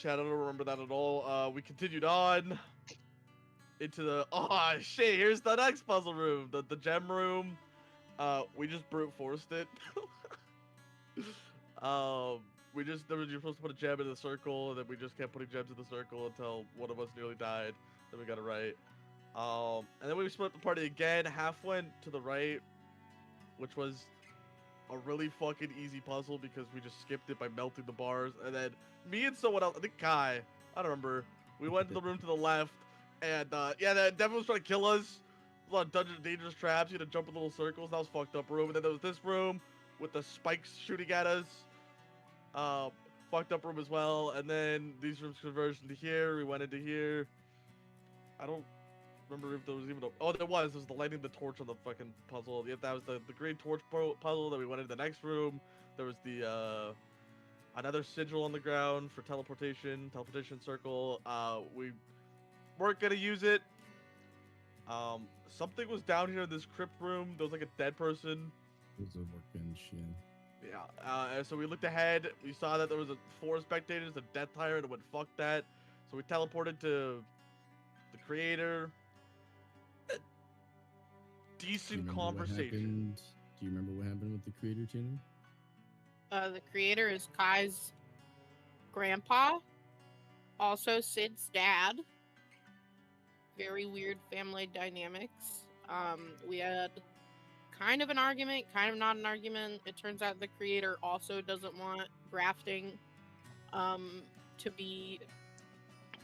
Chad, I don't remember that at all. We continued on into the. Oh shit! Here's the next puzzle room, the gem room. We just brute forced it. You're supposed to put a gem in the circle, and then we just kept putting gems in the circle until one of us nearly died. Then we got it right. And then we split the party again. Half went to the right, which was a really fucking easy puzzle because we just skipped it by melting the bars. And then me and someone else, I think Kai, I don't remember, we went to the room to the left, and yeah, the devil was trying to kill us. A lot of Dungeons and Dangerous traps. You had to jump in little circles. That was fucked up room. And then there was this room with the spikes shooting at us. Fucked up room as well. And then these rooms converged into here. We went into here. I don't remember if there was even a... Oh, there was. There was the lighting the torch on the fucking puzzle. Yeah, that was the green torch puzzle. Then we went into the next room. There was the another sigil on the ground for teleportation circle. We weren't gonna use it. Something was down here in this crypt room. There was like a dead person. It was a workbench, yeah. Yeah. So we looked ahead. We saw that there was 4 spectators, a death tyrant, and went fuck that. So we teleported to the creator. Decent conversation. Do you remember what happened with the creator, Chandler? The creator is Kai's grandpa, also Sid's dad. Very weird family dynamics. We had kind of an argument, kind of not an argument. It turns out the creator also doesn't want grafting to be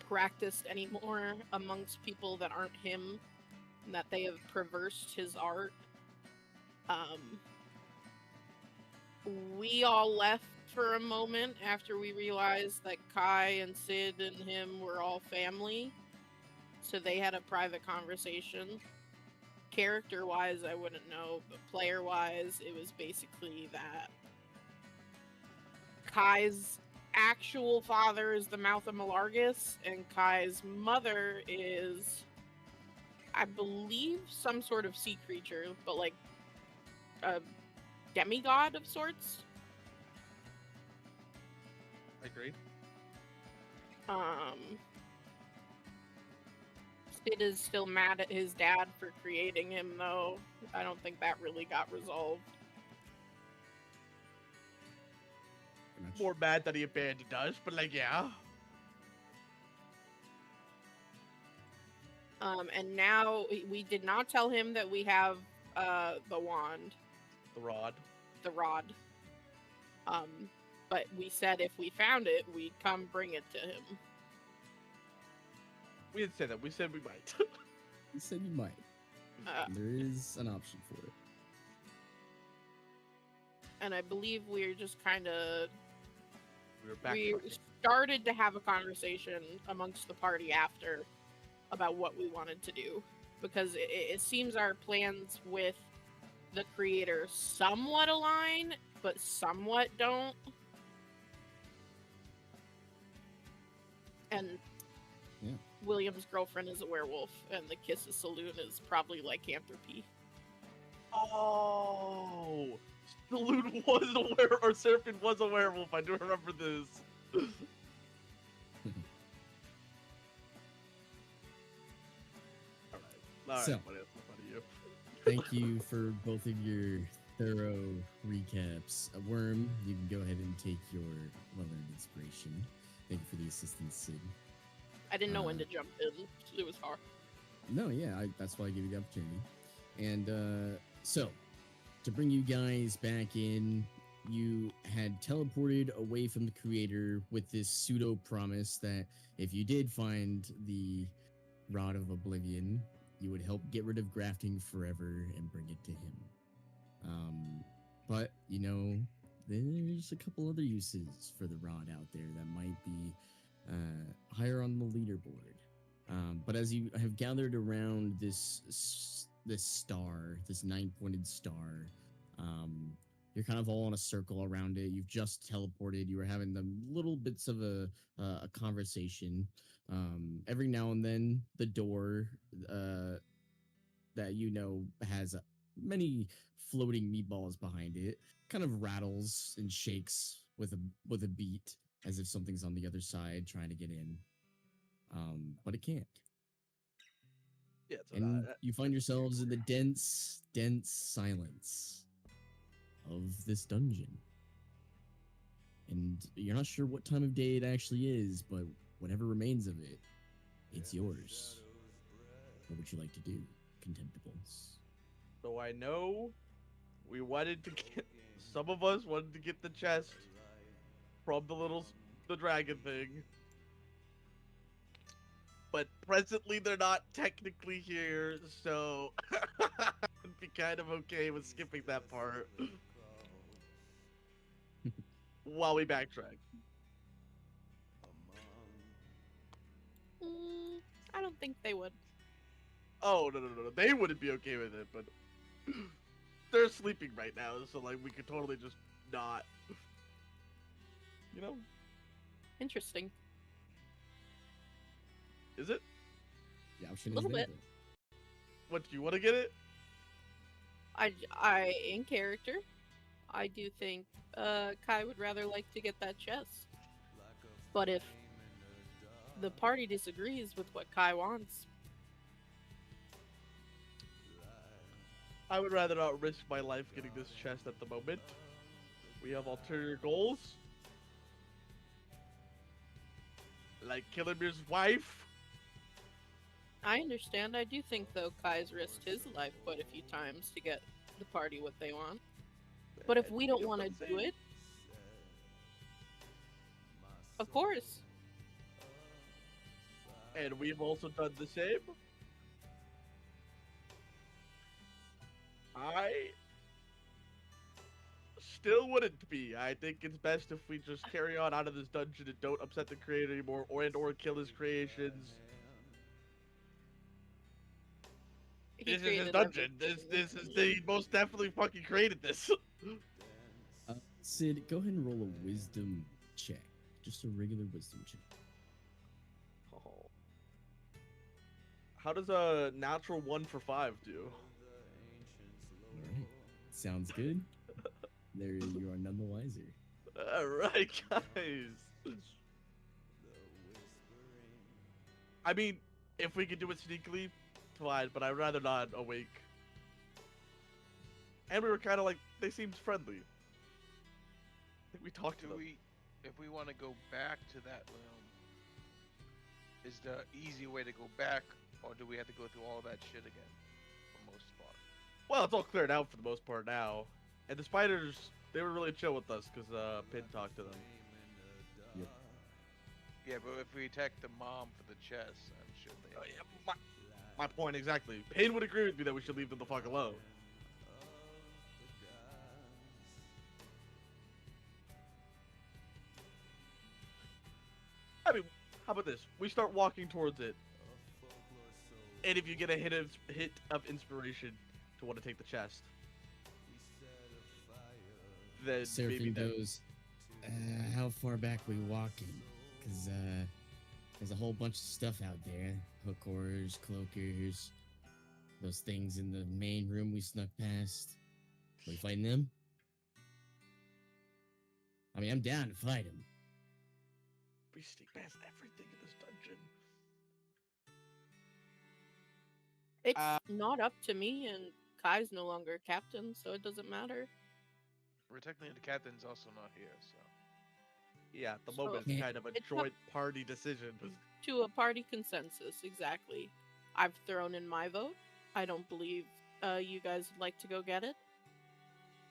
practiced anymore amongst people that aren't him, and that they have perversed his art. We all left for a moment after we realized that Kai and Sid and him were all family. So they had a private conversation. Character-wise, I wouldn't know, but player-wise, it was basically that Kai's actual father is the Mouth of Malargus, and Kai's mother is, I believe, some sort of sea creature, but like a demigod of sorts. I agree. Sid is still mad at his dad for creating him, though. I don't think that really got resolved. More mad that he abandoned us, but like, yeah. And now we did not tell him that we have the wand. The rod. The rod. But we said if we found it, we'd come bring it to him. We didn't say that. We said we might. You said you might. There is an option for it. And I believe we're just kind of... We started to have a conversation amongst the party after about what we wanted to do. Because it seems our plans with the creator somewhat align, but somewhat don't. And yeah. William's girlfriend is a werewolf, and the Kisses Saloon is probably lycanthropy. Oh! Saloon was a werewolf, or Serpent was a werewolf. I do remember this. Alright. So, what else is you? Thank you for both of your thorough recaps. Worm, you can go ahead and take your well-earned inspiration. Thank you for the assistance, Sid. I didn't know when to jump in. It was hard. No, yeah, that's why I gave you the opportunity. And so, to bring you guys back in, you had teleported away from the creator with this pseudo promise that if you did find the Rod of Oblivion, you would help get rid of grafting forever and bring it to him. But, you know, there's a couple other uses for the rod out there that might be higher on the leaderboard. But as you have gathered around this star, this 9-pointed star, you're kind of all in a circle around it. You've just teleported. You were having the little bits of a conversation. Every now and then, the door that you know has many floating meatballs behind it kind of rattles and shakes with a beat. as if something's on the other side trying to get in. But it can't. Yeah, so And you find yourselves in the dense, dense silence of this dungeon. And you're not sure what time of day it actually is, but whatever remains of it, it's yours. What would you like to do, Contemptibles? so I know we wanted to get, some of us wanted to get the chest from the dragon thing. But presently they're not technically here, so I'd be kind of okay with skipping that part while we backtrack. I don't think they would. Oh, no. They wouldn't be okay with it, but they're sleeping right now, so like we could totally just not. You know? Interesting. Is it? The option Little is there. bit. What, do you want to get it? I, in character, I do think Kai would rather like to get that chest. But if the party disagrees with what Kai wants, I would rather not risk my life getting this chest at the moment. We have ulterior goals. Like Killimir's wife. I understand. I do think, though, Kai's risked his life quite a few times to get the party what they want. But if we don't want to do it, of course. And we've also done the same. I still wouldn't be. I think it's best if we just carry on out of this dungeon and don't upset the creator anymore, or kill his creations. He This is his created dungeon. everything. This is he most definitely fucking created this. Sid, go ahead and roll a wisdom check. Just a regular wisdom check. Oh. How does a natural 1 for 5 do? Alright. Sounds good. There you are none the wiser. Alright, guys. I mean, if we could do it sneakily, fine, but I'd rather not awake. And we were kind of like, they seemed friendly. I think we talked to them. If we want to go back to that room, is the easy way to go back, or do we have to go through all that shit again for most part? Well, it's all cleared out for the most part now. And the spiders, they were really chill with us because Pin talked to them. Yep. Yeah, but if we attack the mom for the chest, I'm sure they. Oh, yeah, my point exactly. Pin would agree with me that we should leave them the fuck alone. I mean, how about this? We start walking towards it, and if you get a hit of inspiration to want to take the chest, then maybe Seraphine then. goes, how far back we walking? Because there's a whole bunch of stuff out there. Hookers, cloakers, those things in the main room we snuck past. We fighting them? I mean, I'm down to fight them. We sneak past everything in this dungeon. It's not up to me, and Kai's no longer captain, so it doesn't matter. We're technically the captain's also not here, so. Yeah, at the So, moment it's kind of a it's joint party decision. To a party consensus, exactly. I've thrown in my vote. I don't believe you guys would like to go get it.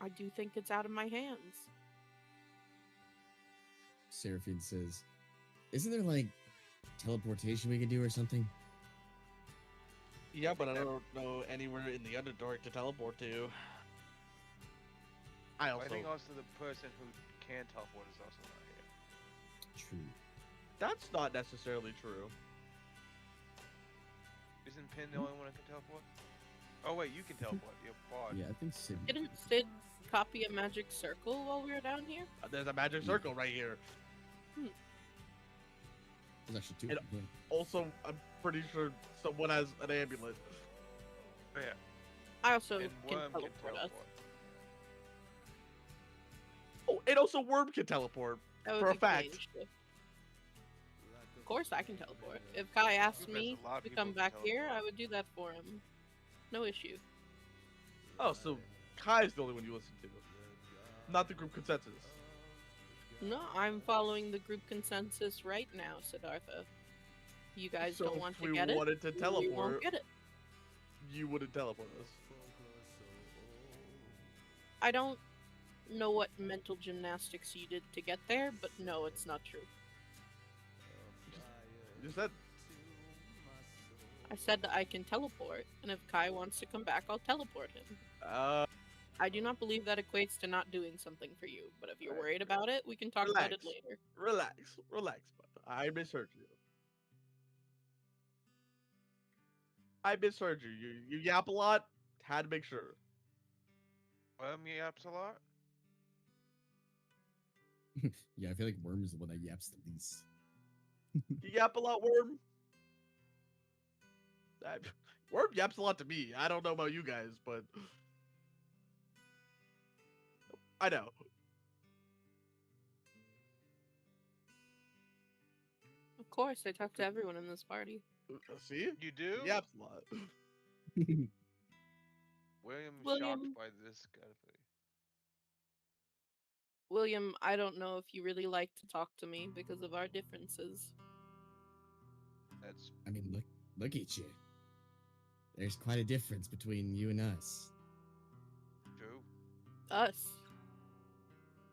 I do think it's out of my hands. Seraphine says, isn't there like teleportation we could do or something? Yeah, but I don't know anywhere in the Underdark to teleport to. I think also the person who can teleport is also not here. True. That's not necessarily true. Isn't Pin the only one that can teleport? Oh wait, you can teleport. You're bard. Yeah, I think Sid. Didn't Sid copy a magic circle while we were down here? There's a magic circle right here. There's actually two. And- Yeah. Also, I'm pretty sure someone has an amulet. Oh, yeah. I also And can Worm can teleport us. teleport. Oh, and also Worm can teleport. That would For a be fact. plane shift. Of course, I can teleport. If Kai asked There's me a lot of to people come who back here, teleport. I would do that for him. No issue. Oh, so Kai's the only one you listen to, not the group consensus. No, I'm following the group consensus right now, Siddhartha. You guys So don't if want to we get it. wanted to We teleport, won't get it. you wouldn't teleport us. I don't know what mental gymnastics you did to get there, but no, it's not true. You said I said that I can teleport, and if Kai wants to come back, I'll teleport him. I do not believe that equates to not doing something for you, but if you're Alright, worried about it, we can talk about it relax. later. Relax. I misheard you. I misheard you. You yap a lot. Had to make sure. Yaps a lot. Yeah, I feel like Worm is the one that yaps the least. You yap a lot, Worm. Worm yaps a lot to me. I don't know about you guys, but I know. Of course, I talk to everyone in this party. See? You do? He yaps a lot. William's William. shocked by this guy. William, I don't know if you really like to talk to me because of our differences. That's I mean, look at you. There's quite a difference between you and us. true. Us.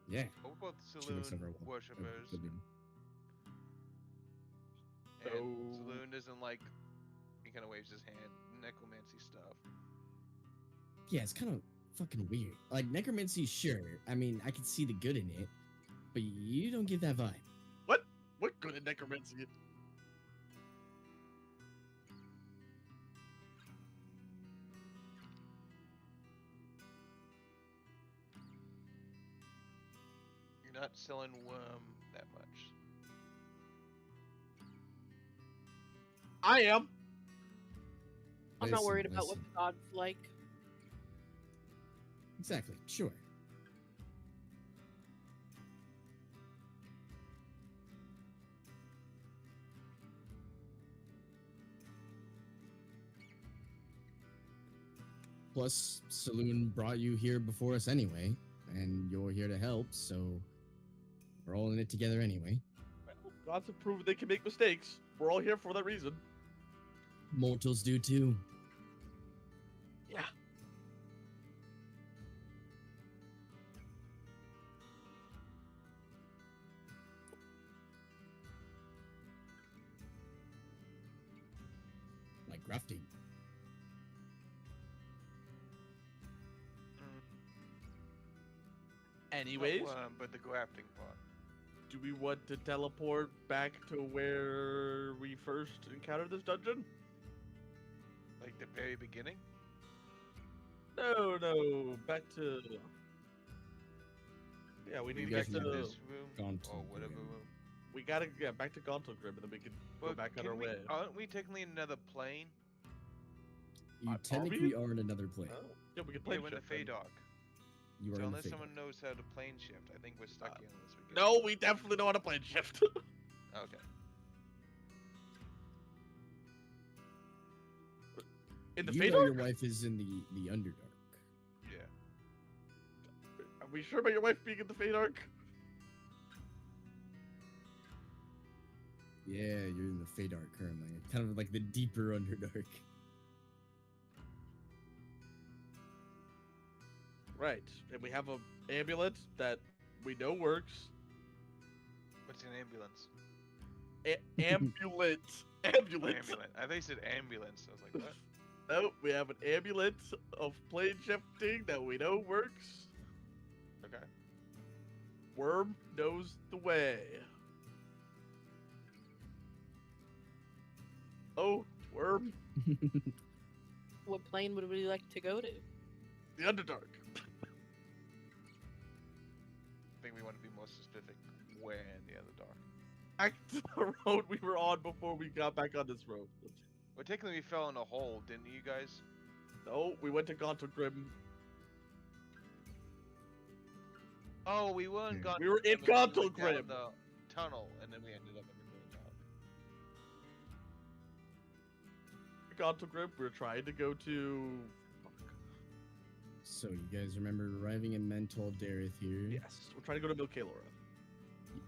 Yeah. We're both She saloon looks over at worshippers, William. and So- saloon isn't like he kind of waves his hand. Necromancy stuff. Yeah, it's kind of fucking weird. Like necromancy, sure. I mean, I can see the good in it, but you don't get that vibe. What good at necromancy? You're not selling that much. I am. I'm not worried about Listen. what the gods like. Exactly. Sure. Plus, Saloon brought you here before us anyway, and you're here to help, so we're all in it together anyway. Well, gods have proven they can make mistakes. We're all here for that reason. Mortals do too. Yeah. Like grafting. Anyways, But the grafting part. do we want to teleport back to where we first encountered this dungeon? Like the very beginning? No, back to. Yeah, we need You back guys to. need this room Gone or to whatever room. room. We gotta get back to Gontal Grim, and then we can go But back on can our we, way. aren't we technically in another plane? You Are technically we? are in another plane. Oh, yeah, we can play Yeah, we're in the Feydark. You are So in the unless Feydark. someone knows how to plane shift, I think we're stuck here unless we get. No, we definitely know how to play shift. Okay. In the You know your Feydark? wife is in the Underdark. Yeah. Are we sure about your wife being in the Feydark? Yeah, you're in the Feydark currently. Kind of like the deeper Underdark. Right, and we have a amulet that we know works. What's an ambulance? Amulet. Ambulance. I thought you said ambulance. I was like, what? No, we have an amulet of plane shifting that we know works. Okay. Worm knows the way. Oh, Worm, What plane would we like to go to? the Underdark. I think we want to be more specific. Where in the other dark? Back to the road we were on before we got back on this road. Well, technically we fell in a hole, didn't you guys? No, we went to Gontal Grim. Oh, we weren't Yeah. gone. We were in we went Gontal down Grim. the tunnel, and then we ended up in the middle of Gontal Grim. We were trying to go to. So you guys remember arriving in Mental Dareth here, Yes, we're trying to go to Milkalora.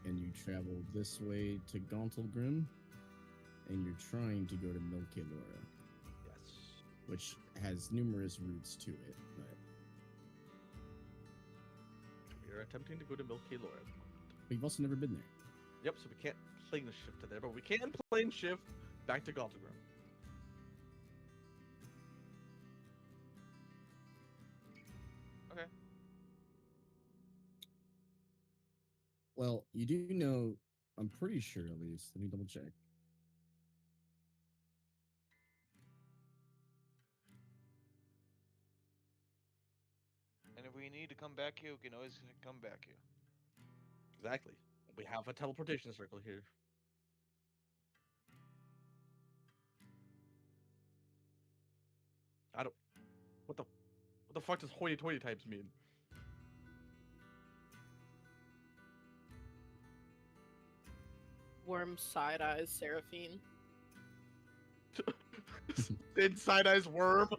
and you traveled this way to Gauntlgrim, and you're trying to go to Milkalora, Yes. which has numerous routes to it. But We are attempting to go to Milkalora. you've also never been there. Yep. So we can't plane shift to there, but we can plane shift back to Gontal Grim. Okay. Well, you do know, I'm pretty sure at least. Let me double check. And if we need to come back here, we can always come back here. Exactly. We have a teleportation circle here. I don't. What the fuck does hoity-toity types mean? Worm side eyes Seraphine. Inside eyes worm.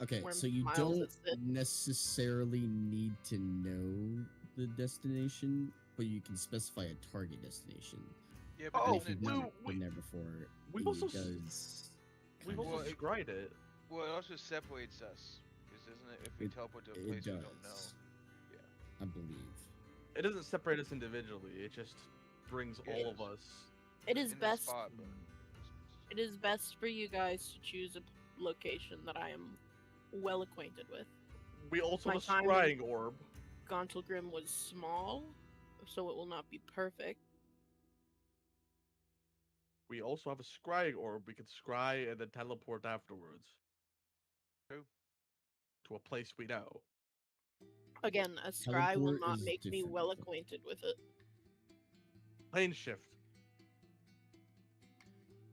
Okay, Worm so you smiles don't at Sid. necessarily need to know the destination, but you can specify a target destination. Yeah, but Oh, And if doesn't you've it, never been there before, we've it also s- does. We've kind also of- scryed it. well, it also separates us. Because isn't it, if we teleport to a it place we does. don't know? Yeah. I believe. It doesn't separate us individually. It just brings Yeah, all it of does. us. It is In the best. spot, but It is best for you guys to choose a location that I am well acquainted with. We also My have a time scrying orb. Gauntlgrim was small, so it will not be perfect. We also have a scrying orb. We can scry and then teleport afterwards. True. To a place we know. Again, a scry will Teleport not is make me different, well though. acquainted with it. Plane shift.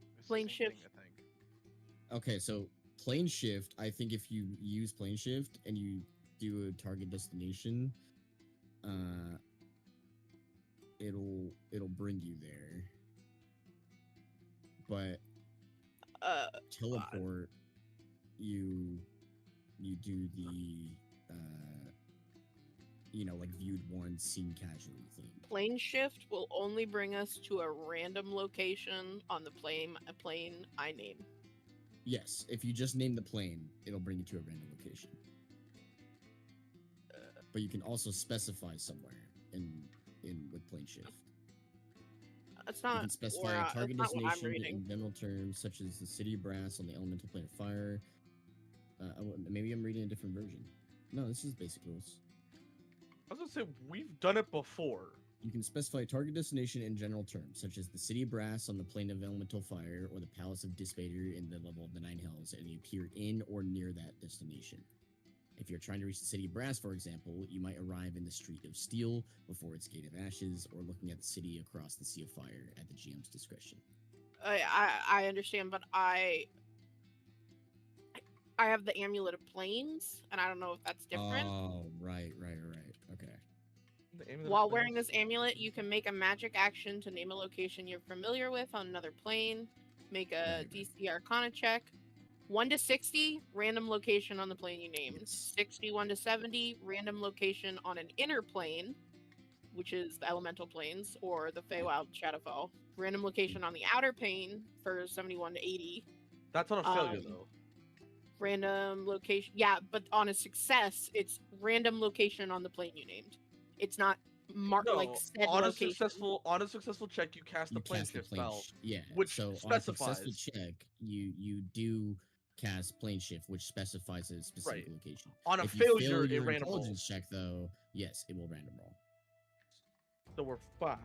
it's the Plane same shift. thing, I think. Okay, so plane shift, I think if you use plane shift and you do a target destination, it'll bring you there. But teleport, you do the like viewed one, seen casually thing. Plane shift will only bring us to a random location on the plane I name. Yes, if you just name the plane, it'll bring you to a random location. But you can also specify somewhere in with plane shift. That's You not. can specify where a I- target that's not what I'm destination reading. in general terms, such as the city of brass on the elemental plane of fire. Maybe I'm reading a different version. No, this is basic rules. I was gonna say we've done it before. You can specify a target destination in general terms, such as the city of brass on the plane of elemental fire, or the palace of Dispater in the level of the Nine Hells, and you appear in or near that destination. If you're trying to reach the city of brass, for example, you might arrive in the street of steel before its gate of ashes, or looking at the city across the sea of fire at the GM's discretion. I understand, but I have the amulet of planes, and I don't know if that's different. Oh, right. Okay. The amulet of While planes. wearing this amulet, you can make a magic action to name a location you're familiar with on another plane. Make a Right. DC Arcana check. 1 to 60, random location on the plane you named. Yes. 61 to 70, random location on an inner plane, which is the elemental planes, or the Feywild Shadowfell. Random location on the outer plane for 71 to 80. That's not a failure um, though. Random location. Yeah, but on a success, it's random location on the plane you named. It's not marked No, like said on location. a successful check, you cast the plane shift spell. Yeah. which so on a successful specifies. check, you do cast plane shift, which specifies a specific Right. location. On a If you failure, fail it your random intelligence rolls. check, though, yes, it will random roll. So we're fine.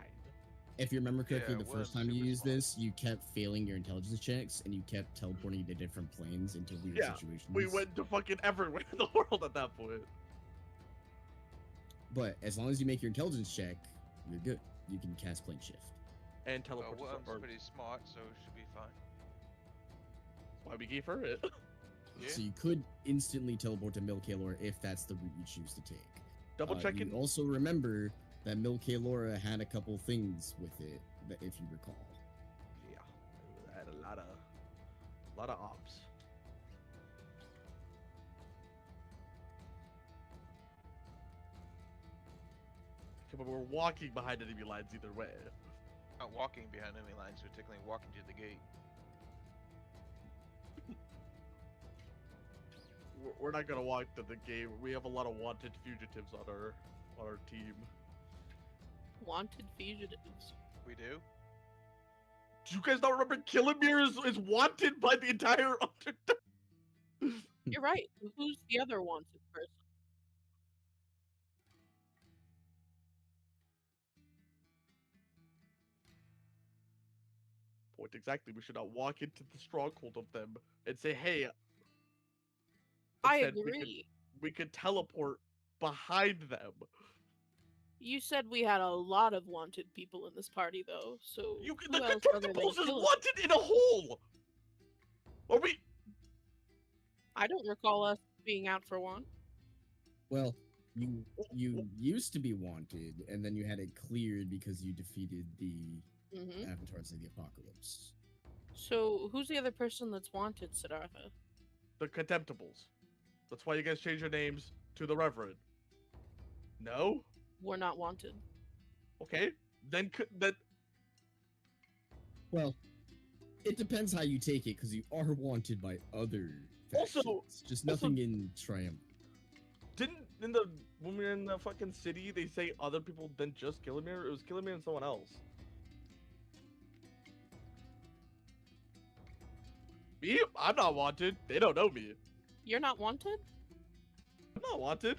If you remember correctly, Yeah, the it first was time you super used small. this, you kept failing your intelligence checks, and you kept teleporting to different planes into weird Yeah, situations. We went to fucking everywhere in the world at that point. But as long as you make your intelligence check, you're good. You can cast plane shift. And teleport. Worm's Or pretty smart, so it should be fine. why we gave her it. Yeah. So you could instantly teleport to Milkalor if that's the route you choose to take. Double checking. You also remember that Milkalora had a couple things with it, if you recall. Yeah, I had a lot of ops. Okay, but we're walking behind enemy lines either way. Not walking behind enemy lines, we're technically walking to the gate. We're not gonna walk to the gate. We have a lot of wanted fugitives on our team. Wanted fugitives. We do? Do you guys not remember Killamir is wanted by the entire Underdark? You're right. Who's the other wanted person? Point exactly. We should not walk into the stronghold of them and say, "Hey." I Instead, agree. We could teleport behind them. You said we had a lot of wanted people in this party, though. So The who else other than Contemptibles is Killamir? wanted in a hole. Are we? I don't recall us being out for one. Well, you used to be wanted, and then you had it cleared because you defeated the Mm-hmm. Avatars of the Apocalypse. So who's the other person that's wanted, Siddhartha? The Contemptibles. That's why you guys changed your names to the Reverent. No? We're not wanted. Okay. Then Well, it depends how you take it, because you are wanted by other Also- factions. Just nothing in Triumph. didn't when we were in the fucking city they say other people than just Killamir? It was Killamir and someone else. Me? I'm not wanted. They don't know me. You're not wanted? I'm not wanted.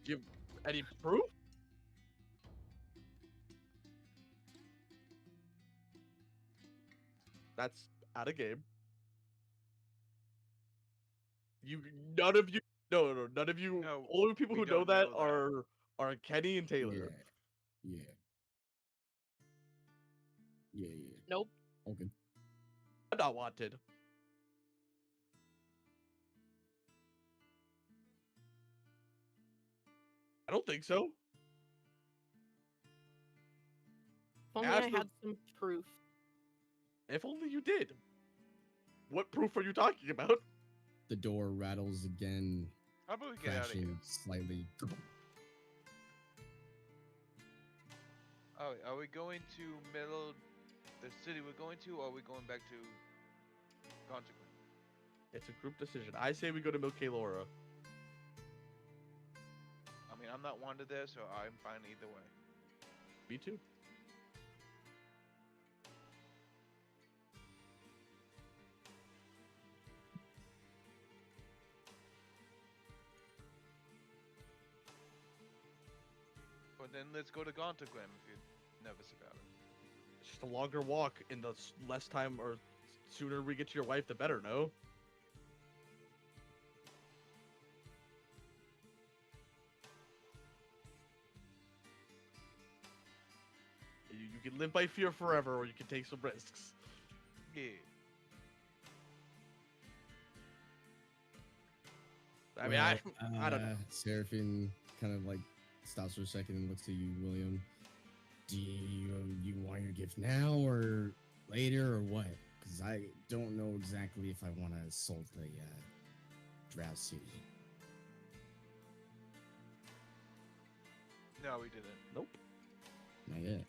Do you have any proof? That's out of game. None of you. No. None of you. No, Only people we who know don't that, know that. are Kenny and Taylor. Yeah. Yeah. Nope. Okay. I'm not wanted. I don't think so. If only Ask I the- had some proof. If only you did. What proof are you talking about? The door rattles again, How about we get out of here? crashing slightly. Oh, are we going to middle the city we're going to, or are we going back to Consequent? It's a group decision. I say we go to Milkalora. I mean, I'm not wanted there, so I'm fine either way. Me too. But then let's go to Gontagram if you're nervous about it. It's just a longer walk in the less time or sooner we get to your wife, the better, no? You can live by fear forever, or you can take some risks. Yeah. I mean, I don't know. Seraphine kind of like stops for a second and looks at you, William. Do you want your gift now or later or what? Because I don't know exactly if I want to assault the Drow City. No, we didn't. Nope. Not yet.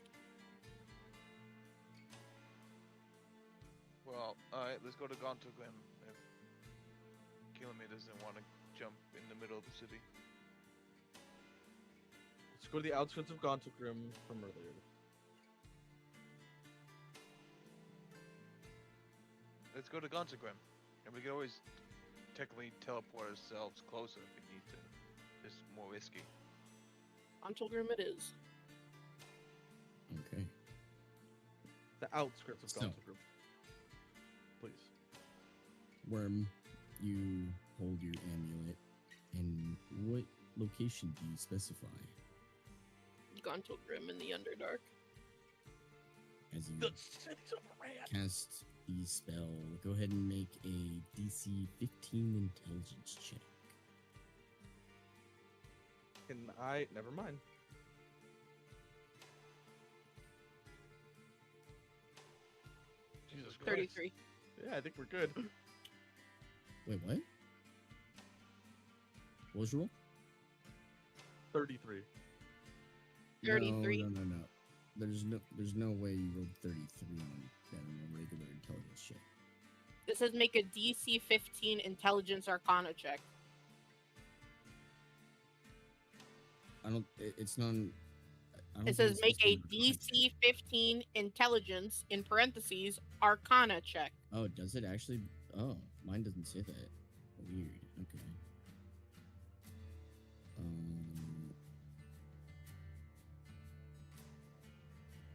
Well, alright, let's go to Gontagram if Killamir doesn't want to jump in the middle of the city. Let's go to the outskirts of Gontagram from earlier. Let's go to Gontagram, and we can always technically teleport ourselves closer if we need to. It's more risky. Until Grim it is. Okay. The outskirts of So- Gontagram. Please. Worm, you hold your amulet. And what location do you specify? Gone till Grim in the Underdark. As you The city's overran. cast the spell, go ahead and make a DC 15 intelligence check. Can I? Never mind. Jesus Christ. 33. Yeah, I think we're good. Wait, what? What was your roll? 33. 33. No. There's no way you rolled 33 on a regular intelligence check. This says make a DC 15 Intelligence Arcana check. It's not. It says make a DC 15 Intelligence, in parentheses, Arcana check. Oh, does it actually? Oh, mine doesn't say that. Weird. Okay.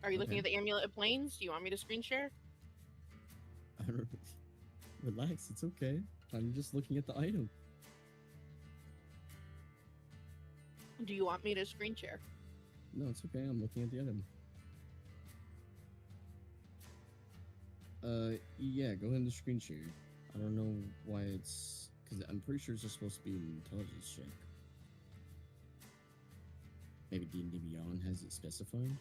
Are you looking Okay. at the Amulet of Planes? Do you want me to screen share? I don't. Relax. It's okay. I'm just looking at the item. Do you want me to screen share? No, it's okay. I'm looking at the item. Yeah. Go ahead and screen share. I don't know why it's because I'm pretty sure it's just supposed to be an intelligence check. Maybe D&D Beyond has it specified.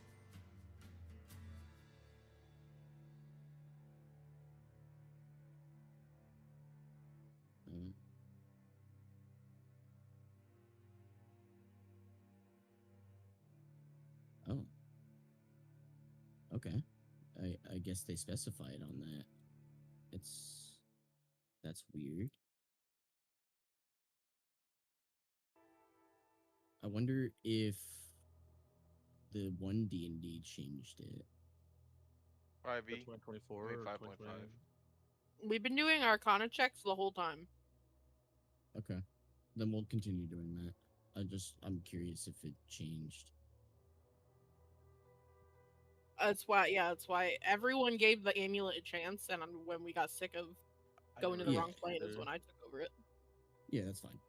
Oh. Okay. I guess they specified on that. That's weird. I wonder if the one D&D changed it. 5e. 2024 Maybe or 5.5. 2020. We've been doing Arcana checks the whole time. Okay. Then we'll continue doing that. I'm curious if it changed. That's why everyone gave the amulet a chance, and when we got sick of I going to never the Yeah. wrong plane is either. when I took over it. Yeah, that's fine.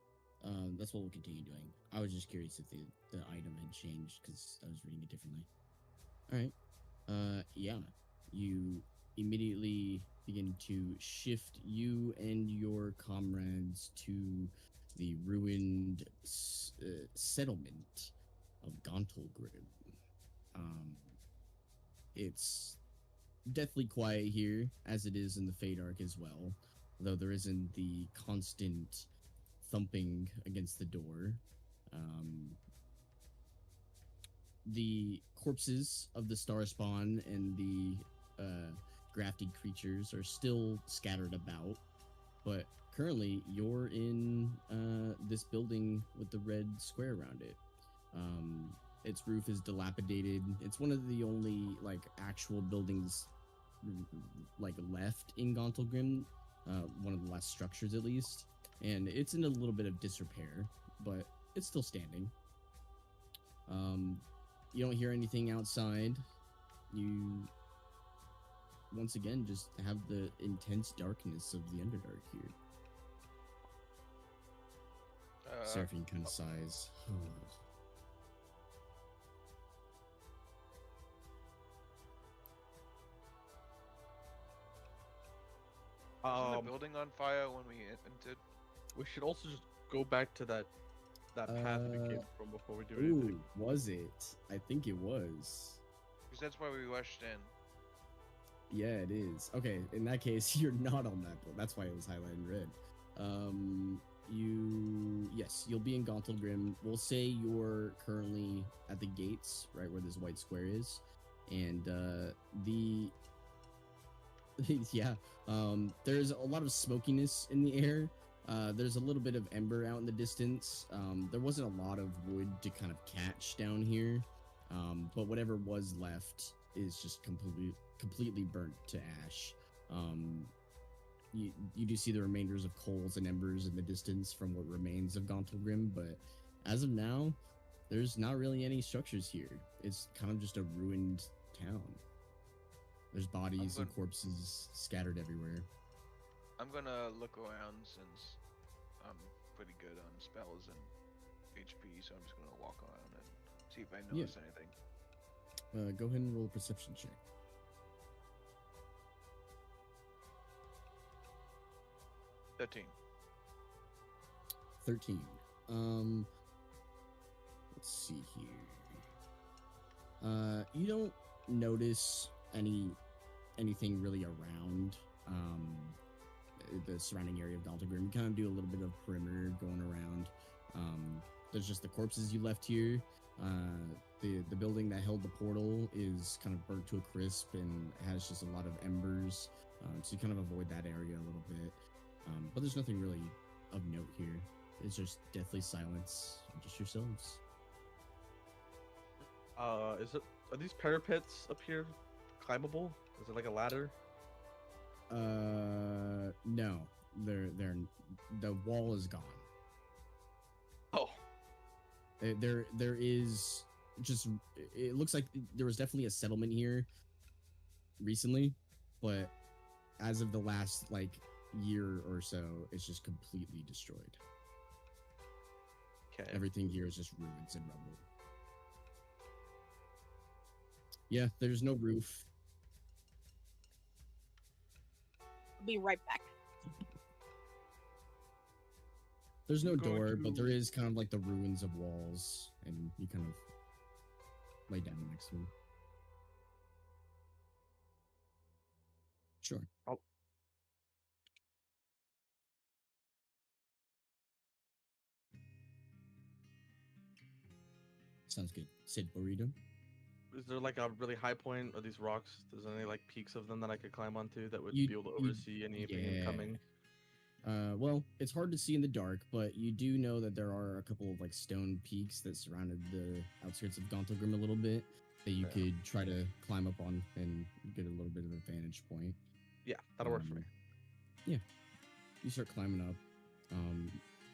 That's what we'll continue doing. I was just curious if the item had changed because I was reading it differently. All right. Yeah. You immediately begin to shift you and your comrades to the ruined settlement of Gauntlgrim. It's deathly quiet here, as it is in the Fade Arc as well, though there isn't the constant thumping against the door. The corpses of the Starspawn and the grafted creatures are still scattered about, but currently you're in this building with the red square around it. Its roof is dilapidated. It's one of the only actual buildings left in Gauntlgrim, one of the last structures at least, and it's in a little bit of disrepair, but it's still standing. You don't hear anything outside. You once again just have the intense darkness of the Underdark here. Seraphine kind of sighs. Wasn't the building on fire when we entered? We should also just go back to that path we came from before we do Ooh, anything. was it? I think it was. Because that's why we rushed in. Yeah, it is. Okay, in that case, you're not on that board. That's why it was highlighted in red. You'll be in Gauntlgrim. We'll say you're currently at the gates, right where this white square is, and there's a lot of smokiness in the air. There's a little bit of ember out in the distance. There wasn't a lot of wood to kind of catch down here, but whatever was left is just completely burnt to ash. You do see the remainders of coals and embers in the distance from what remains of Gauntlgrim, but as of now, there's not really any structures here. It's kind of just a ruined town. There's bodies and corpses scattered everywhere. I'm gonna look around since I'm pretty good on spells and HP, so I'm just gonna walk around and see if I notice anything. Go ahead and roll a perception check. 13. 13. Let's see here. You don't notice anything really around the surrounding area of Daltagrim. You kind of do a little bit of perimeter going around. There's just the corpses you left here. The building that held the portal is kind of burnt to a crisp and has just a lot of embers. So you kind of avoid that area a little bit. But there's nothing really of note here. It's just deathly silence, just yourselves. Are these parapets up here climbable? Is it like a ladder? No. The wall is gone. Oh, There is just, it looks like there was definitely a settlement here recently, but as of the last like year or so, it's just completely destroyed. okay. Everything here is just ruins and rubble. Yeah, there's no roof. I'll be right back. There's no I'm going door, but to- there is kind of like the ruins of walls, and you kind of lay down next to them. Sure. I'll- Sounds good. Sid, what were you doing? Is there like a really high point of these rocks? There's any like peaks of them that I could climb onto that would You- be able to you- oversee anything yeah. incoming? Well, it's hard to see in the dark, but you do know that there are a couple of like stone peaks that surrounded the outskirts of Gauntlegrim a little bit that you Yeah. could try to climb up on and get a little bit of a vantage point. Yeah, that'll work for me. You start climbing up.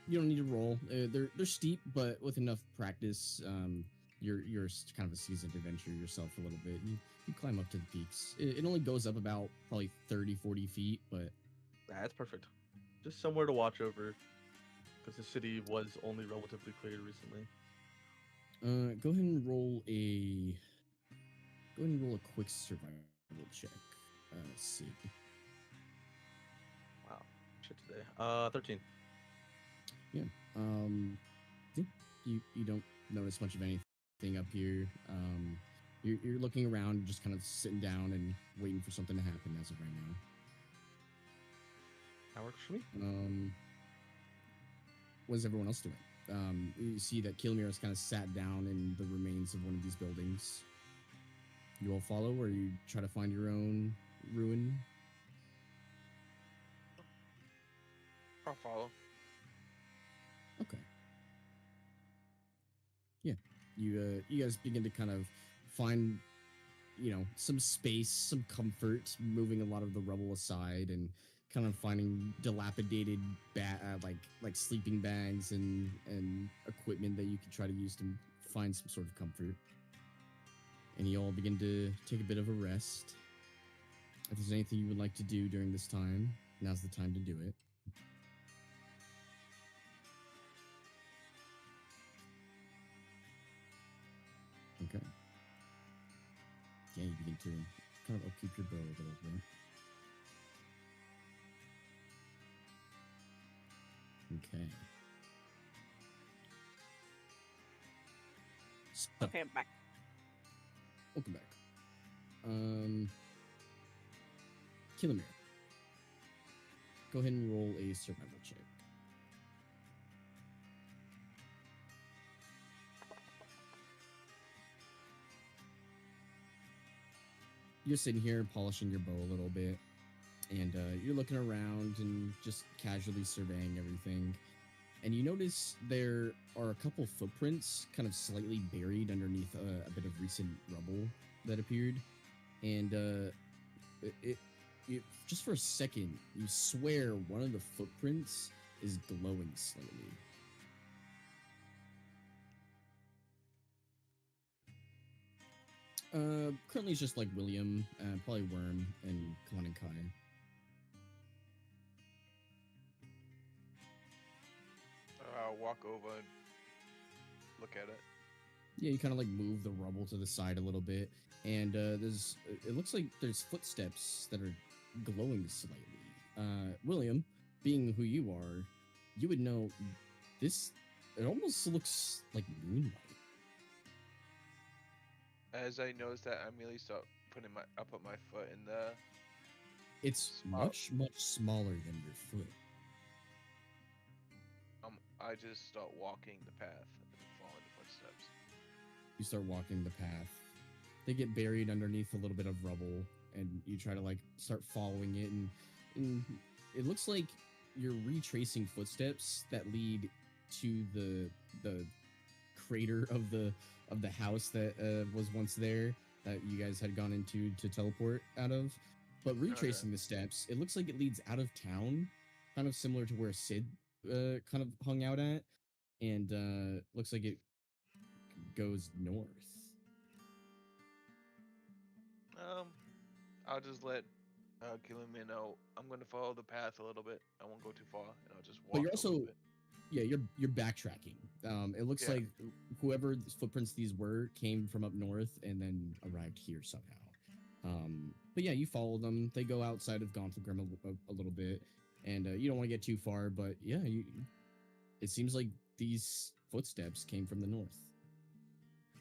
You don't need to roll. They're steep, but with enough practice, you're kind of a seasoned adventurer yourself a little bit. You climb up to the peaks. It only goes up about probably 30, 40 feet, but That's perfect. Just somewhere to watch over, because the city was only relatively cleared recently. go ahead and roll a quick survival check, Sid. Wow, shit today. 13. Yeah, you don't notice much of anything up here. You're looking around, just kind of sitting down and waiting for something to happen as of right now. That works for me. What is everyone else doing? You see that Kilmir has kind of sat down in the remains of one of these buildings. You all follow, or you try to find your own ruin? I'll follow. Okay. Yeah, you guys begin to kind of find, some space, some comfort, moving a lot of the rubble aside, and kind of finding dilapidated like sleeping bags and equipment that you could try to use to find some sort of comfort. And you all begin to take a bit of a rest. If there's anything you would like to do during this time, now's the time to do it. Okay. Yeah, you begin to kind of upkeep your bow a little bit. Okay. So, Okay, I'm back. welcome back. Killamir, go ahead and roll a survival check. You're sitting here polishing your bow a little bit, and you're looking around and just casually surveying everything. And you notice there are a couple footprints kind of slightly buried underneath a bit of recent rubble that appeared. And it just for a second, you swear one of the footprints is glowing slightly. Currently it's just like William, probably Worm, and Kalon and Kai. I'll walk over and look at it. Yeah, you kind of like move the rubble to the side a little bit, and it looks like there's footsteps that are glowing slightly. William, being who you are, you would know this. It almost looks like moonlight. As I noticed that, I immediately start I put my foot in the It's spot. much smaller than your foot. I just start walking the path and following the footsteps. You start walking the path. They get buried underneath a little bit of rubble, and you try to like start following it, and it looks like you're retracing footsteps that lead to the crater of the house that was once there that you guys had gone into to teleport out of. But retracing the steps, it looks like it leads out of town, kind of similar to where Sid kind of hung out at, and looks like it goes north. I'll just let Killian know I'm going to follow the path a little bit. I won't go too far, and I'll just But walk you're a little also, bit. yeah, you're backtracking. It looks Yeah. like whoever footprints these were came from up north and then arrived here somehow. But yeah, you follow them. They go outside of Gauntlegrim a little bit, and you don't want to get too far. But yeah, it seems like these footsteps came from the north.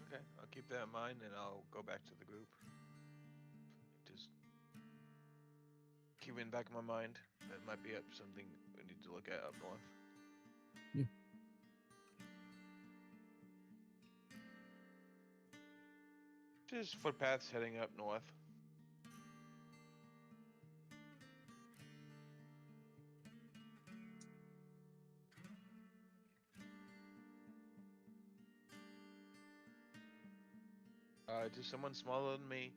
Okay, I'll keep that in mind, and I'll go back to the group. Just keep it in the back of my mind. That might be up something we need to look at up north. Yeah. Just footpaths heading up north. Just someone smaller than me.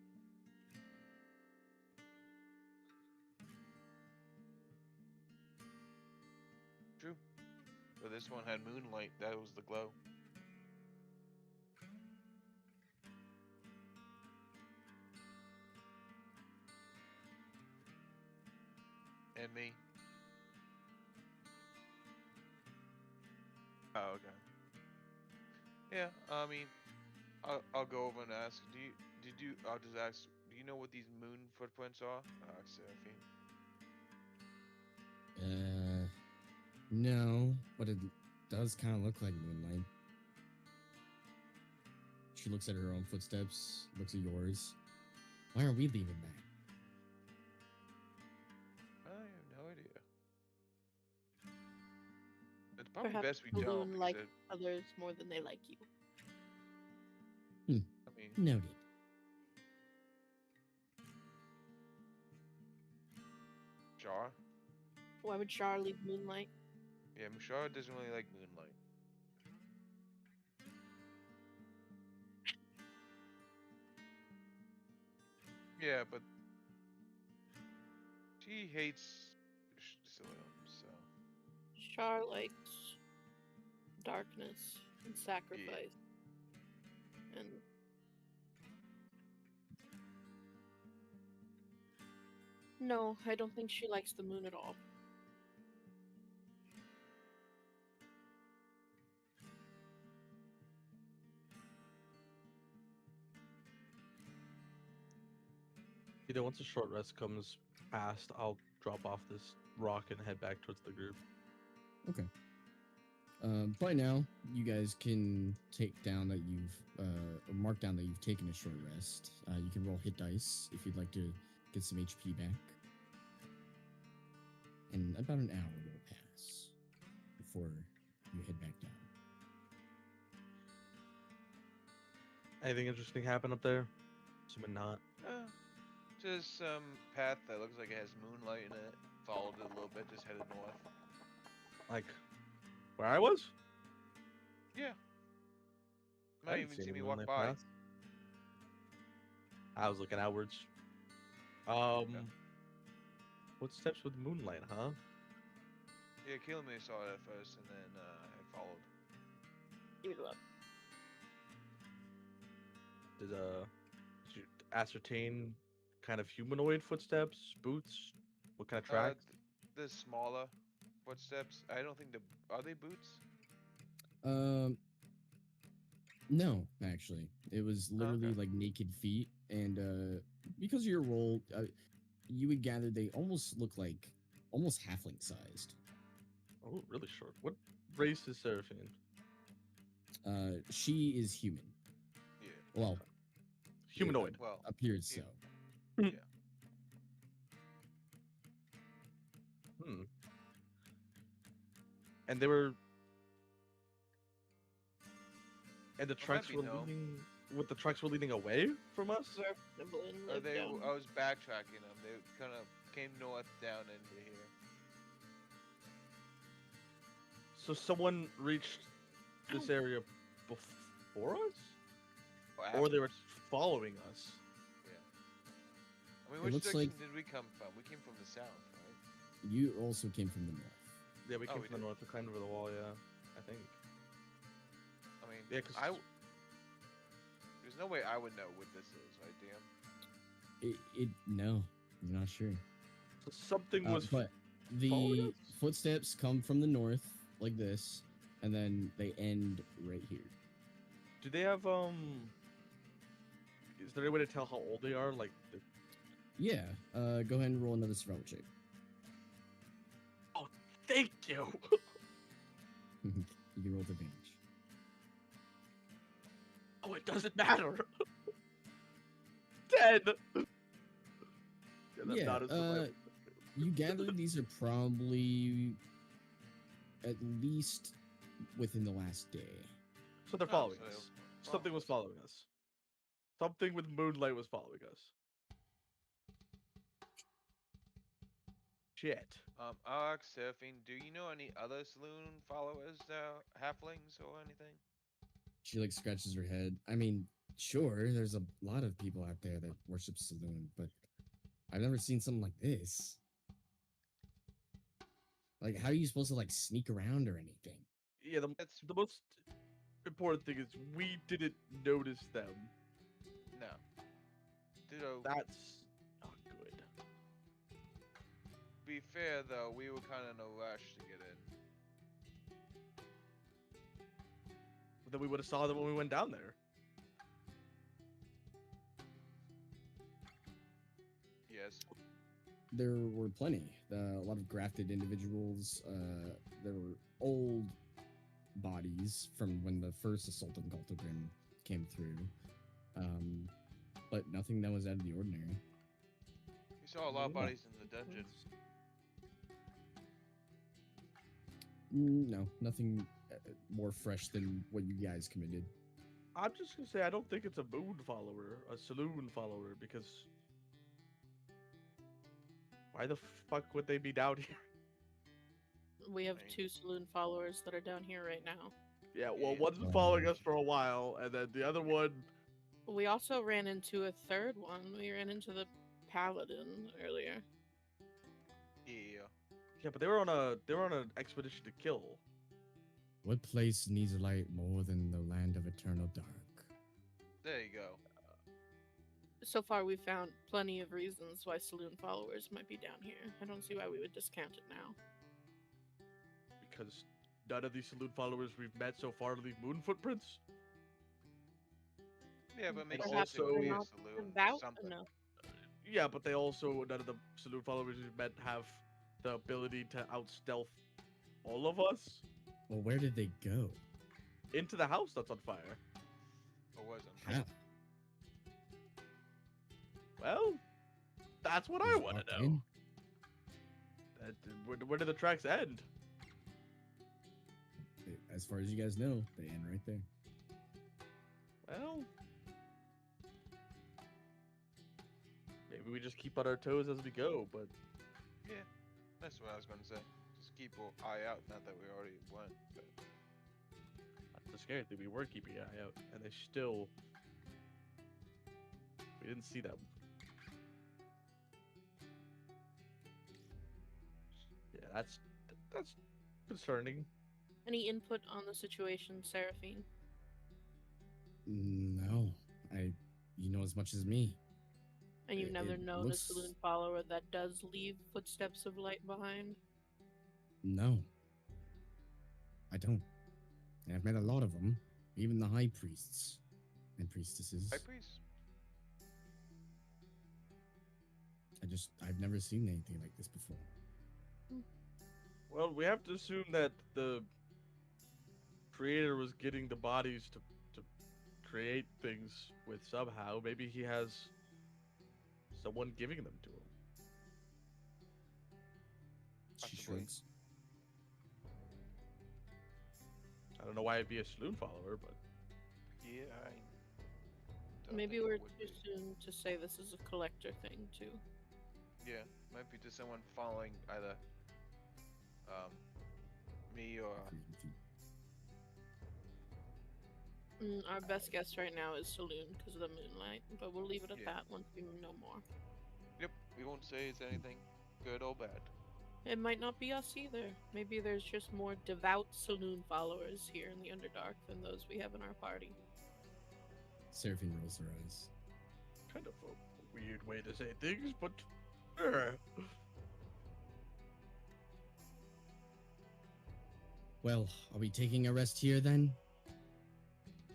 True. But this one had moonlight. That was the glow. And me. Oh, okay. Yeah, I mean, I'll go over and ask. I'll just ask. Do you know what these moon footprints are? Seraphine. No, but it does kind of look like moonlight. She looks at her own footsteps, looks at yours. Why are we leaving that? I have no idea. It's probably Perhaps best we the don't. loon Because like others more than they like you. I mean, Noted. Shar. Why would Char leave Moonlight? Yeah, Shar doesn't really like moonlight. Yeah, but she hates Silium, so. Char likes darkness and sacrifice. And no, I don't think she likes the moon at all. Either once a short rest comes past, I'll drop off this rock and head back towards the group. Okay. By now, you guys can take down that you've or mark down that you've taken a short rest. You can roll hit dice if you'd like to get some HP back. And about an hour will pass before you head back down. Anything interesting happen up there? Assuming not. Just some path that looks like it has moonlight in it. Followed it a little bit, just headed north. Like where I was? Yeah. I Might didn't even see see any me walk moonlit by. paths. I was looking outwards. Footsteps with moonlight, huh? Yeah, Killian saw it at first, and then I followed. Give me the love. Did you ascertain kind of humanoid footsteps, boots? What kind of tracks? The smaller footsteps. I don't think are they boots? No, actually, it was literally like naked feet, and because of your role, you would gather they almost look like almost halfling sized. Oh, really short. What race is Seraphine? She is human. Yeah. Well, Humanoid. Well, appears so. yeah. Hmm. And they were. And the might trucks be were no. leading. What the trucks were leading away from us? Verblin Or lived they, down. I was backtracking them. They kind of came north down into here. So someone reached this area before us, or they were afterwards. following us. I mean, It which looks direction like- did we come from? We came from the south, right? You also came from the north. Yeah, we Oh, came we from the did. north. We climbed over the wall. Yeah, I think. I mean, Yeah, 'cause there's no way I would know what this is, right, DM? No, I'm not sure. so something was. But following the us? footsteps come from the north, like this, and then they end right here. Do they have Is there any way to tell how old they are? Like, Yeah. Go ahead and roll another survival check. thank you. You can roll with advantage. Oh, it doesn't matter. 10. That's Yeah, not a survival. You gather these are probably at least within the last day. So they're Oh, following so us. they- Something was following us. Something with moonlight was following us. Shit. Ark, Surfing, do you know any other saloon followers, halflings or anything? She like scratches her head. I mean, sure, there's a lot of people out there that worship Saloon, but I've never seen something like this. Like, how are you supposed to like sneak around or anything? Yeah, That's the most important thing is we didn't notice them. no. Ditto. That's not good. Be fair though, we were kind of in a rush to get in. But then we would have saw them when we went down there. Yes. There were plenty. A lot of grafted individuals. There were old bodies from when the first assault on Galtogrim came through. But nothing that was out of the ordinary. We saw a lot of Yeah. bodies in the dungeon. No, nothing more fresh than what you guys committed. I'm just gonna say I don't think it's a moon follower, a saloon follower, because why the fuck would they be down here? We have Right. 2 saloon followers that are down here right now. Yeah, well, Yeah. one's been following us for a while, and then the other one. We also ran into a third one. We ran into the paladin earlier. Yeah. Yeah, but they were on an expedition to kill. What place needs light more than the land of eternal dark? There you go. So far, we've found plenty of reasons why saloon followers might be down here. I don't see why we would discount it now. Because none of these saloon followers we've met so far leave moon footprints. Yeah, but it makes Perhaps sense it would they're be a not saloon. About Something. enough. Yeah, but they also none of the saloon followers we've met have the ability to out stealth all of us Well, where did they go? into the house that's on fire. Or wasn't. How? Well, that's what I Just want walked to know. in? Where do the tracks end? As far as you guys know, they end right there. Well, maybe we just keep on our toes as we go, but Yeah, that's what I was gonna say. Just keep an eye out. Not that we already went, but that's the scary thing. We were keeping an eye out, and they still. We didn't see them. Yeah, that's concerning. Any input on the situation, Seraphine? No, you know as much as me. And you've It- never it known looks- a saloon follower that does leave footsteps of light behind? No, I don't. And I've met a lot of them, even the high priests and priestesses. high priest. I've never seen anything like this before. Well, we have to assume that the creator was getting the bodies to create things with somehow. Maybe he has someone giving them to him. She Possibly. shrugs. I don't know why it'd be a saloon follower, but Yeah, I don't Maybe think it we're would too be. soon to say this is a collector thing too. Yeah, might be to someone following either um me or Our best guess right now is saloon because of the moonlight, but we'll leave it at yeah. that once we know more. Yep, we won't say it's anything good or bad. It might not be us either. Maybe there's just more devout saloon followers here in the Underdark than those we have in our party. Seraphine rolls her eyes. kind of a weird way to say things, but uh, Well, are we taking a rest here then?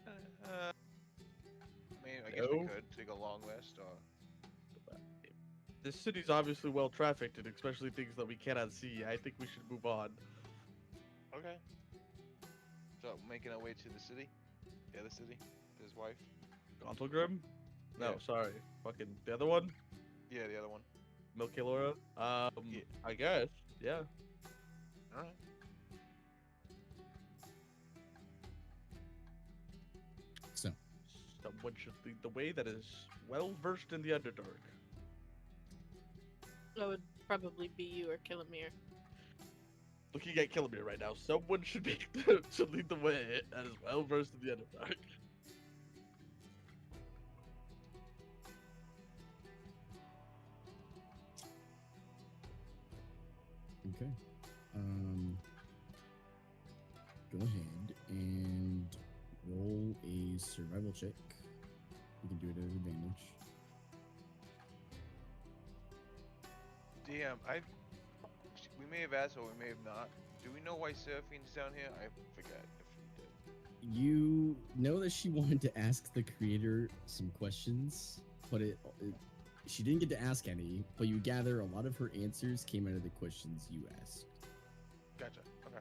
I mean, I guess we No. could take a long rest or this city's obviously well trafficked, and especially things that we cannot see. I think we should move on. okay. So making our way to the city, the other city, with his wife. Gauntlgrim? No, Yeah. sorry. Fucking the other one? Yeah, the other one. Milkilora? Yeah. I guess. Yeah. All right. So, Someone should lead the way that is well versed in the Underdark. That would probably be you or Killamir. Looking at Killamir right now, someone should be should lead the way that is well versed in the Underdark. okay. Go ahead and roll a survival check. You can do it at advantage. DM, we may have asked or we may have not. Do we know why Seraphine's down here? I forget if we did. You know that she wanted to ask the creator some questions, but she didn't get to ask any. But you gather a lot of her answers came out of the questions you asked. Gotcha. Okay.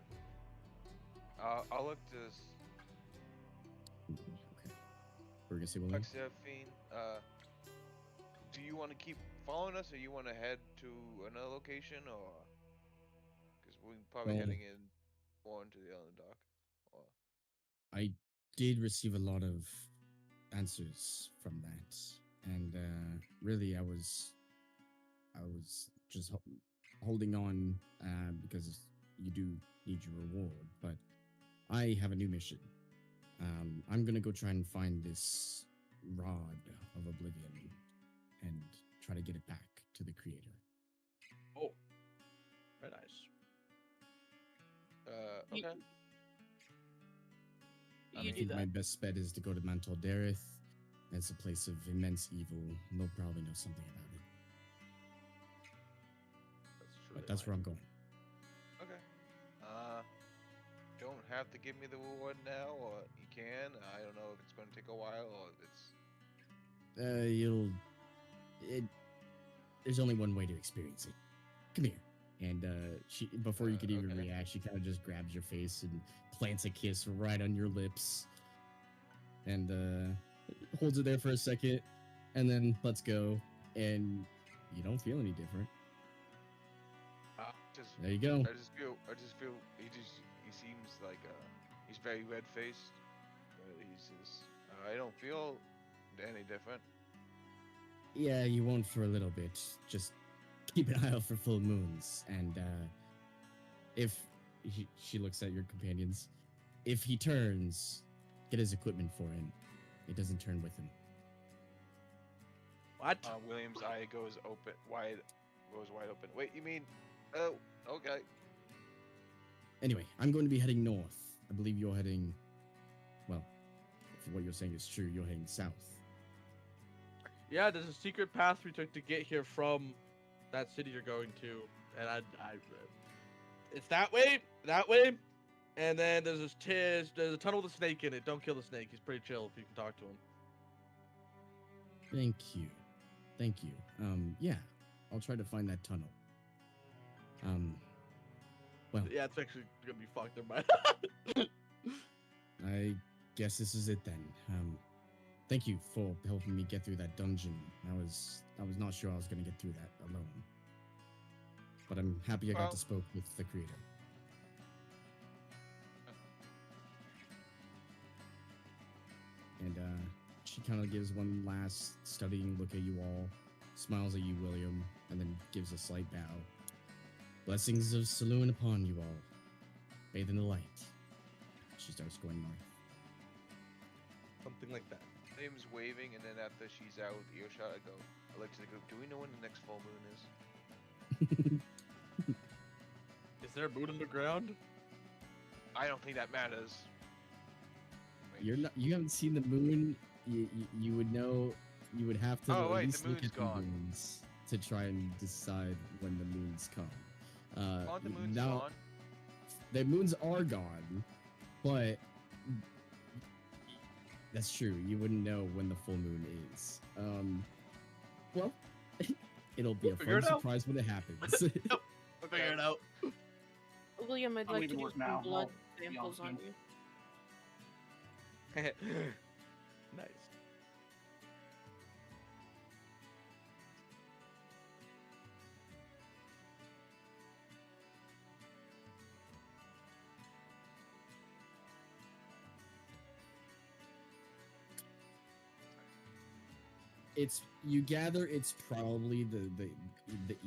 I'll look to Okay. We're gonna say one more. Seraphine. Do you want to keep following us, or you want to head to another location, or because we're probably Well- heading in more into the Underdark? Or I did receive a lot of answers from that, and really, I was just holding on because you do need your reward. But I have a new mission. I'm gonna go try and find this rod of oblivion and try to get it back to the creator. Oh, very nice. You- okay. I You do think that. my best bet is to go to Mantle Dareth. It's a place of immense evil. They'll probably know something about it. That's true. But that's where I'm going. Okay. Don't have to give me the reward now, or you can. I don't know if it's going to take a while, or if it's. There's only one way to experience it. Come here. And she, before you could even Okay. react, she kind of just grabs your face and plants a kiss right on your lips, and holds it there for a second, and then lets go. And you don't feel any different. Just, There you go. I just feel he seems like he's very red faced. He's just I don't feel any different. Yeah, you won't for a little bit. Just keep an eye out for full moons, and if she looks at your companions, if he turns, get his equipment for him. It doesn't turn with him. What? William's eye goes wide open. Wait, you mean? Oh, okay. Anyway, I'm going to be heading north. I believe you're heading. Well, if what you're saying is true, you're heading south. Yeah, there's a secret path we took to get here from that city you're going to, and it's that way, and then there's there's a tunnel with a snake in it. Don't kill the snake. He's pretty chill if you can talk to him. Thank you. Yeah, I'll try to find that tunnel. Well, Yeah, it's actually gonna be fucked. Never mind. I guess this is it then. Thank you for helping me get through that dungeon. I was not sure I was gonna get through that alone. But I'm happy I got Well- to spoke with the creator. And she kind of gives one last studying look at you all, smiles at you, William, and then gives a slight bow. Blessings of Saloon upon you all. Bathe in the light. She starts going north. Something like that. William's waving, and then after she's out with earshot, I go, I look to the group, do we know when the next full moon is? Is there a moon underground? I don't think that matters. You haven't seen the moon. You would know. You would have to Oh, at wait, the least look moon's at gone. the moons to try and decide when the moons come. Aren't the moon's now, gone? the moons are gone, but that's true. You wouldn't know when the full moon is. Well, it'll be a Figure fun it out. surprise when it happens. We'll figure it out. William, I'd I'm like to leaving do work some now. blood I'll be on samples on soon. you. Nice. You gather it's probably the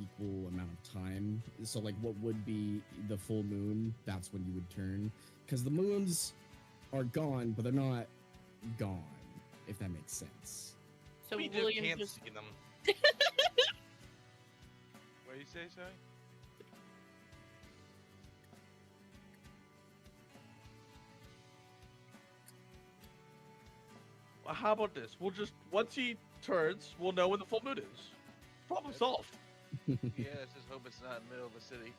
equal amount of time. So like what would be the full moon, that's when you would turn, because the moons are gone but they're not gone, if that makes sense. So we just William can't just see them. What do you say, sorry? Well, how about this? We'll just once he turns, we'll know when the full moon is. Problem solved. Yeah, let's just hope it's not in the middle of the city.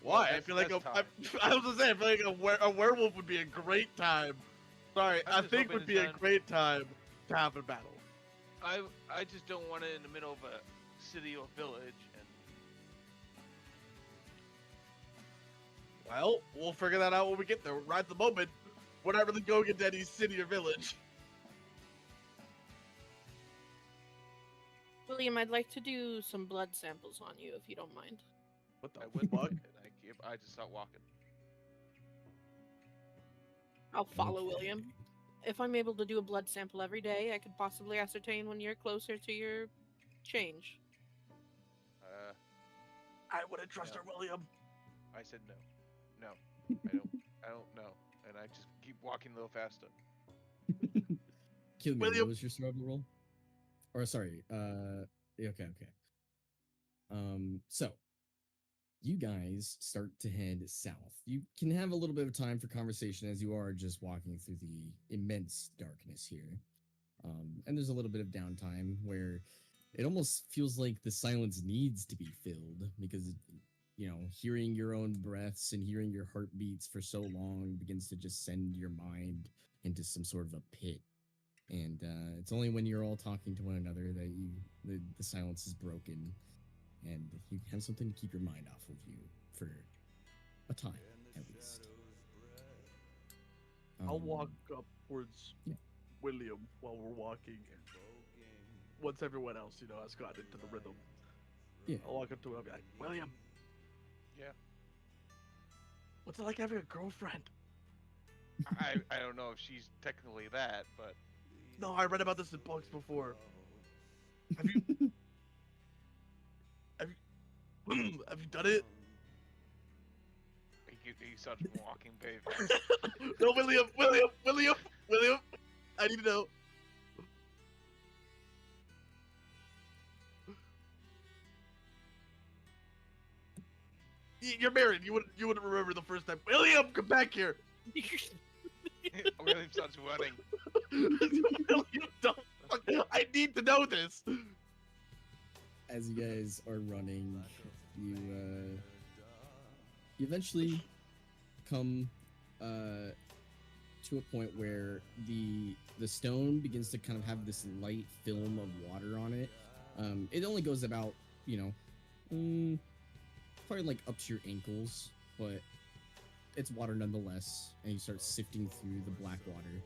Why? I that's- feel like that's I was gonna say I feel like a werewolf would be a great time. Sorry, I'm I just think hoping would be it's a not- great time to have a battle. I just don't want it in the middle of a city or village. And Well, we'll figure that out when we get there. Right at the moment, we're not really going into any city or village. William, I'd like to do some blood samples on you, if you don't mind. What the I would fuck? and I just start walking. I'll follow Okay. William. If I'm able to do a blood sample every day, I could possibly ascertain when you're closer to your change. I wouldn't trust No. her, William. I said no. No. I don't know. And I just keep walking a little faster. Kill me. William- What was your survival roll? Or sorry, okay. So you guys start to head south. You can have a little bit of time for conversation as you are just walking through the immense darkness here. And there's a little bit of downtime where it almost feels like the silence needs to be filled because, hearing your own breaths and hearing your heartbeats for so long begins to just send your mind into some sort of a pit. And it's only when you're all talking to one another that the silence is broken, and you have something to keep your mind off of you for a time, at least. I'll walk up towards yeah. William while we're walking. Once everyone else, has gotten into the rhythm. Yeah. I'll walk up to him and be like, William, Yeah. what's it like having a girlfriend? I don't know if she's technically that, but No, I read about this in books before. Have you have you done it? he starts walking very fast. No, William. I need to know. You're married. You wouldn't remember the first time. William, come back here. William starts running. William, don't. I need to know this. As you guys are running, you eventually come to a point where the stone begins to kind of have this light film of water on it. It only goes about Mm, probably like up to your ankles, but it's water nonetheless. And you start sifting through the black water.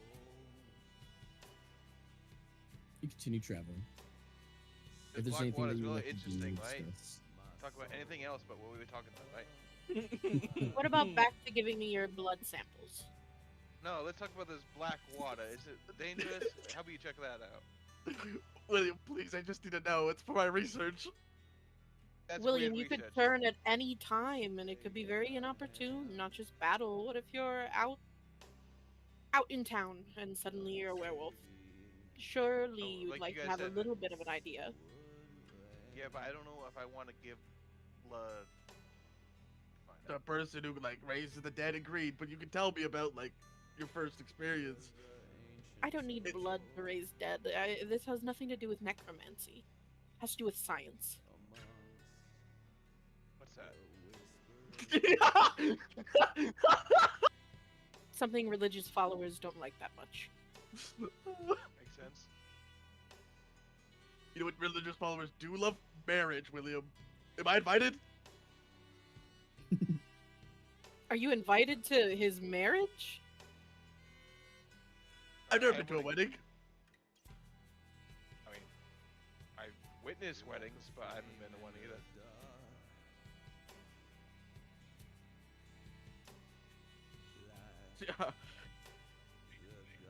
You continue traveling. The If there's black anything water that is you would really like to do, interesting, right? discuss. Talk about anything else but what we were talking about, right? What about back to giving me your blood samples? No, let's talk about this black water. Is it dangerous? How about you check that out? William, please, I just need to know. It's for my research. That's William, weird you could research. turn at any time, and it could be very inopportune, not just battle. What if you're out in town and suddenly you're a werewolf? Surely Oh, you'd like like you to guys have a said. little bit of an idea. Yeah, but I don't know if I want to give blood. Find The out. person who like raises the dead agreed, but you can tell me about like your first experience. I don't need It's- blood to raise dead. This has nothing to do with necromancy. It has to do with science. What's that? Something religious followers don't like that much. Makes sense. You know what religious followers do love? Marriage, William. Am I invited? Are you invited to his marriage? I've never I been to a wanna- wedding. I mean, I've witnessed weddings, but I haven't been to one either.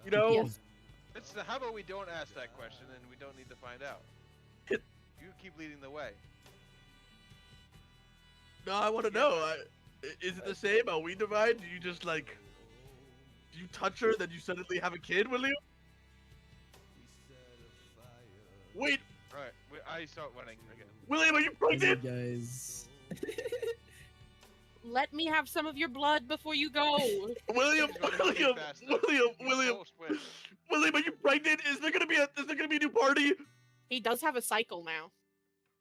You know, Yes. How about we don't ask that question and we don't need to find out? You keep leading the way. no, I want to know. Is it the same? Are we divide? Do you just like, do you touch her, then you suddenly have a kid, William? Wait, Right, I start running again. William, are you As you pregnant? guys. Let me have some of your blood before you go. William, He's running way William, faster. William, He's William, so swift. William, are you pregnant? Is there gonna be a new party? He does have a cycle now.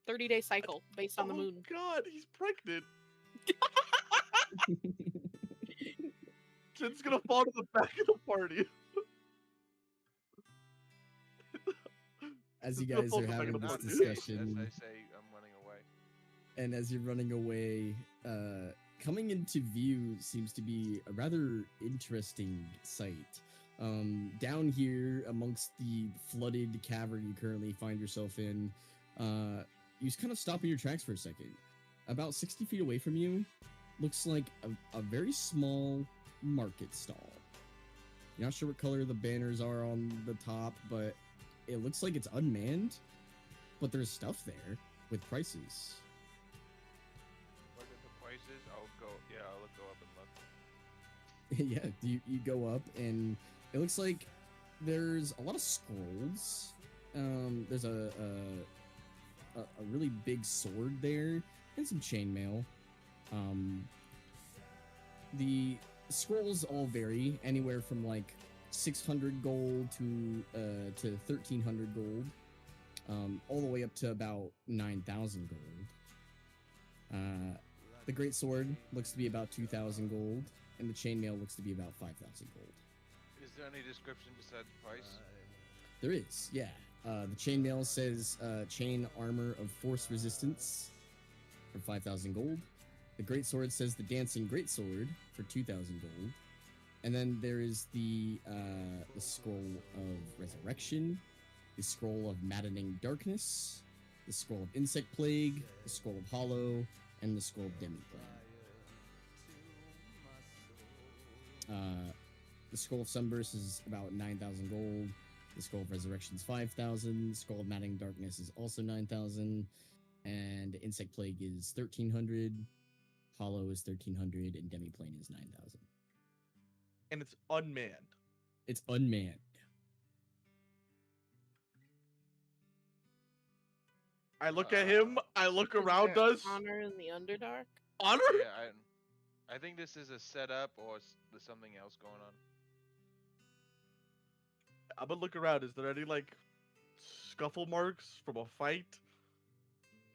30-day cycle based on the moon. Oh God, he's pregnant. Shit's gonna fall to the back of the party. As you It's gonna guys fall are to the back having of the this party. As discussion, I say, I'm running away. and as you're running away, coming into view seems to be a rather interesting sight. Down here amongst the flooded cavern you currently find yourself in, you just kind of stop in your tracks for a second. About 60 feet away from you, looks like a very small market stall. You're not sure what color the banners are on the top, but it looks like it's unmanned, but there's stuff there with prices. What are the prices? I'll go up and look. Yeah, you go up and it looks like there's a lot of scrolls. There's a really big sword there and some chainmail. The scrolls all vary anywhere from like 600 gold to 1300 gold, all the way up to about 9,000 gold. The great sword looks to be about 2,000 gold, and the chainmail looks to be about 5,000 gold. Is there any description besides price? There is, yeah. The chainmail says chain armor of force resistance for 5,000 gold. The greatsword says the dancing greatsword for 2,000 gold. And then there is the scroll of resurrection, the scroll of maddening darkness, the scroll of insect plague, the scroll of hollow, and the scroll of demiplane. The scroll of sunburst is about 9,000 gold. The scroll of resurrection is 5,000. Scroll of maddening darkness is also 9,000, and insect plague is 1,300. Hollow is 1,300, and demiplane is 9,000. And it's unmanned. It's unmanned. I look at him. I look Is around there us. Honor in the Underdark. Honor? Yeah, I think this is a setup or there's something else going on. I'm gonna look around. Is there any like scuffle marks from a fight?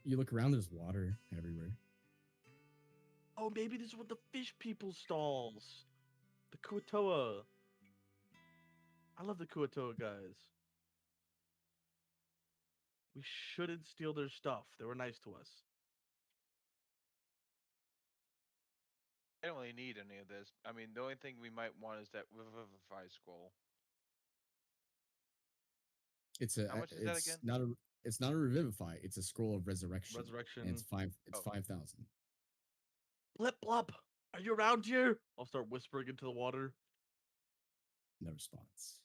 You look around, there's water everywhere. Oh, maybe this is what the fish people stalls. The Kuatoa. I love the Kuatoa guys. We shouldn't steal their stuff. They were nice to us. I don't really need any of this. I mean, the only thing we might want is that Revivify scroll. It's a How much is that again? it's not a revivify. It's a scroll of resurrection. And Resurrection. it's Oh. 5,000. Blip blop. Are you around here? I'll start whispering into the water. No response.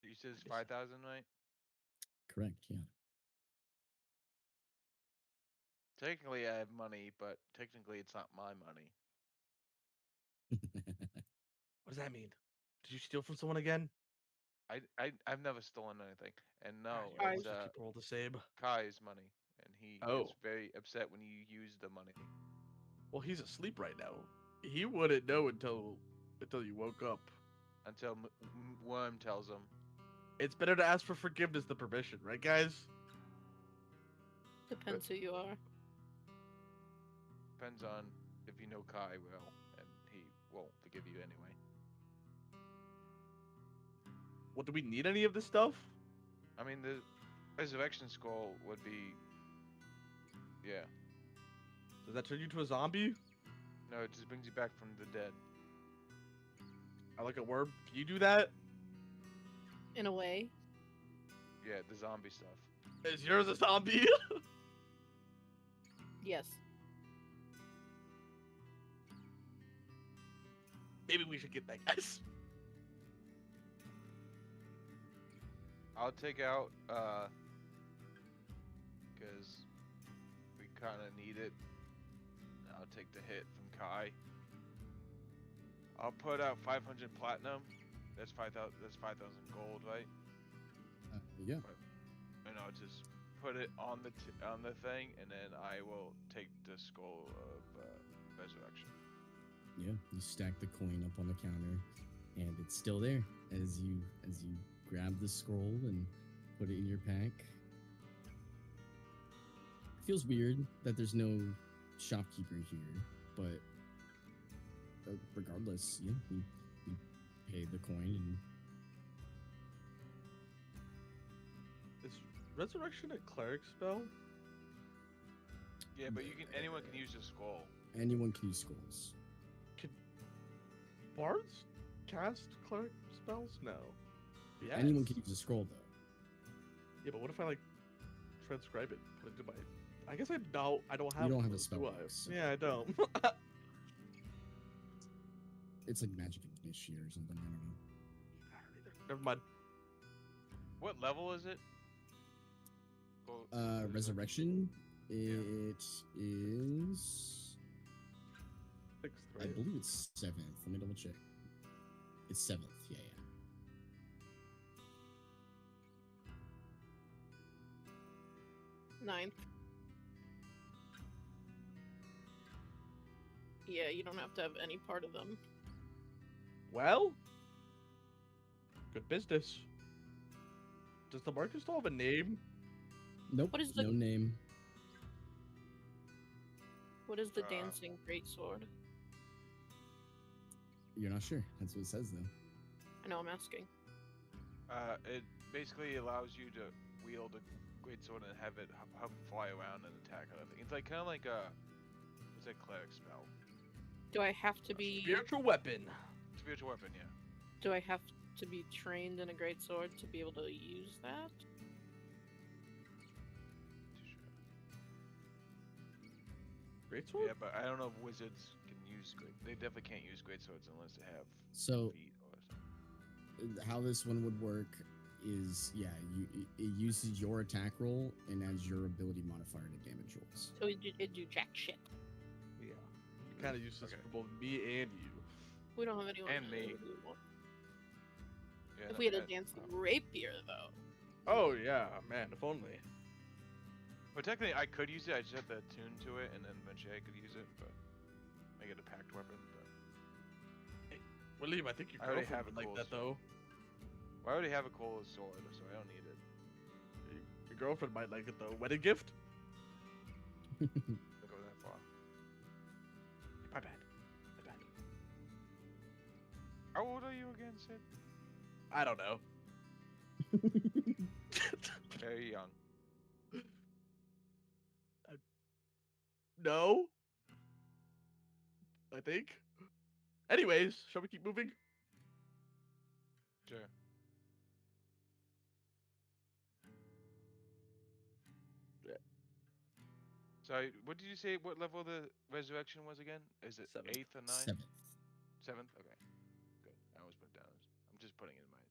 You said it's 5,000, right? Correct. Yeah. Technically, I have money, but technically, it's not my money. What does that mean? Did you steal from someone again? I've never stolen anything, and no, God, it's you people are all the same. Kai's money, and he Oh. gets very upset when you use the money. Well, he's asleep right now. He wouldn't know until you woke up. Until Worm tells him. It's better to ask for forgiveness than permission, right, guys? Depends who you are. Depends on if you know Kai well, and he won't forgive you anyway. What, do we need any of this stuff? I mean, the resurrection scroll would be. Yeah. Does that turn you into a zombie? No, it just brings you back from the dead. I like a worm. Can you do that? In a way. Yeah, the zombie stuff. Is yours a zombie? Yes. Maybe we should get that, guys. I'll take out, because we kind of need it. I'll take the hit from Kai. I'll put out 500 platinum. That's 5,000. That's 5,000 gold, right? Yeah. And I'll just put it on the thing, and then I will take the scroll of resurrection. Yeah. You stack the coin up on the counter, and it's still there as you grab the scroll and put it in your pack. It feels weird that there's no shopkeeper here, but regardless, yeah, you pay the coin and. Is resurrection a cleric spell? Yeah, but anyone can use the scroll. Anyone can use scrolls. Can bards cast cleric spells? No. Yeah. Anyone can use a scroll though. Yeah, but what if I like transcribe it, put it into my? I guess I don't have. You don't have a those, spell do I? book, so- Yeah, I don't. It's like magic initiate or something. I don't know. I don't either. Never mind. What level is it? Well, Resurrection. It is. Sixth, I right? believe it's 7th. Let me double check. It's 7th. Yeah. Ninth. Yeah, you don't have to have any part of them. Well, good business. Does the marker still have a name? Nope. What is the- No name. What is the Uh, dancing greatsword? You're not sure. That's what it says though. I know I'm asking. It basically allows you to wield a greatsword and have it fly around and attack other things. It's like kind of like a what's that cleric spell? Do I have to be Spiritual weapon. Spiritual weapon, yeah. do I have to be trained in a greatsword to be able to use that? Great sword? Yeah, but I don't know if wizards can use they definitely can't use greatswords unless they have So feet or something. how this one would work is, yeah, it uses your attack roll and adds your ability modifier to damage rolls. So it do jack shit. Yeah. Kind of useless Okay. for both me and you. We don't have anyone. And me. who would want- Yeah, If no, we had a that- dancing rapier, though. Oh yeah, man, if only. But technically, I could use it. I just have to attune to it, and then eventually I could use it. But make it a packed weapon. But William, I think your I already girlfriend have would a like cool that though. I already have a cool sword, so I don't need it. Your girlfriend might like it though. Wedding gift? Don't go that far. My bad. My bad. How old are you again, Sid? I don't know. Very young. No? I think. Anyways, shall we keep moving? Sure. Yeah. Sorry, what did you say? What level the resurrection was again? Is it Seventh. 8th or 9th? 7th. 7th? Okay. Good. I always put it down. I'm just putting it in mind.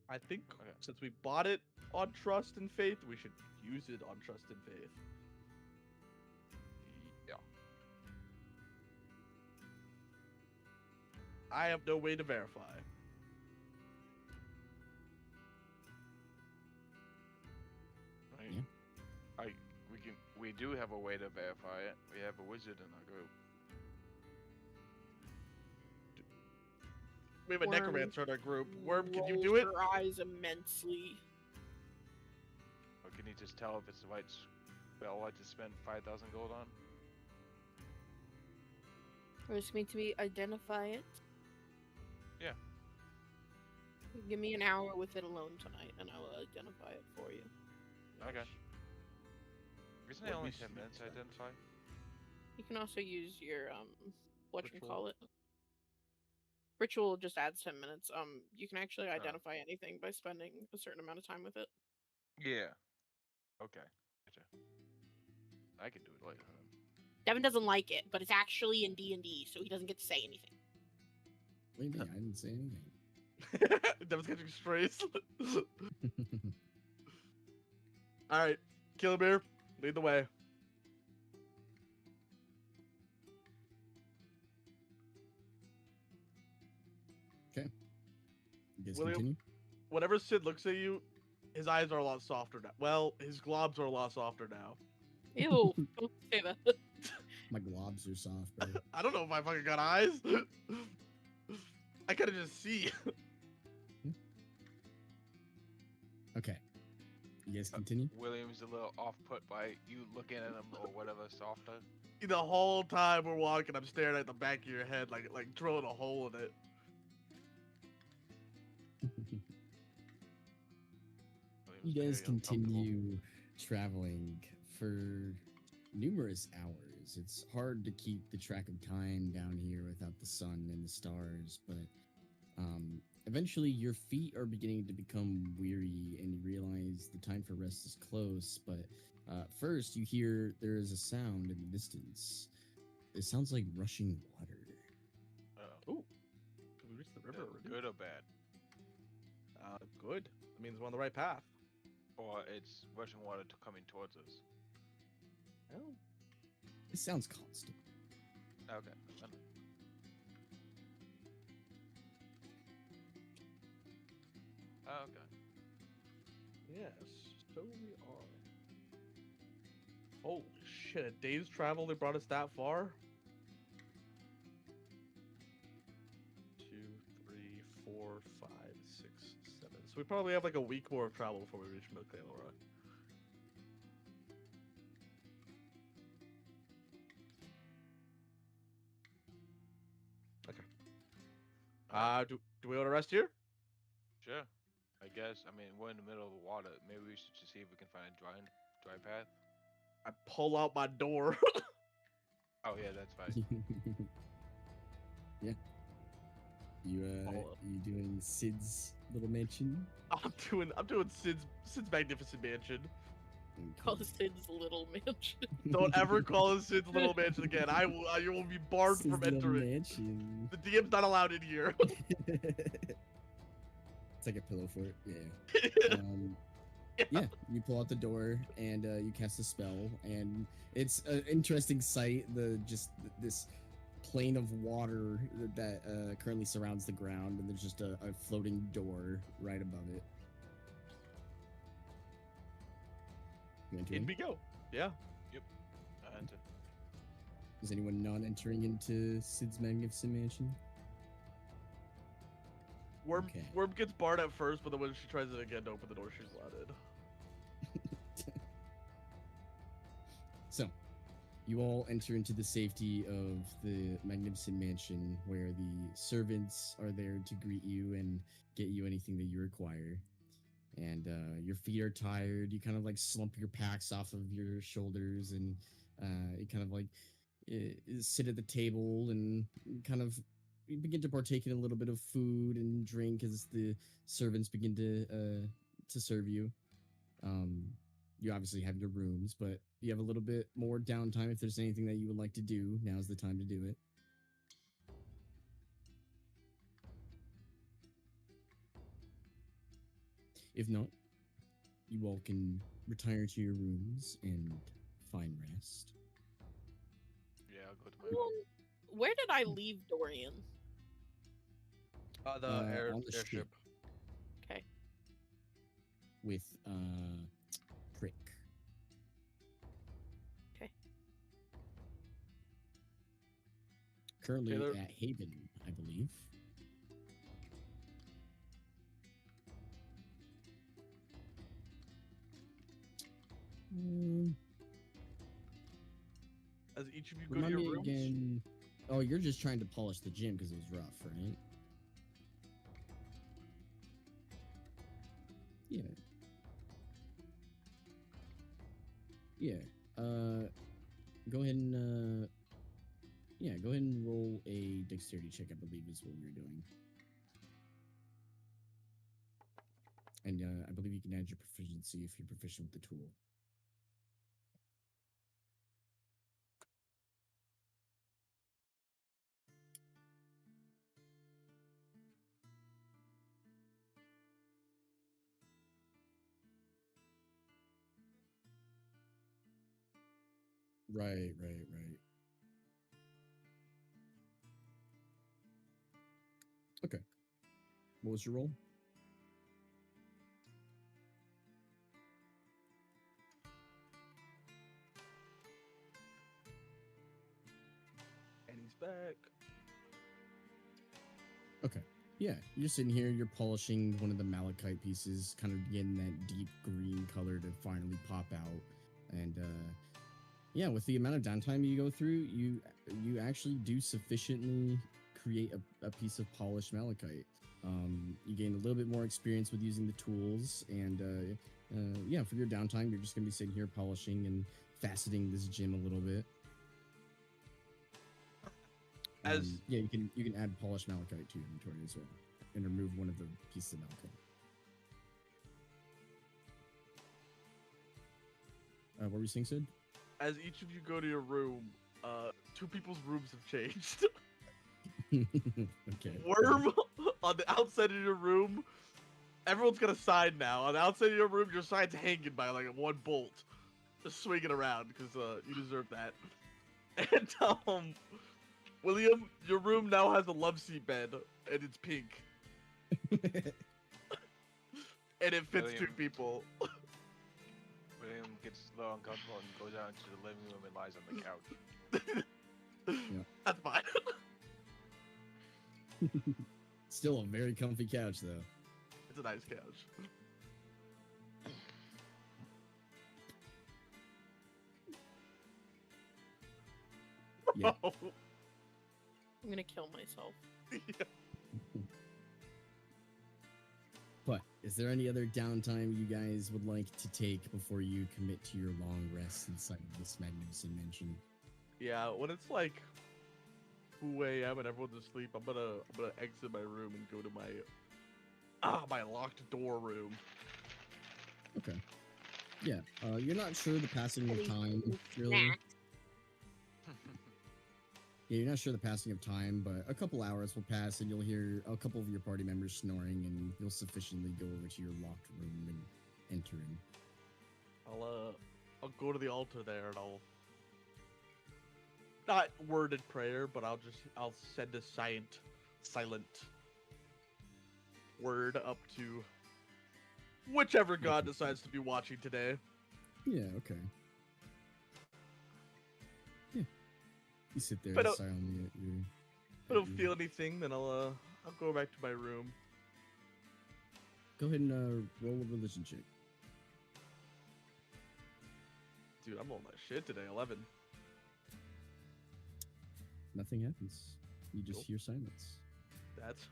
I think Okay. since we bought it on trust and faith, we should use it on trust and faith. Yeah. I have no way to verify. Right. Yeah. We do have a way to verify it. We have a wizard in our group. We have a Worm necromancer in our group. Worm, can you do rolls it? her eyes immensely. Or can you just tell if it's the right spell I just spent 5,000 gold on? First, me to identify it. Yeah. Give me an hour with it alone tonight, and I will identify it for you. Okay. Isn't it Let only me 10 see minutes to that. identify? You can also use your Ritual. whatchamacallit. Ritual just adds 10 minutes. You can actually Oh. identify anything by spending a certain amount of time with it. Yeah. Okay. Gotcha. I can do it later. Devin doesn't like it, but it's actually in D&D, so he doesn't get to say anything. What do you mean? I didn't say anything. Devin's catching strays. All right, Killer Bear, lead the way. You guys William? continue? Whenever Sid looks at you, his eyes are a lot softer now. Well, his globs are a lot softer now. Ew, don't say that. My globs are soft, bro. I don't know if I fucking got eyes. I gotta just see. Okay. You guys continue? William's a little off put by you looking at him or whatever softer. The whole time we're walking, I'm staring at the back of your head, like drilling a hole in it. You William's guys very uncomfortable. continue traveling for numerous hours. It's hard to keep the track of time down here without the sun and the stars, but eventually your feet are beginning to become weary and you realize the time for rest is close. But first, you hear there is a sound in the distance. It sounds like rushing water. Ooh, did we reach the river already? Good or bad? Good. That means we're on the right path. Or it's rushing water coming towards us? Oh. It sounds constant. Okay. Oh, okay. Yes, so we are. Holy shit, a day's travel they brought us that far? 2, 3, 4, 5, 6, 7. So we probably have like a week more of travel before we reach Milk-Laura. Okay. Do we want to rest here? Sure. I guess. I mean, we're in the middle of the water. Maybe we should just see if we can find a dry path. I pull out my door. Oh yeah, that's fine. Yeah. Follow up. You doing Sid's little mansion? I'm doing Sid's magnificent mansion. Call Sid's little mansion. Don't ever call it Sid's little mansion again. You will be barred Sid's from little entering. mansion. The DM's not allowed in here. It's like a pillow fort. Yeah. Yeah, you pull out the door and you cast a spell, and it's an interesting sight. This plane of water that currently surrounds the ground, and there's just a floating door right above it. You enter In in? we go. Yeah. I enter. Is anyone not entering into Sid's magnificent mansion? Okay. Worm gets barred at first, but then when she tries it again to open the door, she's allowed in. So, you all enter into the safety of the magnificent mansion where the servants are there to greet you and get you anything that you require. And your feet are tired. You kind of like slump your packs off of your shoulders and you kind of like sit at the table and kind of begin to partake in a little bit of food and drink as the servants begin to serve you. You obviously have your rooms, but you have a little bit more downtime. If there's anything that you would like to do, now's the time to do it. If not, you all can retire to your rooms and find rest. Yeah, I'll go to my room. Where did I leave Dorian? The On the airship. ship Okay. with Prick. Okay. Currently Taylor- at Haven, I believe. As each of you go to Remind your me rooms. again. Oh, you're just trying to polish the gym because it was rough, right? Yeah. Yeah. Go ahead and go ahead and roll a dexterity check, I believe is what we were doing. And I believe you can add your proficiency if you're proficient with the tool. Right. Okay. What was your roll? And he's back. Okay. Yeah, you're sitting here, you're polishing one of the malachite pieces, kind of getting that deep green color to finally pop out. And yeah, with the amount of downtime you go through, you actually do sufficiently create a piece of polished malachite. You gain a little bit more experience with using the tools, and yeah, for your downtime, you're just gonna be sitting here polishing and faceting this gym a little bit. Yeah, you can add polished malachite to your inventory as well, and remove one of the pieces of malachite. What were you saying, Sid? As each of you go to your room, two people's rooms have changed. Okay. Worm on the outside of your room. Everyone's got a sign now. On the outside of your room, your sign's hanging by like one bolt. Just swinging around because you deserve that. And William, your room now has a love seat bed, and it's pink. And it fits two William. people. William gets a little uncomfortable and goes out into the living room and lies on the couch. Yeah. That's fine. Still a very comfy couch, though. It's a nice couch. Yeah. Oh, I'm gonna kill myself. yeah. But is there any other downtime you guys would like to take before you commit to your long rest inside of this magnificent mansion? Yeah, when it's like 2 a.m. and everyone's asleep, I'm gonna exit my room and go to my locked door room. Okay. Yeah. You're not sure the passing of time, really. Snack. Yeah, you're not sure the passing of time, but a couple hours will pass and you'll hear a couple of your party members snoring, and you'll sufficiently go over to your locked room and enter in. I'll go to the altar there and I'll not worded prayer, but I'll send a silent word up to whichever god decides to be watching today. Yeah, okay. Yeah. You sit there But, silently at your... If I don't feel anything, then I'll go back to my room. Go ahead and roll a religion check. Dude, I'm on my shit today. 11. Nothing happens. You just Nope. hear silence. That's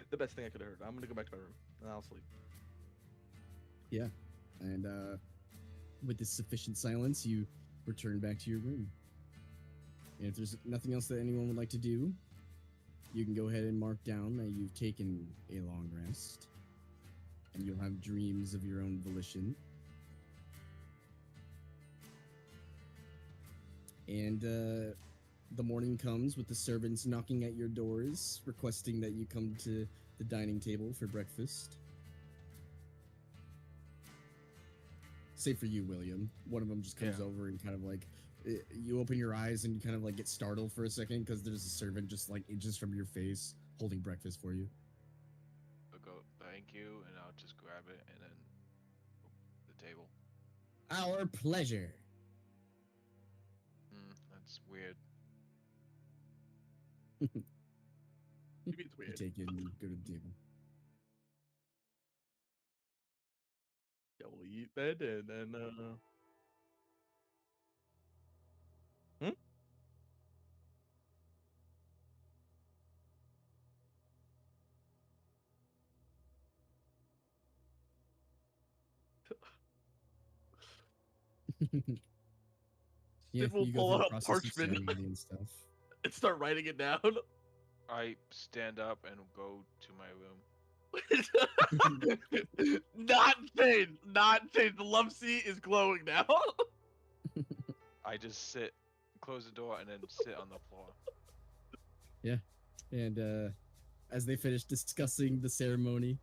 the best thing I could have heard. I'm gonna go back to my room and I'll sleep. Yeah. And with this sufficient silence, you return back to your room. And if there's nothing else that anyone would like to do, you can go ahead and mark down that you've taken a long rest. And you'll have dreams of your own volition. And the morning comes with the servants knocking at your doors, requesting that you come to the dining table for breakfast. Save for you, William. One of them just comes over and kind of like, you open your eyes and you kind of like get startled for a second because there's a servant just like inches from your face holding breakfast for you. I'll go, thank you, and I'll just grab it and then the table. Our pleasure. That's weird. Maybe it's weird. You take it and go to the table. Yeah, we'll eat that and then Yeah, Sid will you go pull through the out process of parchment ceremony and stuff. and start writing it down. I stand up and go to my room. Not changed. Not changed. The love seat is glowing now. I just sit, close the door, and then sit on the floor. And as they finish discussing the ceremony,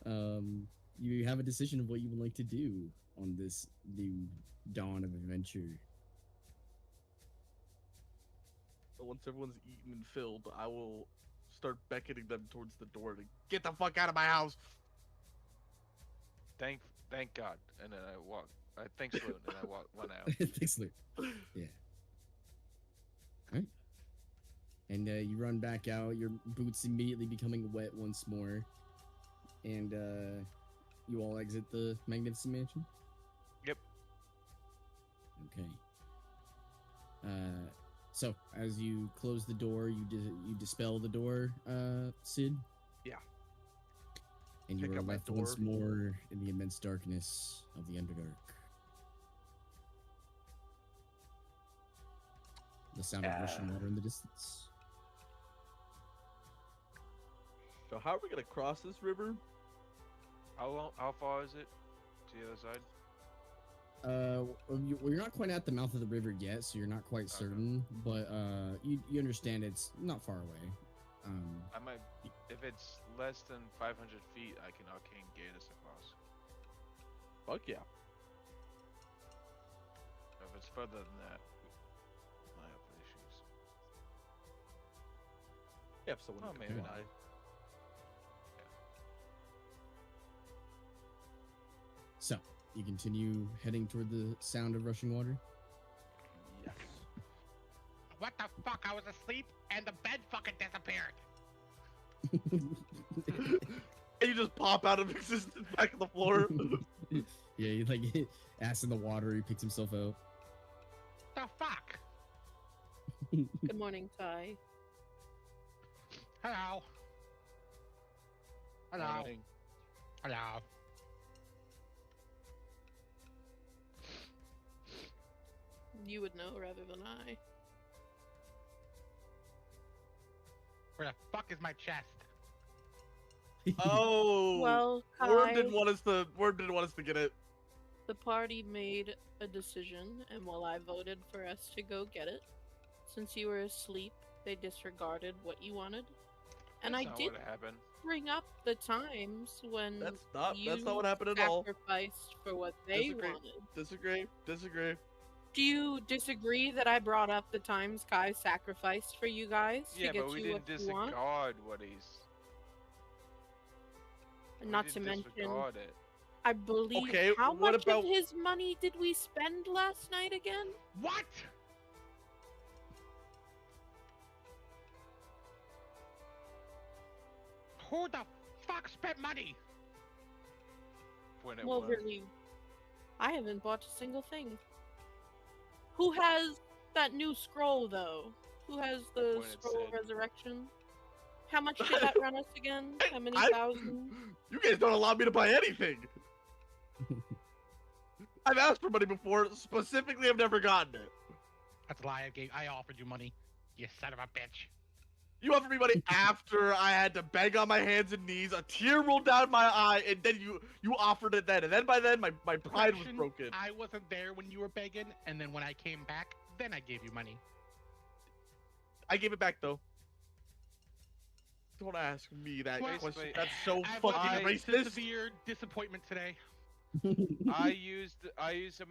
you have a decision of what you would like to do on this new dawn of adventure. Once everyone's eaten and filled, I will start beckoning them towards the door to get the fuck out of my house. Thank God. And then I walk. Thanks, Lou. And I run out. Thanks, Luke. Yeah. All right. And you run back out, your boots immediately becoming wet once more. And you all exit the Magnificent Mansion? Yep. Okay. So, as you close the door, you dispel the door, Sid? Yeah. And you Pick are up my left once door. more in the immense darkness of the Underdark. The sound of rushing water in the distance. So how are we gonna cross this river? How far is it to the other side? You're not quite at the mouth of the river yet, so you're not quite certain. But you understand it's not far away. I might, if it's less than 500 feet, I can arcane gate us across. Fuck yeah. If it's further than that, I have issues. Yeah, if someone Oh, could maybe fly. not. So you continue heading toward the sound of rushing water. Yes. What the fuck? I was asleep and the bed fucking disappeared. And you just pop out of existence back on the floor. Yeah, he like ass in the water. He picks himself out. The fuck? Good morning, Ty. Hello. Hello. Morning. Hello. You would know rather than I. Where the fuck is my chest? Oh. Well, Worm Kai, didn't want us to get it. the party made a decision, and while I voted for us to go get it, since you were asleep, they disregarded what you wanted. And That's I not did what happened. bring up the times when That's not you what happened at all. sacrificed for what they Disagree. wanted. Disagree. Do you disagree that I brought up the times Kai sacrificed for you guys Yeah, to get but we you didn't what you want? disregard what he's. And we not to didn't mention, disregard it. I believe. Okay, how what much about- of his money did we spend last night again? What? Who the fuck spent money? When it Well, was. really, I haven't bought a single thing. Who has that new scroll, though? Who has the When it scroll of said- resurrection? How much did that run us again? How many I- thousand? You guys don't allow me to buy anything. I've asked for money before. Specifically, I've never gotten it. That's a lie. I offered you money. You son of a bitch. You offered me money after I had to beg on my hands and knees, a tear rolled down my eye, and then you offered it then. And then by then, my pride was Correction, broken. I wasn't there when you were begging, and then when I came back, then I gave you money. I gave it back, though. Don't ask me that Well, question. That's so I've fucking lived racist. severe disappointment today. I used some.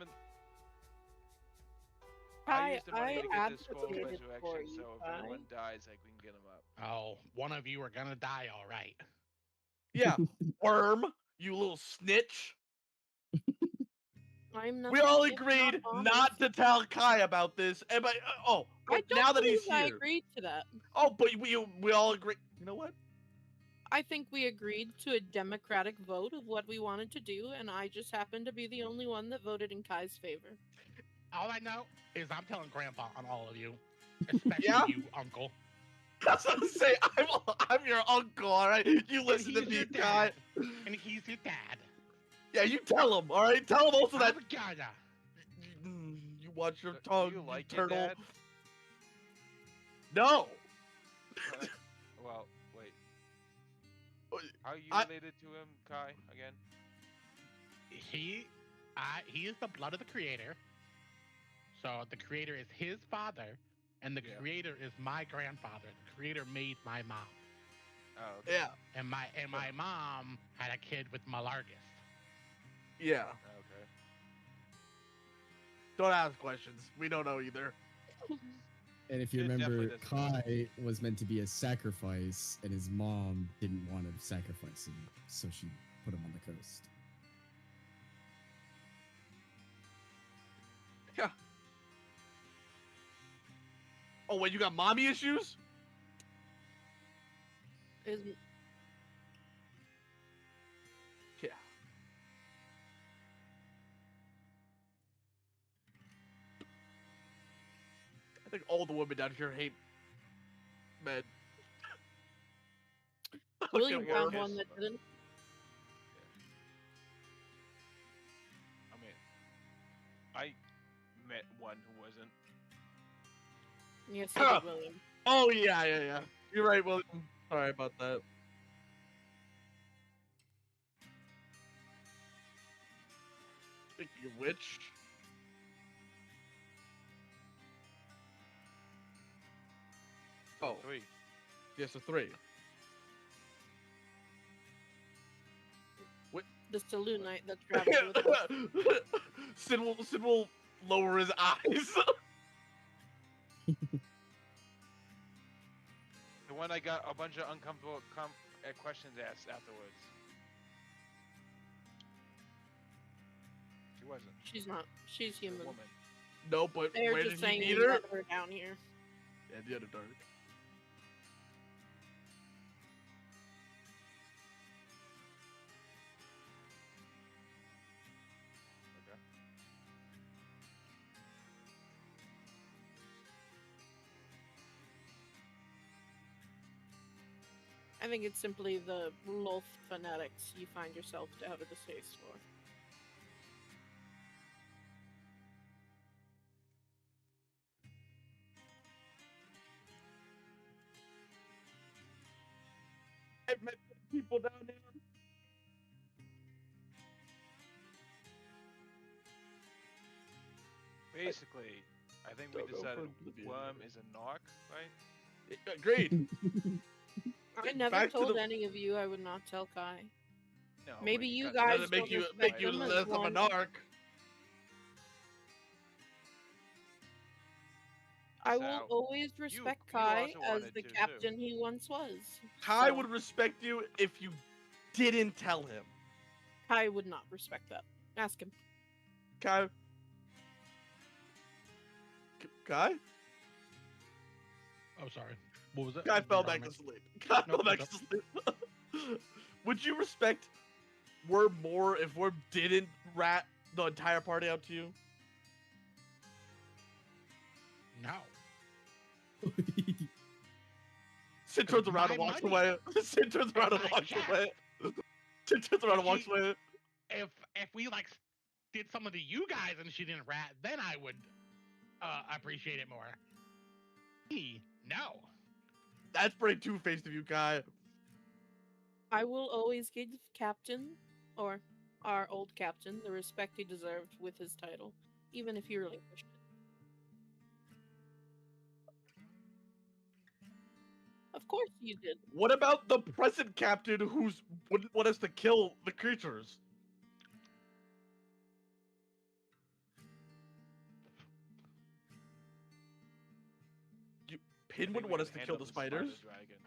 I used the money to get this skull advocated for resurrection, you, so if Kai. anyone dies, like we can get him up. Oh, one of you are gonna die, all right. Yeah, worm, you little snitch. I'm We all nothing if agreed not not honest. to tell Kai about this. And but I but don't now that he's believe I here, agreed to that. oh, but we all agree. You know what? I think we agreed to a democratic vote of what we wanted to do, and I just happened to be the only one that voted in Kai's favor. All I know is I'm telling Grandpa on all of you, especially Yeah? you, Uncle. That's what I'm saying. I'm your uncle, all right? You listen to he's me, your Kai. dad. And he's your dad. Yeah, you tell him, all right? Tell him also that I'm gonna. you watch your Do tongue, you like you your turtle. dad? No. Well, wait. How are you I- related to him, Kai? Again? He is the blood of the creator. So the creator is his father, and the Yeah. creator is my grandfather. The creator made my mom, Oh, okay. Yeah, and my mom had a kid with Malargus. yeah. Okay. Don't ask questions. We don't know either. And if you It remember, definitely doesn't Kai was meant to be a sacrifice, and his mom didn't want to sacrifice him, so she put him on the coast. Yeah. Oh, wait, you got mommy issues? Is Yeah. I think all the women down here hate men. William Okay, found worm. one that didn't. I mean, I met one who wasn't. Yes, you did, William. Oh, yeah. You're right, William. Sorry about that. Speaking of which... Oh, 3. yes, a 3. The saloon night that traveled with us. Sid will lower his eyes. The one I got a bunch of uncomfortable questions asked afterwards. She wasn't. She's not. She's A human. woman. No, but They're where just did he saying meet we her? let her down here. Yeah, the Underdark. Okay. I think it's simply the Lolth phonetics you find yourself to have a distaste for. I've met people down there. Basically, I think we Don't go decided for oblivion. Worm is a narc, right? Agreed. I never Back to told the- any of you I would not tell Kai. No. Maybe but you got guys Doesn't make don't you respect make you him as less of a one. narc. I will So, always respect you Kai also as wanted the to, too. captain he once was. Kai So, would respect you if you didn't tell him. Kai would not respect that. Ask him. Kai. Kai? Oh, sorry. What was that? Kai fell back to Environment. sleep. Kai Nope, fell back to sleep. Would you respect Worm more if Worm didn't rat the entire party out to you? No. Sid turns around and My walks money. away. Sid turns around and My walks cat. away. Sid turns around and walks She- away. If we like did something to you guys and she didn't rat, then I would. appreciate it more. No. That's pretty two-faced of you, Kai. I will always give Captain, or our old captain, the respect he deserved with his title, even if he relinquished it. Of course you did. What about the present captain who's wouldn't want us to kill the creatures? Pin wouldn't want us to kill the spiders. Dragon.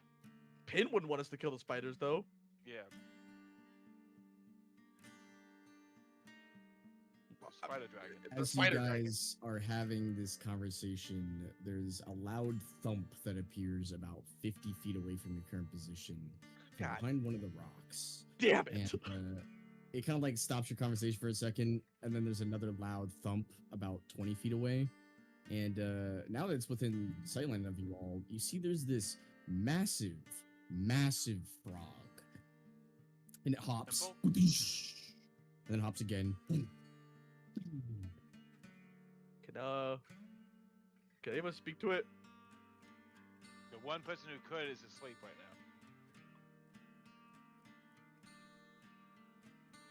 Pin wouldn't want us to kill the spiders, though. Yeah. Spider dragon. As you guys are having this conversation, there's a loud thump that appears about 50 feet away from your current position, from God. behind one of the rocks. Damn it! And it kind of like stops your conversation for a second, and then there's another loud thump about 20 feet away. And now that it's within sightline of you all, you see there's this massive, massive frog. And it hops. And then hops again. Can anyone speak to it? The one person who could is asleep right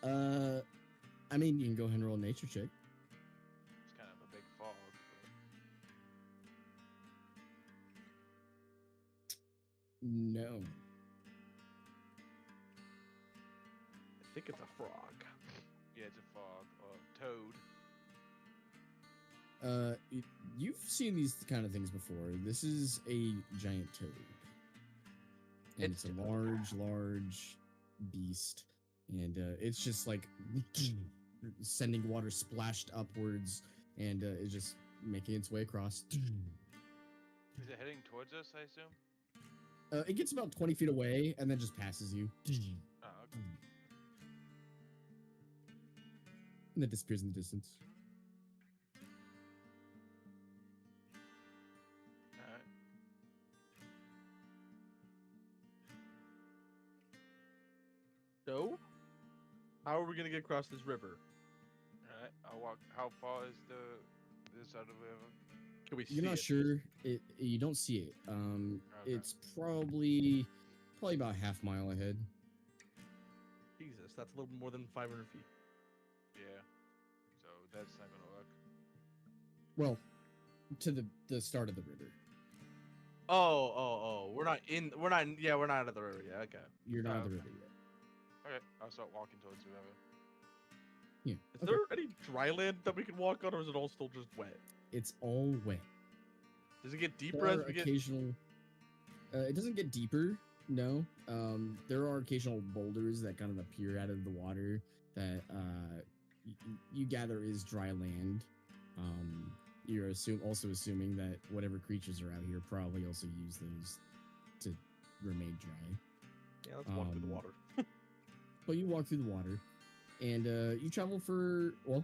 now. I mean, you can go ahead and roll a nature check. It's kind of a big fog. No. I think it's a frog. Yeah, it's a fog or toad. You've seen these kind of things before. This is a giant toad. And it's a large beast. And it's just like sending water splashed upwards, and it's just making its way across. Is it heading towards us, I assume? It gets about 20 feet away, and then just passes you. Oh, okay. And it disappears in the distance. Alright. So, how are we gonna get across this river? Alright, I'll walk. How far is this side of the river? Can we see You're not it? sure. You don't see it. Okay. It's probably about half mile ahead. Jesus, that's a little more than 500 feet. Yeah. So that's not gonna work. Well, to the start of the river. Oh, we're not at the river yet. Okay. You're not at the okay. river yet. Okay, I'll start walking towards the river. Yeah. Is there any dry land that we can walk on, or is it all still just wet? It's all wet. Does it get deeper There as are we get? occasional. It doesn't get deeper. No. There are occasional boulders that kind of appear out of the water that you gather is dry land. You're also assuming that whatever creatures are out here probably also use those to remain dry. Yeah, let's walk through the water. But you walk through the water, and you travel for, well,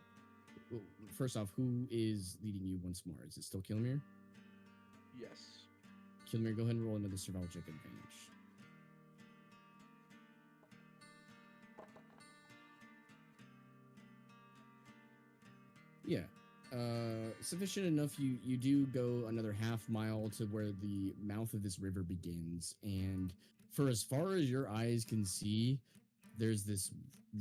first off, who is leading you once more? Is it still Kilmir? Yes. Kilmir, go ahead and roll another survival check advantage. Yeah. Sufficient enough. You do go another half mile to where the mouth of this river begins, and for as far as your eyes can see, there's this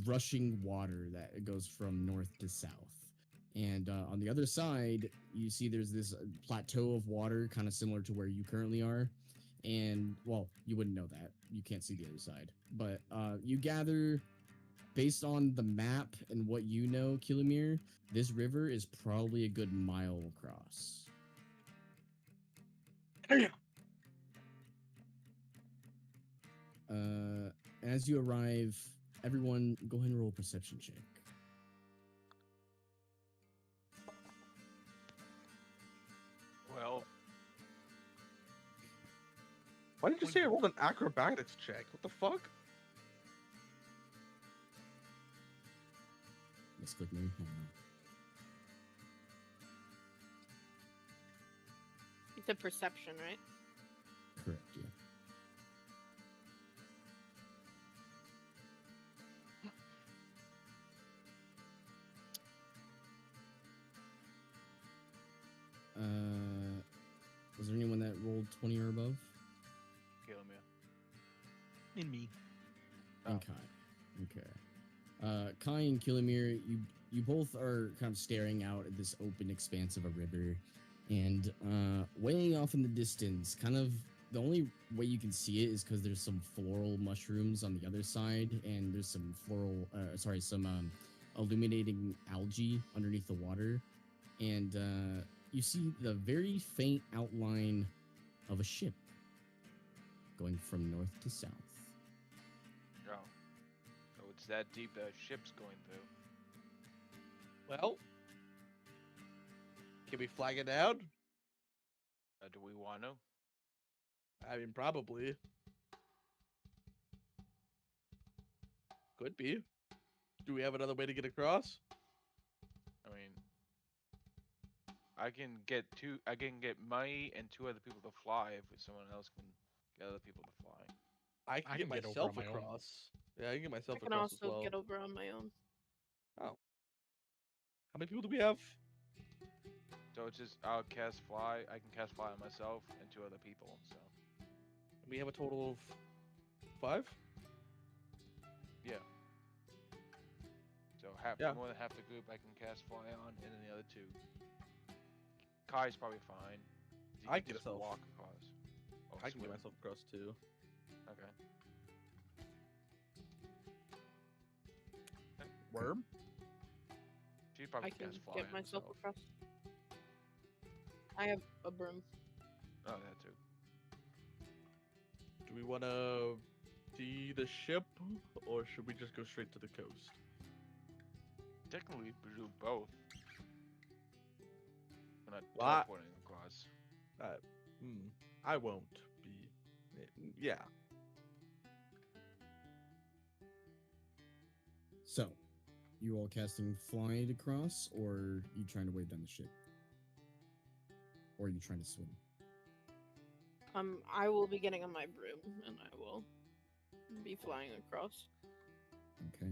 rushing water that goes from north to south. And on the other side, you see there's this plateau of water, kind of similar to where you currently are. And, well, you wouldn't know that. You can't see the other side. But you gather, based on the map and what you know, Kilomir, this river is probably a good mile across. As you arrive, everyone, go ahead and roll a perception check. Well, Why did you say I rolled an acrobatics check? What the fuck? Misclick maybe? I don't know. It's a perception, right? Correct, yeah. and me. And Kai. Okay. Kai and Kilimir, you both are kind of staring out at this open expanse of a river, and way off in the distance, kind of the only way you can see it is because there's some floral mushrooms on the other side, and there's some some illuminating algae underneath the water, and you see the very faint outline of a ship going from north to south. Oh. So it's that deep that a ship's going through. Well, can we flag it down? Do we want to? I mean, probably. Could be. Do we have another way to get across? I mean, I can get Mai and 2 other people to fly if someone else can get other people to fly. I can get can get over myself on my own. across. Yeah, I can get myself I can across as also well. get over on my own. How many people do we have? So it's just I'll cast fly. I can cast fly on myself and 2 other people. So We have a total of 5. yeah. So more than half the group I can cast fly on, and then the other 2. Kai's probably fine. He I can can just myself. walk across. Oh, I can get swim. myself across too. Okay. Worm? She'd probably I can cast fly get on myself herself. across. I have a broom. Oh, that too. Do we want to see the ship, or should we just go straight to the coast? Technically, we do both. We're not Well, teleporting across. I won't be. Yeah. So, you all casting fly across, or you trying to wave down the ship? Or are you trying to swim? I will be getting on my broom and I will be flying across. Okay.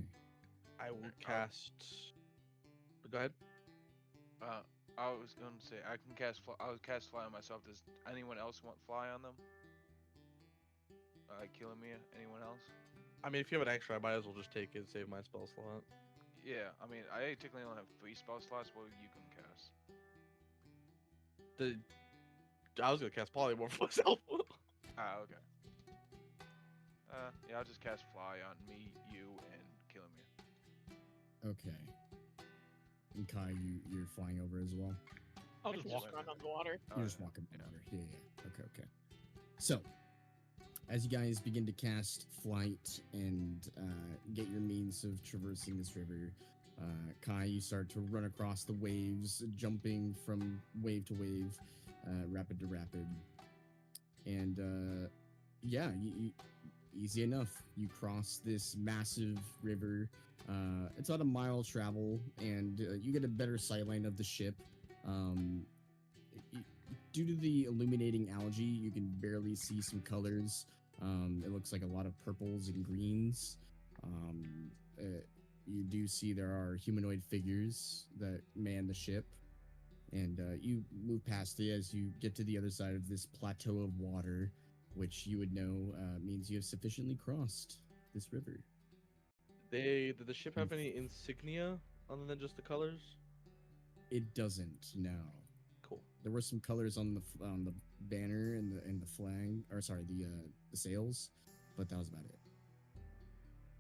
I will cast. Go ahead. I was gonna say I can cast. I would cast fly on myself. Does anyone else want fly on them? Kilomia. Anyone else? I mean, if you have an extra, I might as well just take it and save my spell slot. Yeah. I mean, I technically only have 3 spell slots. What you can cast? I was gonna cast polymorph myself. Okay. Yeah, I'll just cast fly on me, you, and Kilomia. Okay. And Kai, you're flying over as well? I'll I just can walk. just run on the water. You're just walking on water. Yeah. Okay. So, as you guys begin to cast flight and get your means of traversing this river, Kai, you start to run across the waves, jumping from wave to wave, rapid to rapid. And you easy enough. You cross this massive river. It's about a mile travel, and you get a better sightline of the ship. Due to the illuminating algae, you can barely see some colors. It looks like a lot of purples and greens. You do see there are humanoid figures that man the ship, and you move past it as you get to the other side of this plateau of water, which you would know means you have sufficiently crossed this river. Did the ship have any insignia other than just the colors? It doesn't. No. Cool. There were some colors on the banner and the flag, or sorry, the sails, but that was about it.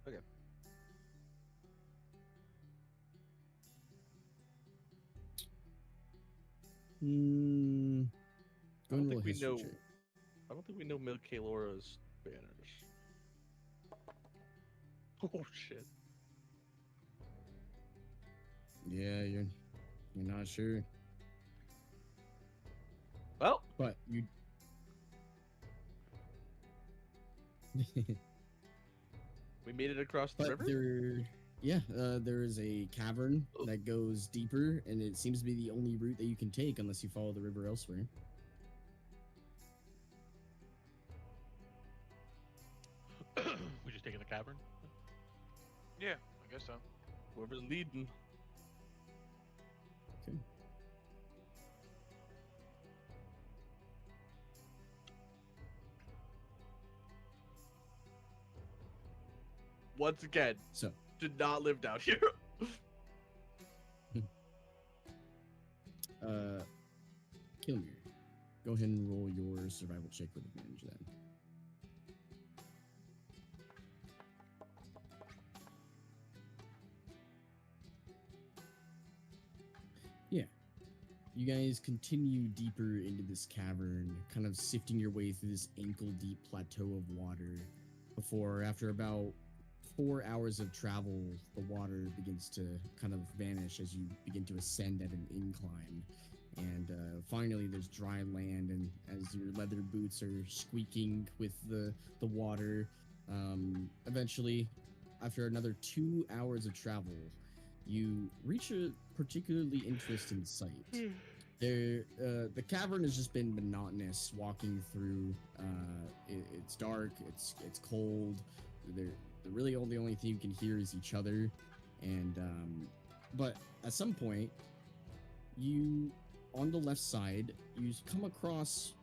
Okay. Go and roll a history check. I don't think we know Milkalora's banners. Oh shit. Yeah, you're not sure, Well, but you. we made it across the But river. there is a cavern that goes deeper, and it seems to be the only route that you can take unless you follow the river elsewhere. We just taking the cavern. Yeah, I guess so. Whoever's leading. Okay. once again, So, did not live down here. Kilmir, go ahead and roll your survival check with advantage then. Yeah. You guys continue deeper into this cavern, kind of sifting your way through this ankle-deep plateau of water before, after about 4 hours of travel, the water begins to kind of vanish as you begin to ascend at an incline. And finally, there's dry land, and as your leather boots are squeaking with the water, eventually, after another 2 hours of travel, you reach a particularly interesting sight. The cavern has just been monotonous walking through. It's dark. It's cold. The really only thing you can hear is each other, and but at some point, you on the left side you come across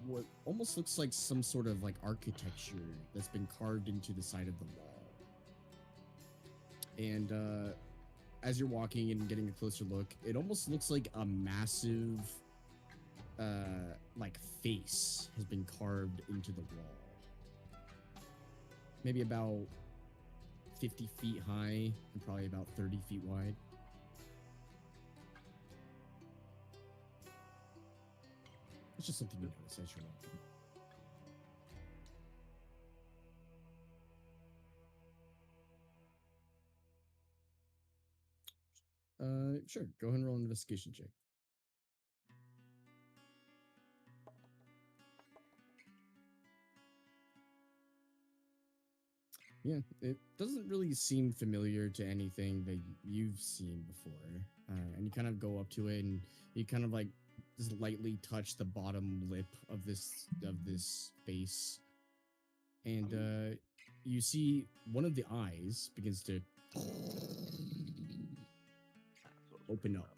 what almost looks like some sort of like architecture that's been carved into the side of the wall. And as you're walking and getting a closer look, it almost looks like a massive like face has been carved into the wall. Maybe about 50 feet high and probably about 30 feet wide. It's just something you notice as you're walking. Sure. Go ahead and roll an investigation check. Yeah, it doesn't really seem familiar to anything that you've seen before. And you kind of go up to it and you kind of like just lightly touch the bottom lip of this face. And you see one of the eyes begins to open up.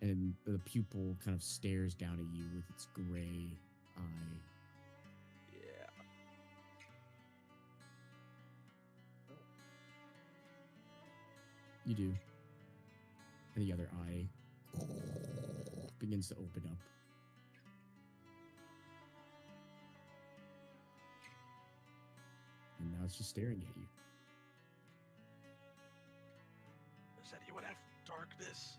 And the pupil kind of stares down at you with its gray eye. Yeah. You do. And the other eye begins to open up. And now it's just staring at you. Does anyone have darkness?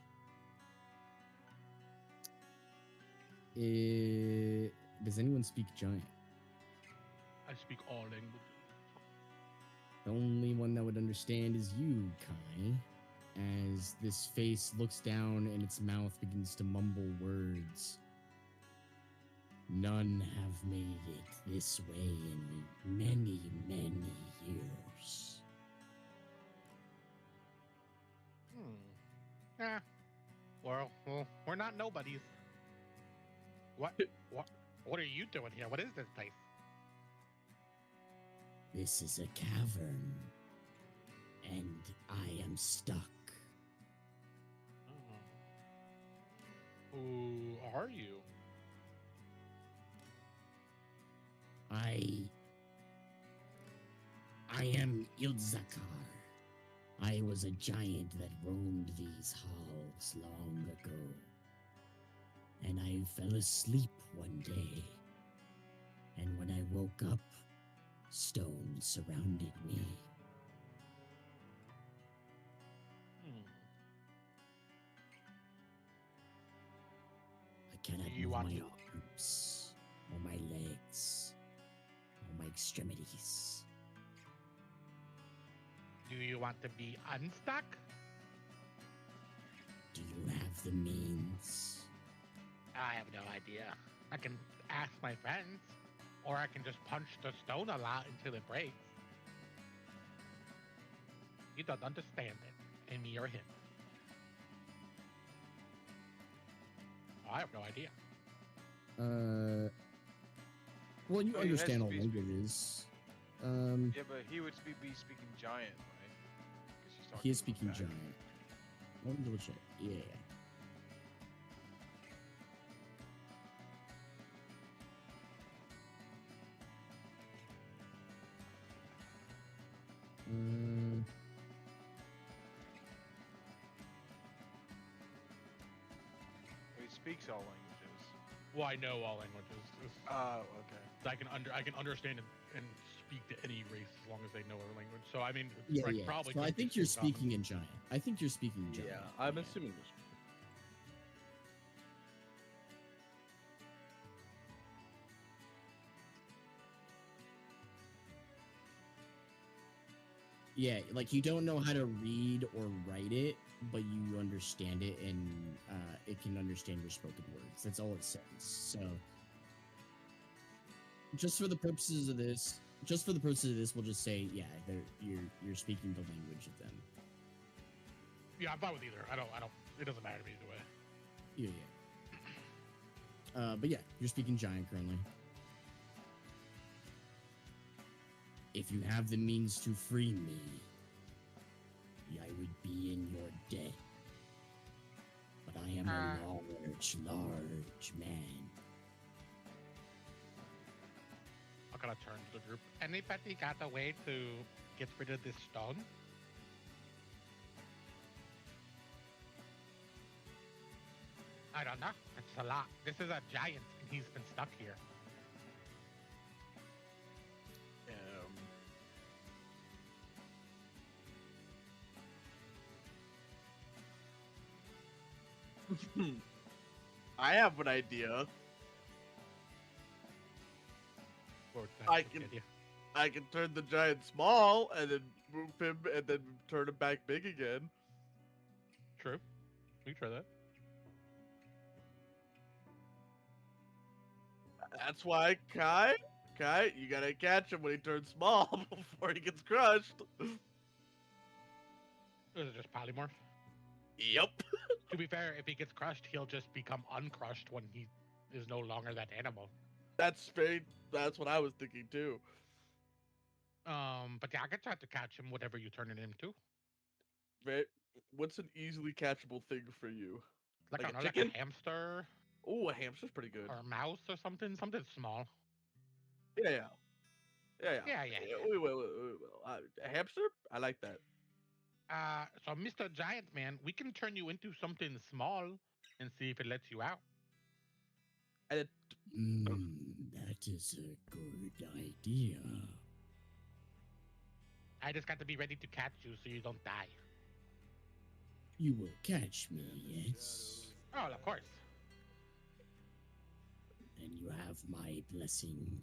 Does anyone speak giant? I speak all languages. The only one that would understand is you, Kai, as this face looks down and its mouth begins to mumble words. None have made it this way in many, many years. Well, we're not nobodies. What are you doing here? What is this place? This is a cavern, and I am stuck. Who are you? I am Ildzakar. I was a giant that roamed these halls long ago. And I fell asleep one day. And when I woke up, stones surrounded me. I cannot You move want my to- arms, or my legs, or my extremities. Do you want to be unstuck? Do you have the means? I have no idea. I can ask my friends, or I can just punch the stone a lot until it breaks. You don't understand it, and me or him. I have no idea. Well, you Oh, he has understand to all be languages. Yeah, but he would be speaking giant, right? 'Cause he's He is talking speaking back. giant. Let me double check. Yeah. Mm, He speaks all languages. Well, I know all languages. Oh, okay. I can understand and speak to any race as long as they know our language. So I mean, yeah, like, yeah. probably. So I could be think you're some common. speaking in giant. I think you're speaking giant. Yeah, I'm assuming this. Yeah, like you don't know how to read or write it, but you understand it, and it can understand your spoken words. That's all it says. So, just for the purposes of this, we'll just say, yeah, you're speaking the language of them. Yeah, I'm fine with either. I don't. It doesn't matter to me either way. Yeah, yeah. But yeah, you're speaking giant currently. If you have the means to free me, I would be in your debt. But I am a large man. I'm gonna turn to the group. Anybody got a way to get rid of this stone? I don't know. It's a lot. This is a giant, and he's been stuck here. I have an idea. Or I that's the can- idea. I can turn the giant small and then move him and then turn him back big again. True. We can try that. That's why Kai, you gotta catch him when he turns small before he gets crushed. Is it just polymorph? Yep. To be fair, if he gets crushed, he'll just become uncrushed when he is no longer that animal. That's what I was thinking too. But yeah, I can try to catch him, whatever you turn it into. Right? What's an easily catchable thing for you? Like, Like I a don't know, like chicken? a hamster Oh, a hamster's pretty good. or a mouse or something small. Yeah. Yeah. Wait. A hamster? I like that. So Mr. Giant Man, we can turn you into something small and see if it lets you out. And it, That is a good idea. I just got to be ready to catch you so you don't die. You will catch me, yes? Oh, of course. And you have my blessing.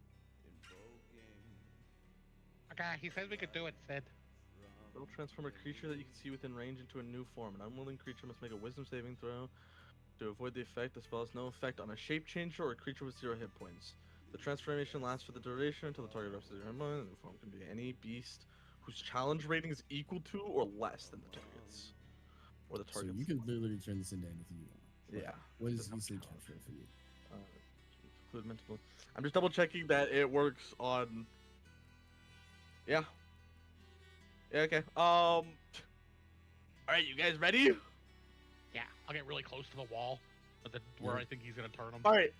Okay, he says we could do it, Sid. it'll transform a creature that you can see within range into a new form. An unwilling creature must make a wisdom saving throw to avoid the effect. The spell has no effect on a shape changer or a creature with 0 hit points. The transformation lasts for the duration until the target rests 0 hit points. The form can be any beast whose challenge rating is equal to or less than the target's. Or the So target's. you could literally turn this into anything you want. Yeah. What is Doesn't have easily challenge. catchable for you? Include mental. I'm just double checking that it works on. Yeah. Yeah. Okay. All right, you guys ready? Yeah, I'll get really close to the wall, where I think he's gonna turn him. All right.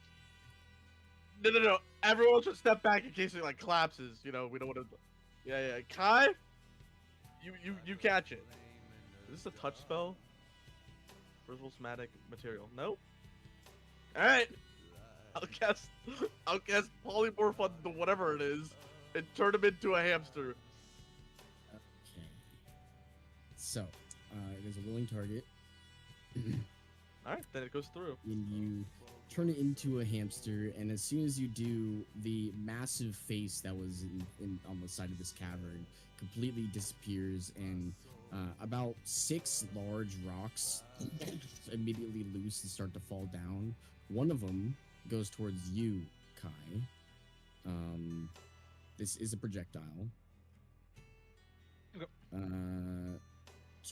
No. Everyone should step back in case it like collapses. You know, we don't want to. Yeah. Kai, you catch it. Is this a touch spell? Visible somatic material. Nope. All right. I'll cast polymorph on the whatever it is and turn him into a hamster. Okay. So, it is a willing target. All right, then it goes through. And you turn it into a hamster, and as soon as you do, the massive face that was on the side of this cavern completely disappears, and about 6 large rocks immediately loose and start to fall down. One of them goes towards you, Kai. This is a projectile. Okay.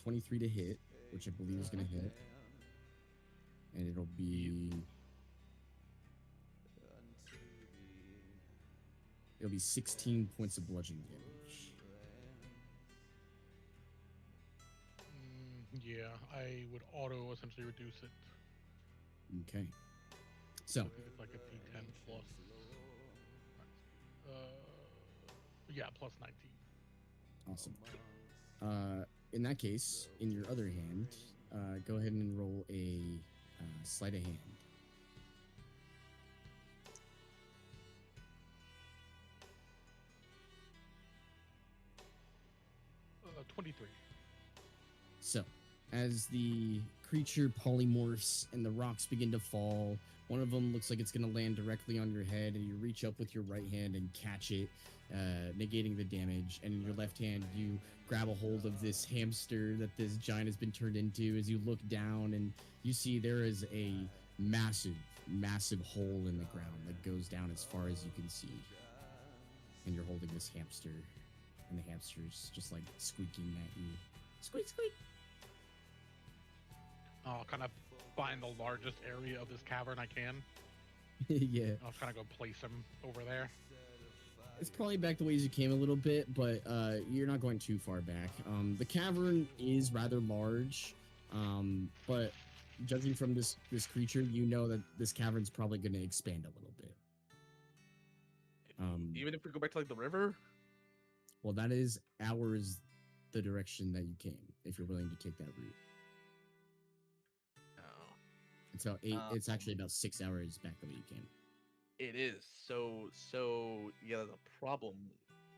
23 to hit, which I believe is going to hit. And it'll be... It'll be 16 points of bludgeoning damage. Yeah, I would auto essentially reduce it. Okay. So, I think it's like a D10 plus. Yeah, plus 19. Awesome. In that case, in your other hand, go ahead and roll a sleight of hand. 23. So, as the creature polymorphs and the rocks begin to fall, one of them looks like it's going to land directly on your head, and you reach up with your right hand and catch it, negating the damage. And in your left hand, you grab a hold of this hamster that this giant has been turned into. As you look down, and you see there is a massive, massive hole in the ground that goes down as far as you can see. And you're holding this hamster, and the hamster's just like squeaking at you. Squeak, squeak. I'll kind of find the largest area of this cavern I can. Yeah. I'll kind of go place him over there. It's probably back the ways you came a little bit, but you're not going too far back. The cavern is rather large, but judging from this creature, you know that this cavern's probably going to expand a little bit. Even if we go back to like the river? Well, that is the direction that you came, if you're willing to take that route. Oh. It's actually about 6 hours back the way you came. It is. So yeah, there's a problem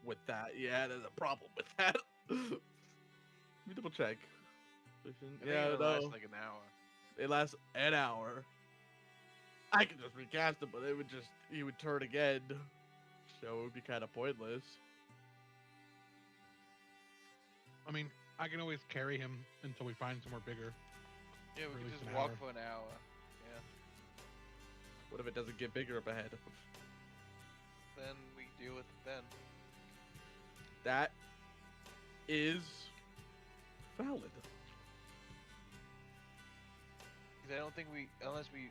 with that. Yeah, there's a problem with that. Let me double check. I think Yeah, it'll no. last like an hour. It lasts an hour. I could just recast it, but he would turn again. So it would be kind of pointless. I mean, I can always carry him until we find somewhere bigger. Yeah, we For at can least just an walk hour. for an hour. Yeah. What if it doesn't get bigger up ahead? Then we deal with it then. That is valid. Because I don't think unless we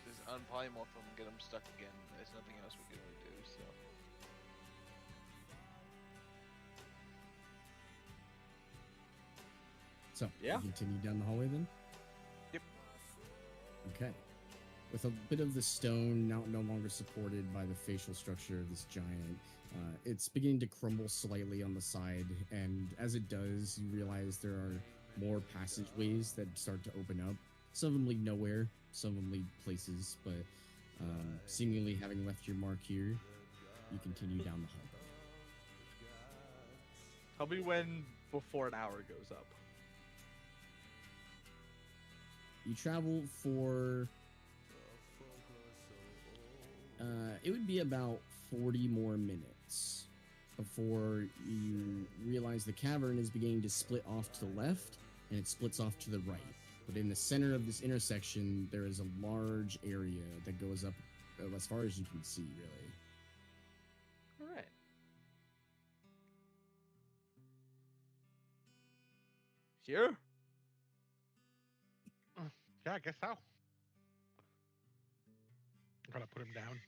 just unpolymorph them and get them stuck again, there's nothing else we can really do, so. So, Yeah. you continue down the hallway then? Yep. Okay. With a bit of the stone now no longer supported by the facial structure of this giant, it's beginning to crumble slightly on the side, and as it does, you realize there are more passageways that start to open up. Some of them lead nowhere, some of them lead places, but seemingly having left your mark here, you continue down the hallway. Tell me when before an hour goes up. You travel for it would be about 40 more minutes before you realize the cavern is beginning to split off to the left and it splits off to the right. But in the center of this intersection, there is a large area that goes up as far as you can see, really. All right. Here? Yeah, I guess so. I'm gonna put him down.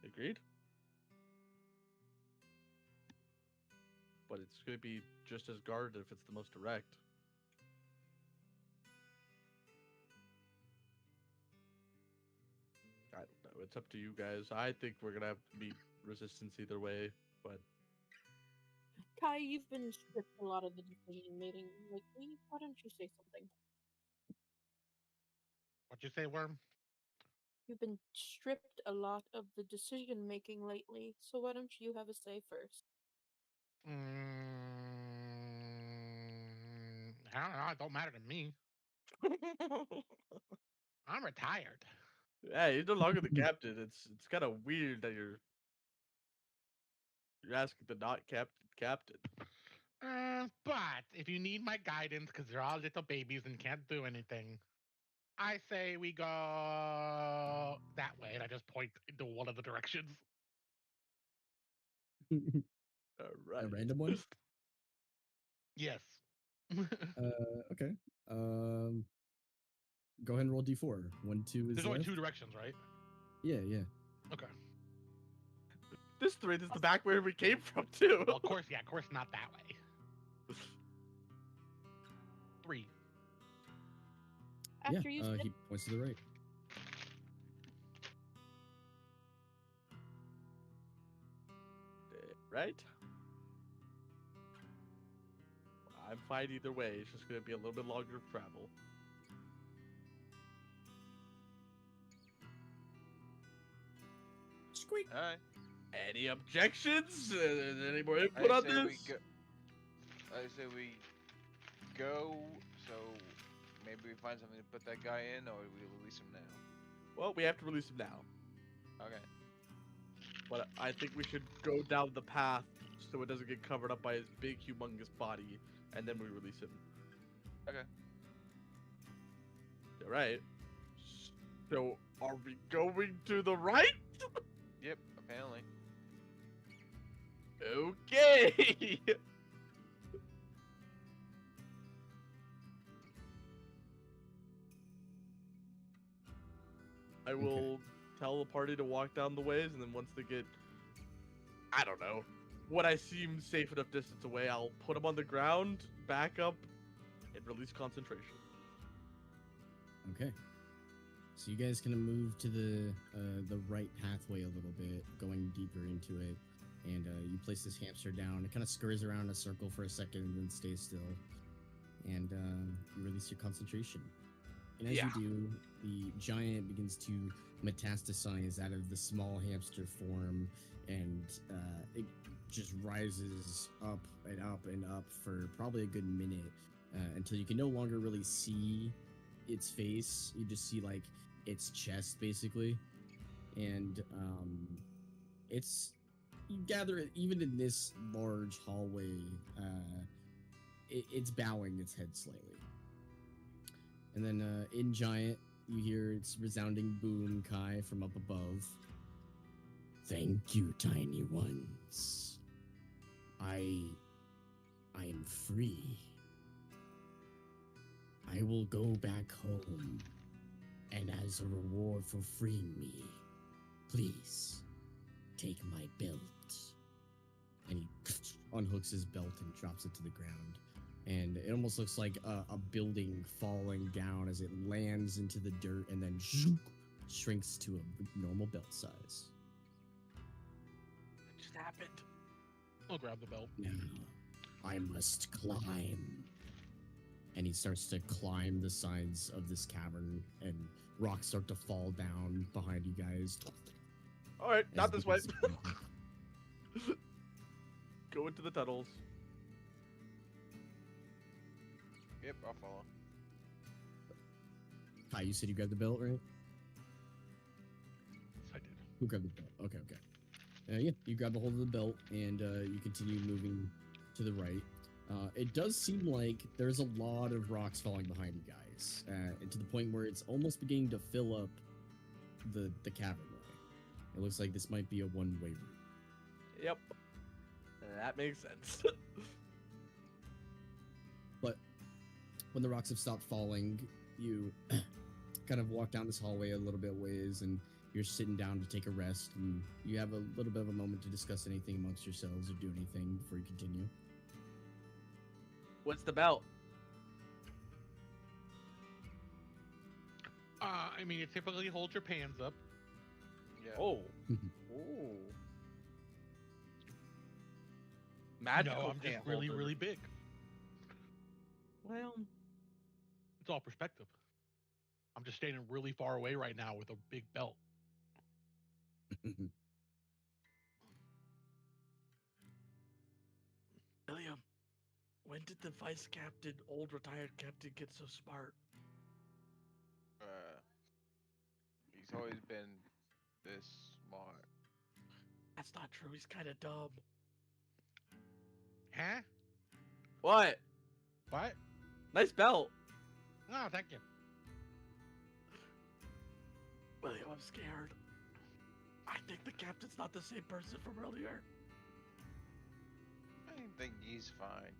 Agreed. But it's going to be just as guarded if it's the most direct. I don't know. It's up to you guys. I think we're going to have to meet resistance either way, but Kai, you've been stripped a lot of the decision making lately. Why don't you say something? What'd you say, Worm? You've been stripped a lot of the decision making lately, so why don't you have a say first? I don't know. It don't matter to me. I'm retired. yeah, he's no longer the captain. It's kind of weird that you're asking the not captain. But if you need my guidance, because they're all little babies and can't do anything, I say we go that way, and I just point into one of the directions. All right. A random one? Yes. Okay. Go ahead and roll d4. 1, 2 is There's only left. 2 directions, right? Yeah. Okay. This is the back where we came from too. Well, of course not that way. 3. After you Yeah, said he points to the right. right? I'm fine either way. It's just gonna be a little bit longer travel. Squeak. All right. Any objections? Any more I input on say this? we go. I say we go. So maybe we find something to put that guy in, or we release him now. Well, we have to release him now. Okay. But I think we should go down the path so it doesn't get covered up by his big, humongous body, and then we release him. Okay. All right. So, are we going to the right? Yep. Apparently. Okay. I will tell the party to walk down the ways, and then once they get, I don't know, what I seem safe enough distance away, I'll put them on the ground, back up, and release concentration. Okay. So you guys kind of move to the right pathway a little bit, going deeper into it, and you place this hamster down. It kind of scurries around in a circle for a second and then stays still, and you release your concentration. And as Yeah. you do, the giant begins to metastasize out of the small hamster form, and it just rises up and up and up for probably a good minute until you can no longer really see its face. You just see like its chest basically, and you gather it even in this large hallway. It's bowing its head slightly. And then in Giant, you hear its resounding boom, Kai, from up above. Thank you, tiny ones. I am free. I will go back home, and as a reward for freeing me, please take my belt. And he unhooks his belt and drops it to the ground. And it almost looks like a building falling down as it lands into the dirt and then shrinks to a normal belt size. What just happened? I'll grab the belt. Now, I must climb. And he starts to climb the sides of this cavern, and rocks start to fall down behind you guys. All right, not As this way. he Go into the tunnels. Yep. I'll follow. Kai, you said you grabbed the belt, right? Yes, I did. Who grabbed the belt? Okay. Yeah, you grab a hold of the belt, and you continue moving to the right. It does seem like there's a lot of rocks falling behind you guys, and to the point where it's almost beginning to fill up the cavernway. It looks like this might be a one-way route. Yep. That makes sense. But when the rocks have stopped falling, you kind of walk down this hallway a little bit ways, and you're sitting down to take a rest, and you have a little bit of a moment to discuss anything amongst yourselves or do anything before you continue. What's the belt? I mean, it typically holds your pans up. Yeah. Oh. Ooh. Magical. No, I'm just pant really, holder. really big. Well. It's all perspective. I'm just standing really far away right now with a big belt. William, when did the vice captain, old retired captain, get so smart? He's always been this smart. That's not true. He's kind of dumb. Huh? What? What? Nice belt. No, thank you. William, I'm scared. I think the captain's not the same person from earlier. I think he's fine.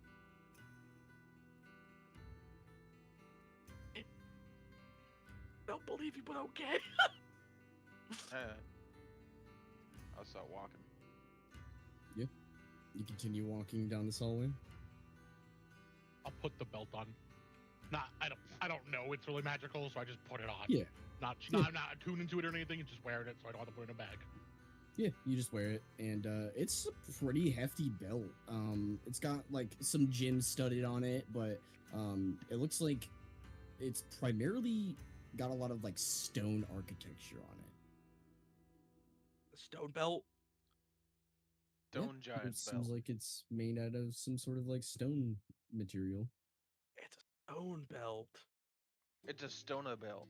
Don't believe you, but okay. I'll start walking. You continue walking down this hallway. I'll put the belt on. I don't know it's really magical, so I just put it on. Yeah. I'm not attuned to it or anything, just wearing it so I don't have to put it in a bag. Yeah, you just wear it, and it's a pretty hefty belt. It's got like some gems studded on it, but it looks like it's primarily got a lot of like stone architecture on it. Stone belt. Stone It giant seems belt. like it's made out of some sort of like stone material. It's a stone belt. It's a stoner belt.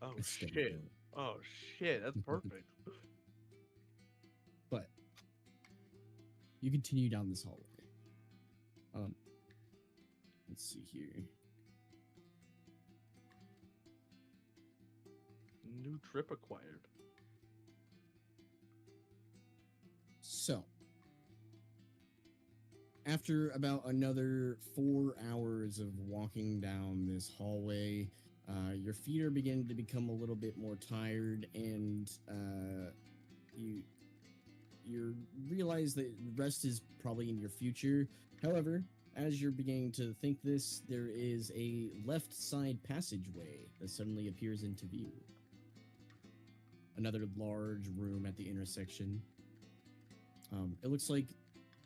Oh A stone shit. belt. Oh shit. That's perfect. But you continue down this hallway. Let's see here. New trip acquired. So, after about another 4 hours of walking down this hallway, your feet are beginning to become a little bit more tired, and you realize that rest is probably in your future. However, as you're beginning to think this, there is a left side passageway that suddenly appears into view. Another large room at the intersection. It looks like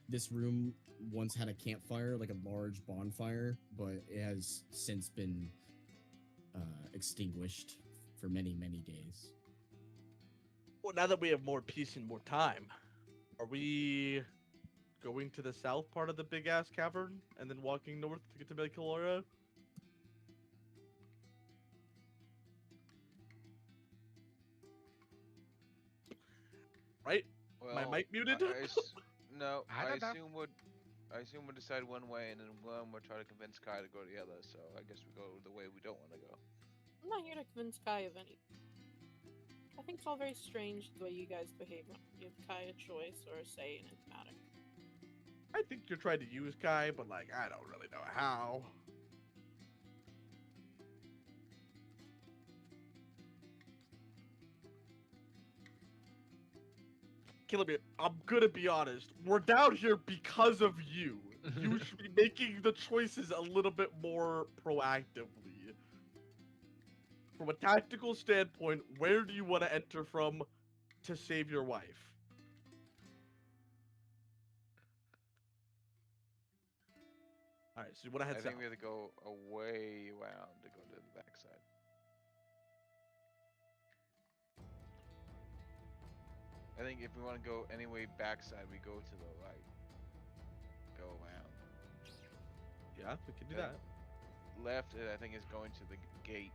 this room once had a campfire, like a large bonfire, but it has since been extinguished for many, many days. Well, now that we have more peace and more time, are we going to the south part of the big ass cavern and then walking north to get to Melchilora? Right? Well, My mic muted? no, I don't know. I assume we'll decide one way, and then one we'll try to convince Kai to go the other. So I guess we go the way we don't want to go. I'm not here to convince Kai of any. I think it's all very strange the way you guys behave when you give Kai a choice or a say in this matter. I think you're trying to use Kai, but like, I don't really know how. Killamere, I'm gonna be honest. We're down here because of you. You should be making the choices a little bit more proactively. From a tactical standpoint, where do you want to enter from to save your wife? All right, so you want to head I south. think we have to go away around to go to the backside. I think if we want to go any way backside, we go to the right. Go around. Yeah, we can do Yeah. that. Left, I think, is going to the gate.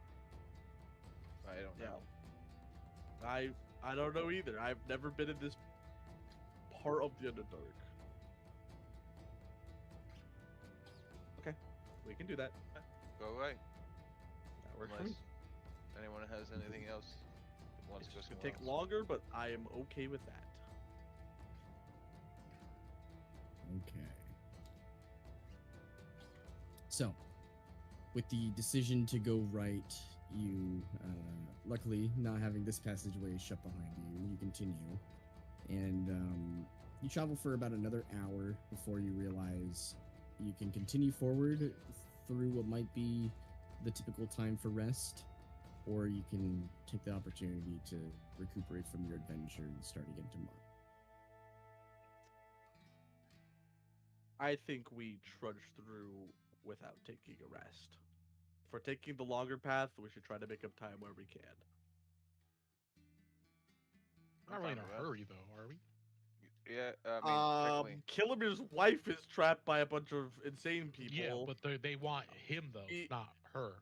I don't Yeah. know. I don't know either. I've never been in this part of the Underdark. Okay, we can do that. Go right. That works for me. Unless anyone has anything else that wants It's to go just gonna somewhere take else. longer, but I am okay with that. Okay. So, with the decision to go right, you, luckily, not having this passageway shut behind you, you continue. And you travel for about another hour before you realize you can continue forward through what might be the typical time for rest, or you can take the opportunity to recuperate from your adventure and start again tomorrow. I think we trudge through without taking a rest. If we're taking the longer path, we should try to make up time where we can. We're not really in fine with a that. hurry, though, are we? Yeah, I mean, technically. Killamir's wife is trapped by a bunch of insane people. Yeah, but they want him, though, He- not her.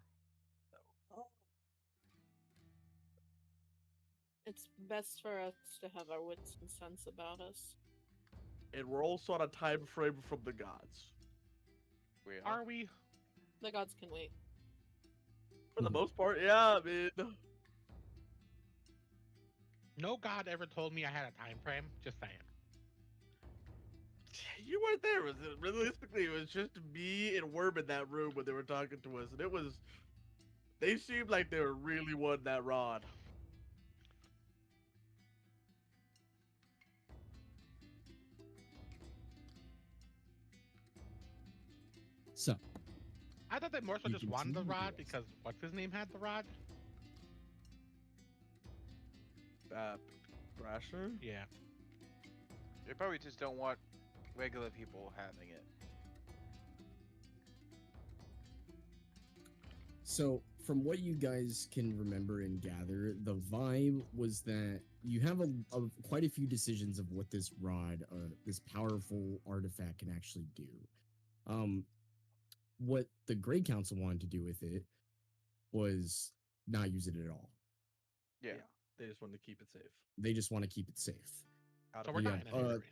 It's best for us to have our wits and sense about us. And we're also on a time frame from the gods. We are. Are we? The gods can wait. For the most part, yeah, I mean, No god ever told me I had a time frame. Just saying. you weren't there. Realistically, it was just me and Worm in that room when they were talking to us, and it was. They seemed like they were really wanting that rod. So, I thought they more so You just wanted the continue rod to rest. because what's his name had the rod? Brasher? Yeah. They probably just don't want regular people having it. So, from what you guys can remember and gather, the vibe was that you have quite a few decisions of what this rod, this powerful artifact, can actually do. What the Grey Council wanted to do with it was not use it at all. Yeah. They just wanted to keep it safe. They just want to keep it safe. Out So of we're Yeah, not in a hurry.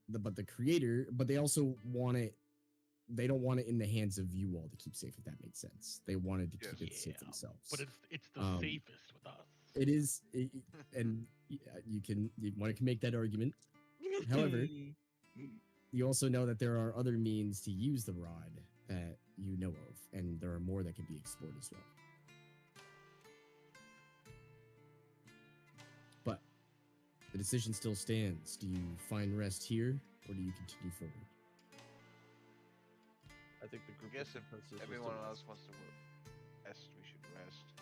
But the creator, but they also want it. They don't want it in the hands of you all to keep safe. If that makes sense, they wanted to keep it safe Yeah, themselves. But it's the Um, safest with us. It is, and you want to make that argument. However, you also know that there are other means to use the rod that you know of, and there are more that can be explored as well. But the decision still stands. Do you find rest here, or do you continue forward? I think the group. I guess if consensus was to everyone rest. else wants to rest, we should rest.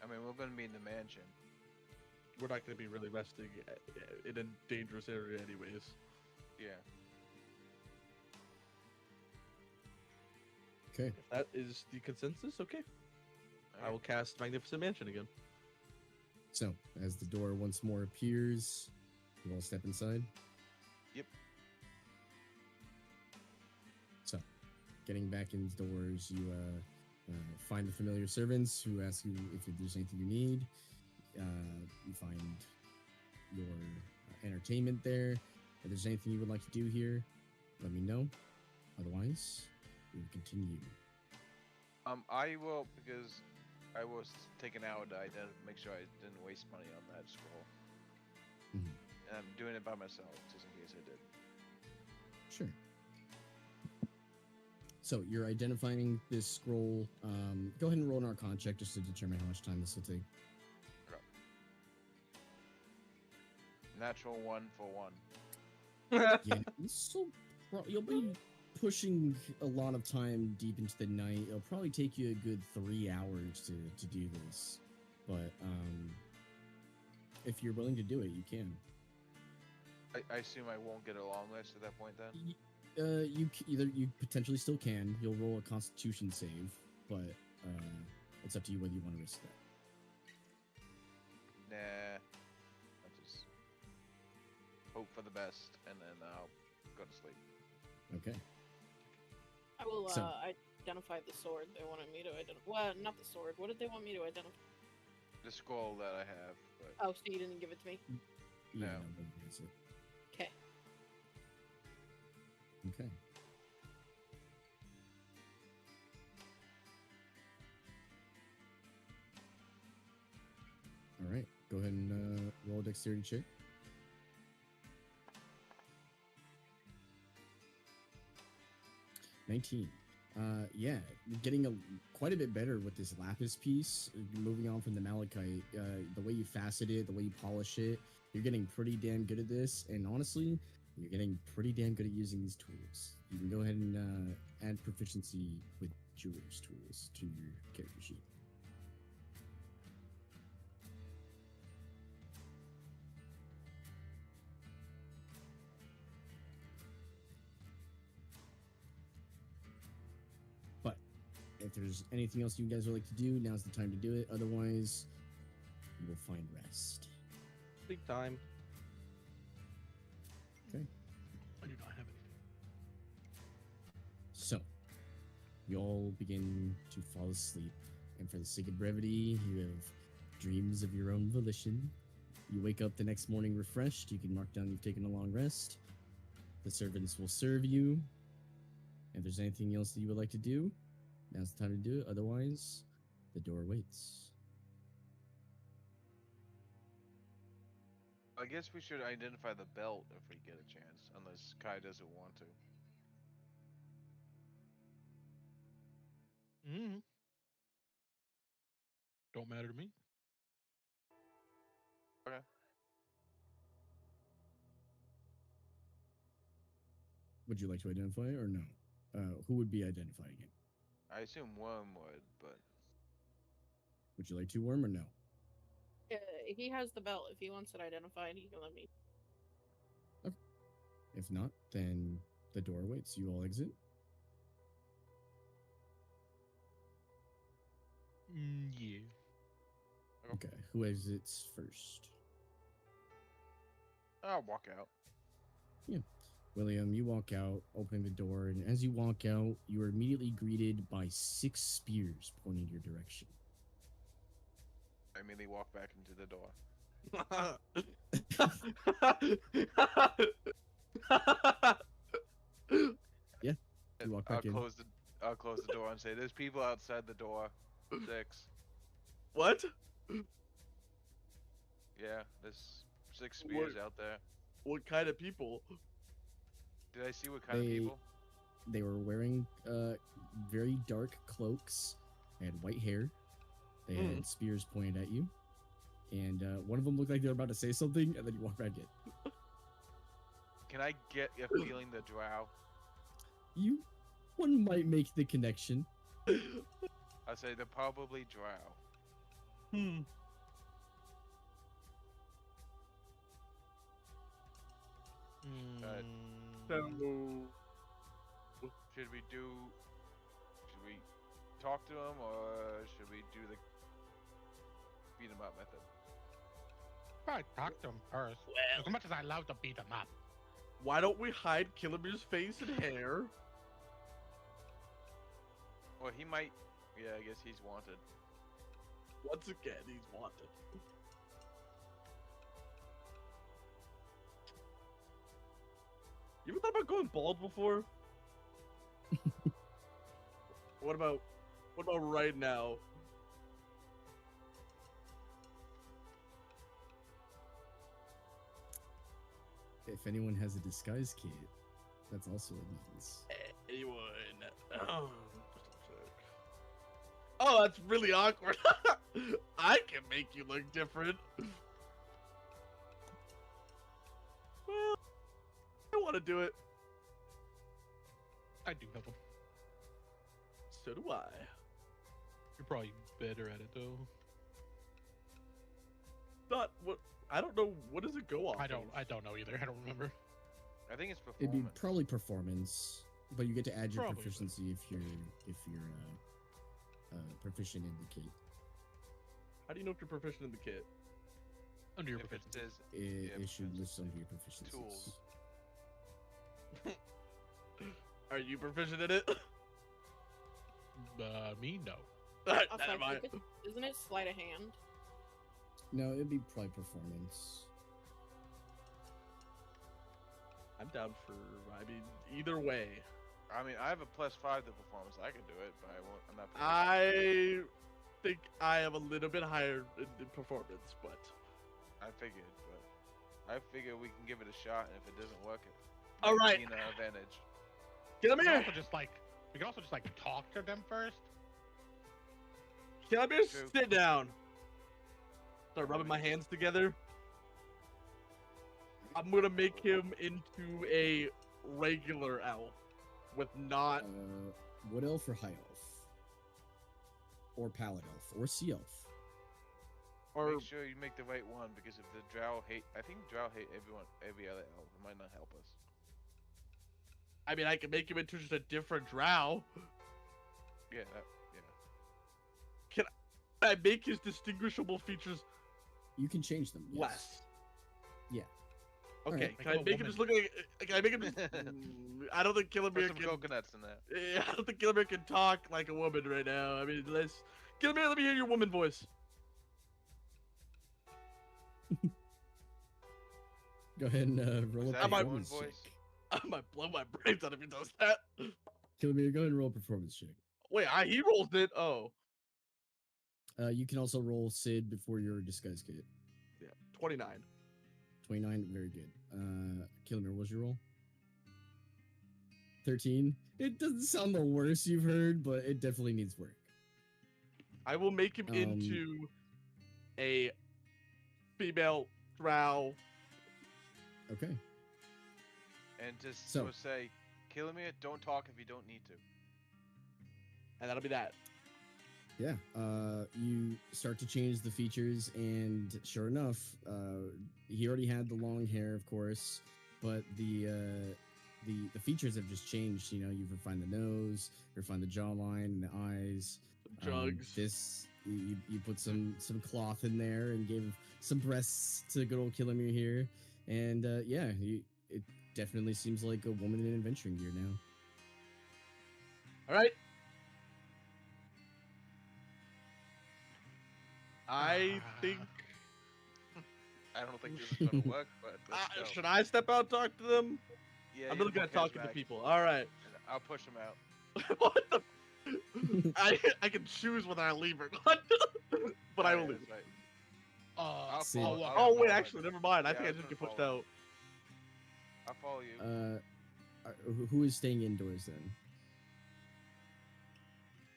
I mean, we're gonna be in the mansion. We're not going to be really resting in a dangerous area, anyways. Yeah. Okay. If that is the consensus, okay. I Alright. will cast Magnificent Mansion again. So, as the door once more appears, you all step inside. Yep. So, getting back indoors, you find the familiar servants who ask you if there's anything you need. You find your entertainment there. If there's anything you would like to do here, let me know. Otherwise, we will continue. I will, because I was taken out. I didn't make sure I didn't waste money on that scroll. Mhm. And I'm doing it by myself, just in case I did. Sure. So you're identifying this scroll. Go ahead and roll an Arcana check just to determine how much time this will take. Natural 1 for 1. Yeah, you'll be pushing a lot of time deep into the night. It'll probably take you a good 3 hours to do this, but if you're willing to do it, you can. I assume I won't get a long rest at that point then? You potentially still can. You'll roll a Constitution save, but it's up to you whether you want to risk that. Nah. I'll just hope for the best, and then I'll go to sleep. Okay. I will So- identify the sword they wanted me to identify. Well, not the sword. What did they want me to identify? The scroll that I have, but Oh, so you didn't give it to me? Yeah, No. no, that's it. Okay. Okay. All right. Go ahead and roll a dexterity check. Yeah, you're getting quite a bit better with this lapis piece. Moving on from the malachite, the way you facet it, the way you polish it, you're getting pretty damn good at this. And honestly, you're getting pretty damn good at using these tools. You can go ahead and add proficiency with jeweler's tools to your character sheet. But if there's anything else you guys would like to do, now's the time to do it. Otherwise, you will find rest. Sleep time. I do not have anything. So, you all begin to fall asleep, and for the sake of brevity, you have dreams of your own volition. You wake up the next morning refreshed. You can mark down you've taken a long rest. The servants will serve you. If there's anything else that you would like to do, now's the time to do it. Otherwise, the door waits. I guess we should identify the belt if we get a chance, unless Kai doesn't want to. Mm. Don't matter to me. Okay. Would you like to identify or no? Who would be identifying it? I assume Worm would, but Would you like to, Worm, or no? He has the belt. If he wants it identified, he can let me. If not, then the door waits. You all exit. Yeah. Okay, who exits first? I'll walk out. William, you walk out, opening the door, and as you walk out, you are immediately greeted by 6 spears pointing your direction. I immediately walk back into the door. You walk back in. I'll close the door and say, "There's people outside the door." 6. What? Yeah, there's 6 spears out there. What kind of people? Did I see what kind of people? They were wearing very dark cloaks. They had white hair. They had spears pointed at you. And one of them looked like they were about to say something, and then you walk back in. Can I get a feeling the drow? One might make the connection. I say they're probably drow. So, Should we talk to them, or should we do the beat them up method? Probably talk to him first. Well. As much as I love to beat him up. why don't we hide Killimir's face and hair? Well, he might. Yeah, I guess he's wanted. Once again, he's wanted. You ever thought about going bald before? What about right now? If anyone has a disguise kit, that's also a means. Anyone? Oh, that's really awkward. I can make you look different. Well, I want to do it. I do have them. So do I. You're probably better at it though. Not what. I don't know. What does it go off? I don't know either. I don't remember. I think it's It'd be performance. probably performance, but you get to add your Probably. proficiency if you're proficient in the kit. How do you know if you're proficient in the kit? Under your If it proficiency. says It should proficiency. list under your proficiencies. Tools. Are you proficient in it? Me no. Alright, Also, never I mind. think isn't it sleight of hand? No, it'd be probably performance. I'm down for. I mean, either way. I mean, I have a +5 to performance. I can do it, but I won't. I'm not. I think I am a little bit higher in performance, but I figured, but I figure we can give it a shot, and if it doesn't work, it all might right. be an advantage. Get him We can here. also just like talk to them first. Get him here. True. Sit down. Start rubbing my hands together. I'm gonna make him into a regular elf with not. Wood elf or high elf? Or pallet elf? Or sea elf? Or Make sure you make the right one, because if the drow hate, I think drow hate every other elf. It might not help us. I mean, I can make him into just a different drow. Yeah, yeah. I make his distinguishable features You can change them. Yes. less. Yeah. Okay, Alright. can Make I him a make him just look like? Can I make him? Just, I don't think Put Killamere some can. coconuts in there. Yeah, I don't think Killamere can talk like a woman right now. I mean, Killamere, let me hear your woman voice. Go ahead and roll Is a that your woman performance check. voice? I might blow my brains out if he does that. Killamere, go ahead and roll a performance check. Wait, he rolled it. Oh, You can also roll Sid before your disguise kit. yeah, 29. 29, very good. Killamere, what's your roll? 13. It doesn't sound the worst you've heard, but it definitely needs work. I will make him into a female drow. Okay. And just So- say, Kilomir, don't talk if you don't need to. And that'll be that. Yeah, you start to change the features, and sure enough, he already had the long hair, of course, but the features have just changed. You know, you've refined the nose, refined the jawline, and the eyes. Jugs. You put some cloth in there and gave some breasts to good old Kilomir here, and yeah, it definitely seems like a woman in adventuring gear now. All right. I think. I don't think this is gonna work, but let's go. Should I step out and talk to them? Yeah, I'm you're really good at more talking to charismatic, people. All right. and I'll push him out. What the? I can choose whether I leave or not, but I Oh, will yeah, leave. that's right. I'll See- walk I'll Oh wait, follow actually, him. never mind. I Yeah, think I I was just gonna get pushed follow out. I'll follow you. Who is staying indoors then?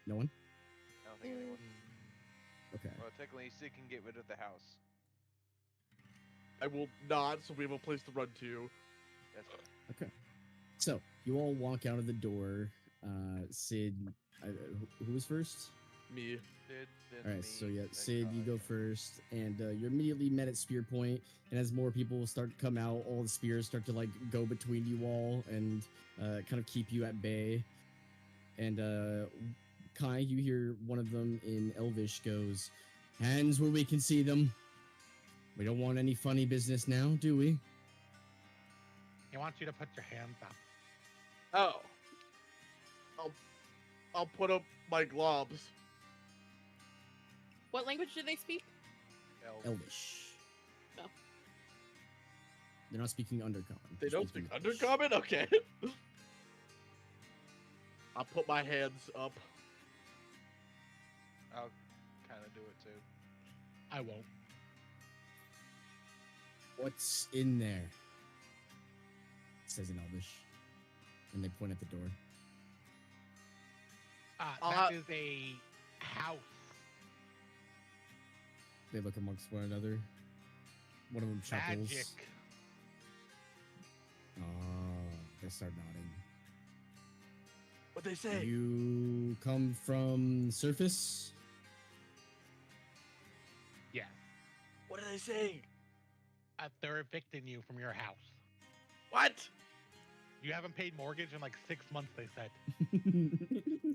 No one. I don't think anyone. Okay. Well, technically, Sid can get rid of the house. I will not, so we have a place to run to. That's right. Okay. So you all walk out of the door. Sid, who was first? Me. Sid, then All right, me, so yeah, then Sid, you go Kai. first, and you're immediately met at spear point. And as more people start to come out, all the spears start to like go between you all and kind of keep you at bay. And Kai, you hear one of them in Elvish goes, "Hands where we can see them. We don't want any funny business now, do we?" He wants you to put your hands up. Oh. I'll put up my gloves. What language do they speak? Elf. Elvish. Oh. They're not speaking Undercommon. They they're don't speak speaking Elvish. Undercommon? Okay. I'll put my hands up. I'll kind of do it too. I won't. What's in there? It says in Elvish. And they point at the door. That is a house. They look amongst one another. One of them chuckles. Magic. They start nodding. What'd they say? You come from surface? Yeah. What are they saying? They're evicting you from your house. What? You haven't paid mortgage in like 6 months, they said.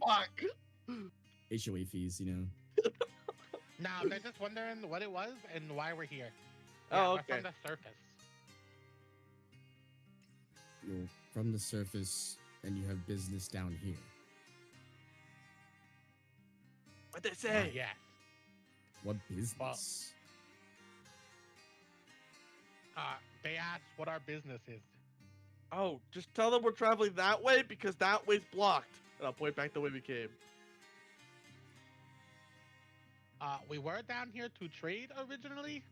Fuck. HOA fees, you know. Now, they're just wondering what it was and why we're here. Oh, We're okay. from the surface. You're from the surface and you have business down here. What'd they say? Yes. What business? They asked what our business is. Oh, just tell them we're traveling that way because that way's blocked. And I'll point back the way we came. We were down here to trade originally,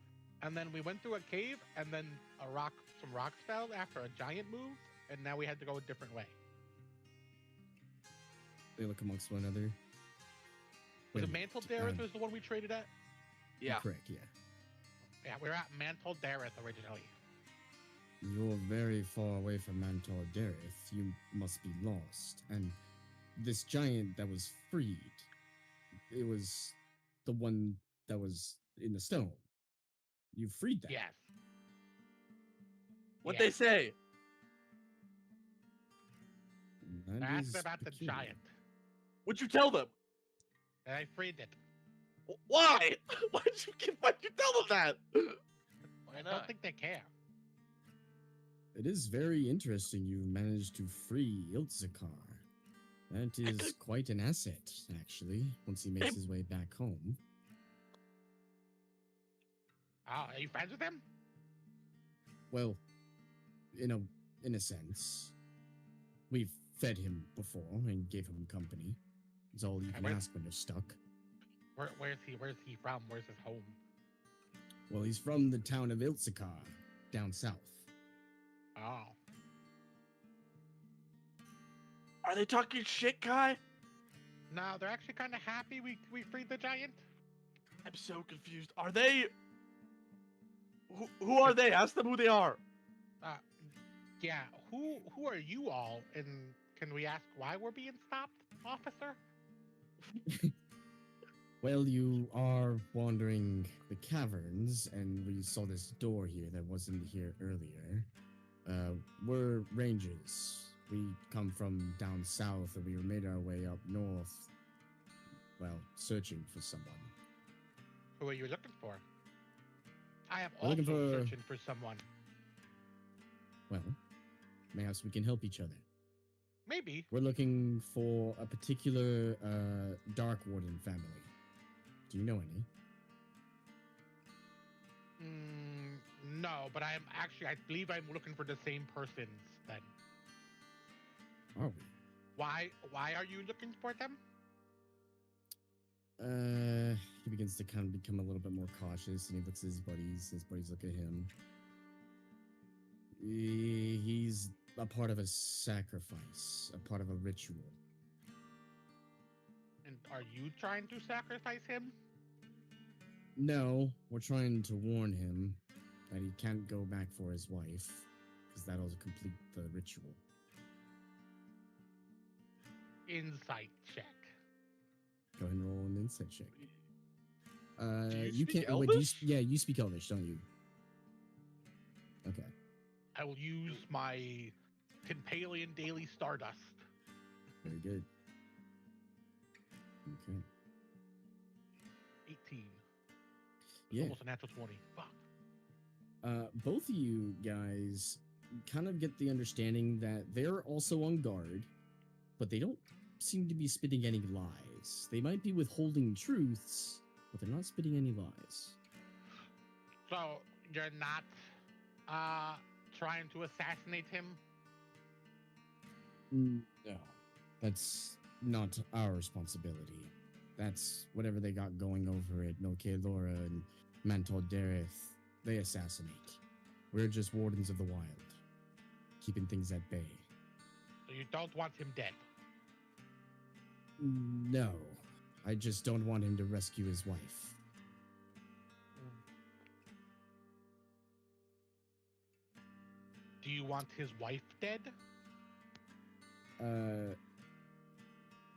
and then we went through a cave, and then some rocks fell after a giant moved, and now we had to go a different way. They look amongst one another. Was Wait it a Mantle minute, Dareth was the one we traded at? Yeah. Correct, yeah. Yeah, we were at Mantle Dareth originally. You're very far away from Mantor Dareth. You must be lost. And this giant that was freed, it was the one that was in the stone. You freed that. Yes. What'd Yeah. they say? That I asked is about the peculiar. giant, What'd you tell them? and I freed it. Why? Why'd you tell them that? Why I not? don't think they care. It is very interesting you managed to free Iltzakar. That is quite an asset, actually, once he makes his way back home. Oh, are you friends with him? Well, in a sense. We've fed him before and gave him company. It's all you can where- ask when you're stuck. Where's he from? Where's his home? Well, he's from the town of Iltzakar, down south. Oh. Are they talking shit, Kai? No, they're actually kind of happy we freed the giant. I'm so confused. Are they? Who are they? Ask them who they are. Yeah, who are you all? And can we ask why we're being stopped, officer? Well, you are wandering the caverns, and we saw this door here that wasn't here earlier. We're rangers. We come from down south, and we made our way up north. Well, searching for someone. Who are you looking for? I am We're also looking for- searching for someone. Well, perhaps we can help each other. Maybe. We're looking for a particular Dark Warden family. Do you know any? No, but I believe I'm looking for the same persons then. Are we? Why are you looking for them? He begins to kind of become a little bit more cautious, and he looks at his buddies. His buddies look at him. He's a part of a sacrifice, a part of a ritual. And are you trying to sacrifice him? No, we're trying to warn him that he can't go back for his wife, because that'll complete the ritual. Insight check. Go ahead and roll an insight check. Do you You speak can't. Wait, Elvish? you speak Elvish, don't you? Okay. I will use my Tinpalian Daily Stardust. Very good. Okay. 18. Yeah. Almost a natural 20. Fuck. Both of you guys kind of get the understanding that they're also on guard, but they don't seem to be spitting any lies. They might be withholding truths, but they're not spitting any lies. So you're not trying to assassinate him? No, that's not our responsibility. That's whatever they got going over at Noke Laura and Mantor Dareth. They assassinate. We're just wardens of the wild, keeping things at bay. So you don't want him dead? No, I just don't want him to rescue his wife. Do you want his wife dead?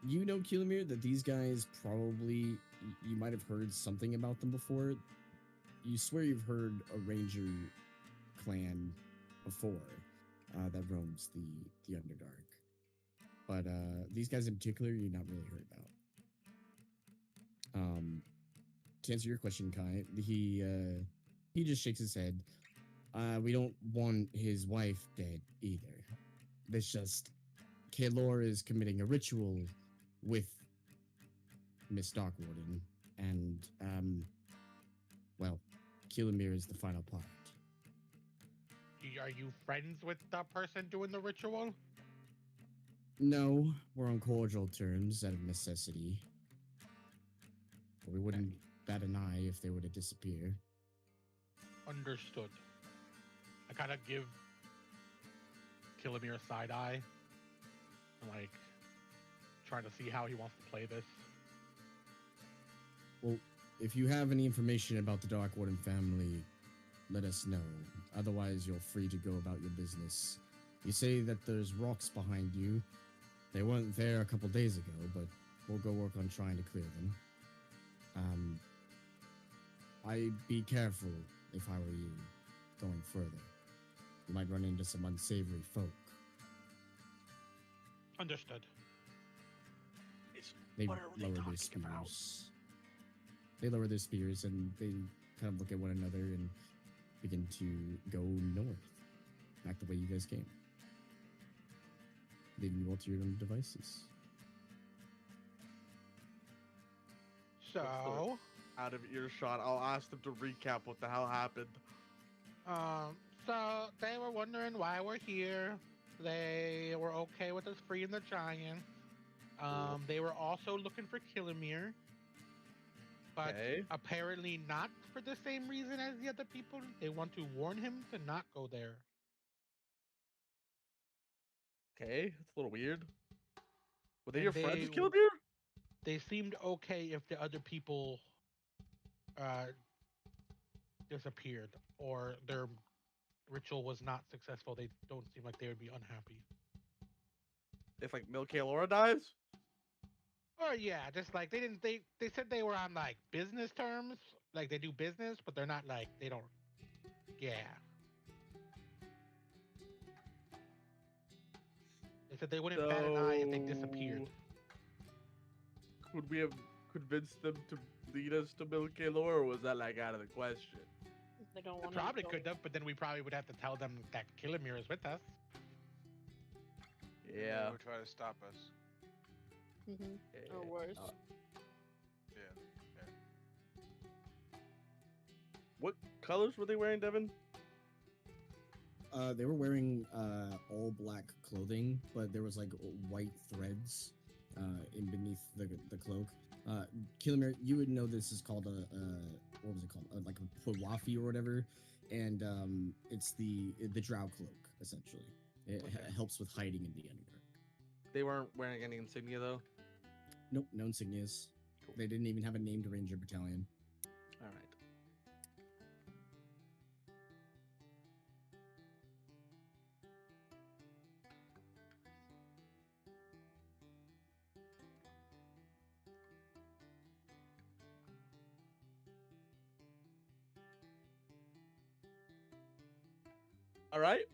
You know, Kilimir, that these guys probably, you might have heard something about them before. You swear you've heard a ranger clan before that roams the Underdark. But these guys in particular, you've not really heard about. To answer your question, Kai, he just shakes his head. We don't want his wife dead either. It's just Kaelor is committing a ritual with Miss Darkwarden, and well, Kilimir is the final part. Are you friends with the person doing the ritual? No, we're on cordial terms out of necessity. But we wouldn't bat an eye if they were to disappear. Understood. I kind of give Kilimir a side eye. I'm like, trying to see how he wants to play this. Well, if you have any information about the Darkwarden family, let us know. Otherwise, you're free to go about your business. You say that there's rocks behind you. They weren't there a couple days ago, but we'll go work on trying to clear them. I'd be careful if I were you going further. You might run into some unsavory folk. Understood. They What are they lower their talking about? spears. They lower their spears and they kind of look at one another and begin to go north, back the way you guys came, leaving you all to your own devices. So, Out of earshot, I'll ask them to recap what the hell happened. so they were wondering why we're here. They were okay with us freeing the giant. They were also looking for Kilimir, but Okay. apparently not for the same reason as the other people. They want to warn him to not go there. Okay, that's a little weird. Were they And your friends, they- Killbeer? They seemed okay if the other people disappeared or their ritual was not successful, they don't seem like they would be unhappy. If like Milkaelora dies, Or yeah, just like they said they were on like business terms, like they do business, but they're not like they don't. Yeah, they said they wouldn't bat an eye if they disappeared. so could we have convinced them to lead us to Milkaelora, or was that like out of the question? They don't We want probably could have, but then we probably would have to tell them that Killamir is with us. And they Yeah. would try to stop us. Or worse. Yeah. What colors were they wearing, Devin? They were wearing all black clothing, but there was like white threads in beneath the cloak. Killamir, you would know this is called a what was it called? Like a Puwafi or whatever, and it's the drow cloak essentially. It helps with hiding in the Underdark. They weren't wearing any insignia though. Nope, no insignias. Cool. They didn't even have a named ranger battalion. All right. All right.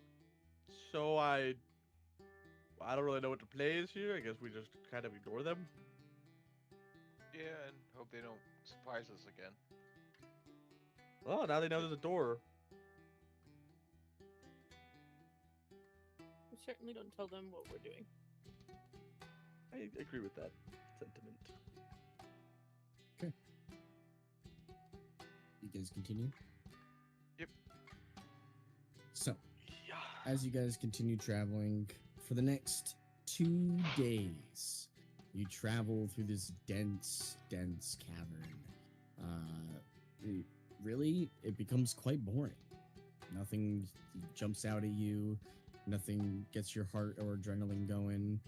So I don't really know what to play is here. I guess we just kind of ignore them. Yeah, and hope they don't surprise us again. Oh, now they know there's a door. We certainly don't tell them what we're doing. I agree with that sentiment. You guys continue? Yep. So, Yeah. as you guys continue traveling, for the next 2 days, you travel through this dense cavern. It becomes quite boring. Nothing jumps out at you. Nothing gets your heart or adrenaline going.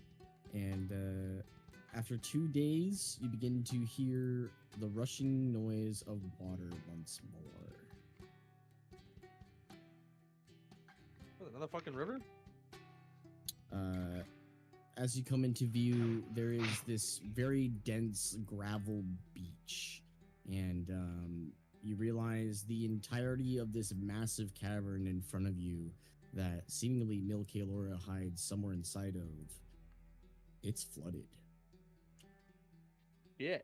And after 2 days, you begin to hear the rushing noise of water once more. What, another fucking river? As you come into view, there is this very dense gravel beach, and you realize the entirety of this massive cavern in front of you that seemingly Milkaelora hides somewhere inside of, it's flooded. Yeah.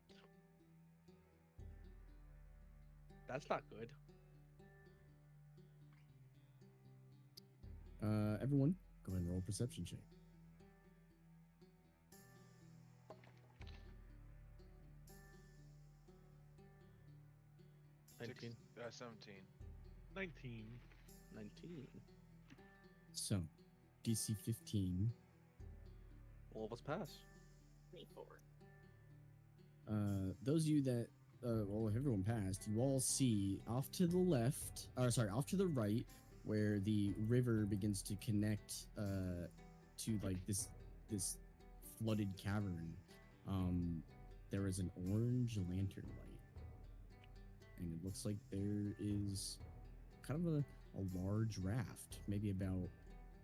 That's not good. Everyone, go ahead and roll a perception check. 19. 17. 19. 19. So, DC 15. All of us pass. 24. Those of you that, well, if everyone passed, you all see off to the left, off to the right, where the river begins to connect to like this flooded cavern. There is an orange lantern light, and it looks like there is kind of a large raft, maybe about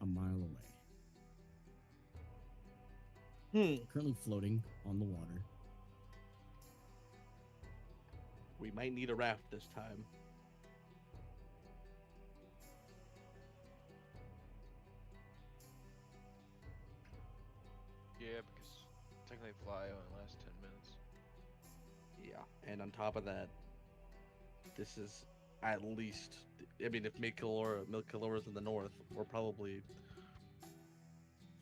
a mile away, currently floating on the water. We might need a raft this time. Yeah, because technically fly only lasts 10 minutes. Yeah, and on top of that, this is at least. I mean, if Milkaelora's in the north, we're probably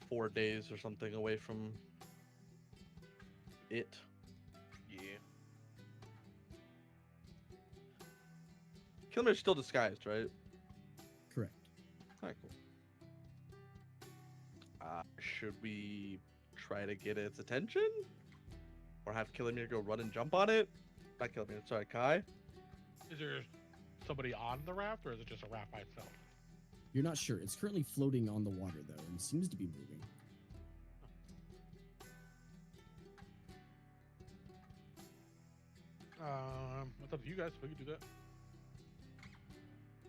4 days or something away from it. Yeah. Kilmer's still disguised, right? Correct. Alright, cool. Should we try to get its attention? Or have Killamir go run and jump on it? Not Killamir, sorry, Kai. Is there somebody on the raft, or is it just a raft by itself? You're not sure. It's currently floating on the water, though, and seems to be moving. It's up to you guys. We can do that.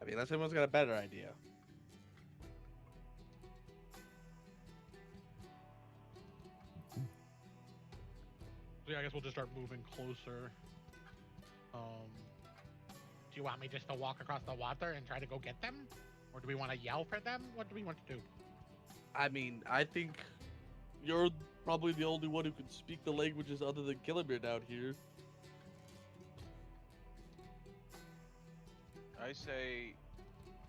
I mean, unless everyone's got a better idea. So yeah, I guess we'll just start moving closer. Do you want me just to walk across the water and try to go get them? Or do we want to yell for them? What do we want to do? I mean, I think you're probably the only one who can speak the languages other than Gillimer down here. I say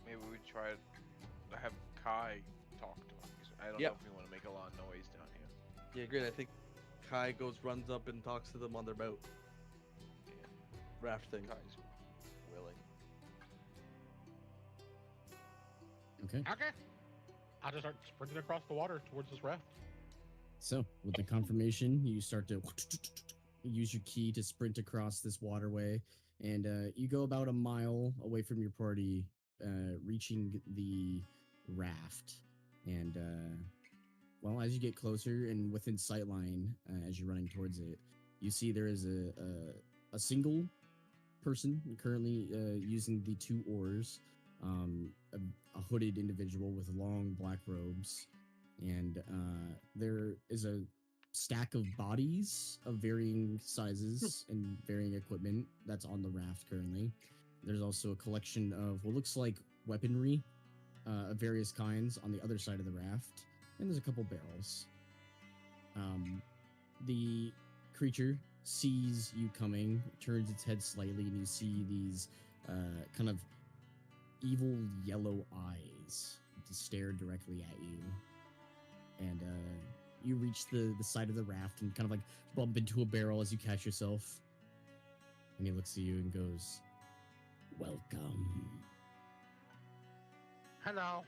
maybe we try to have Kai talk to him. 'Cause I don't know if we want to make a lot of noise down here. Yeah, great. I think Kai runs up and talks to them on their boat. Raft thing. Kai's willing. Okay. Okay. I'll just start sprinting across the water towards this raft. So, with the confirmation, you start to use your key to sprint across this waterway, and you go about a mile away from your party, reaching the raft. And, well, as you get closer and within sightline, as you're running towards it, you see there is a single person currently using the 2 oars, a hooded individual with long black robes. And there is a stack of bodies of varying sizes and varying equipment that's on the raft currently. There's also a collection of what looks like weaponry of various kinds on the other side of the raft, and there's a couple barrels. The creature sees you coming, turns its head slightly, and you see these kind of evil yellow eyes to stare directly at you. And you reach the side of the raft and kind of like bump into a barrel as you catch yourself. And he looks at you and goes, "Welcome." Hello.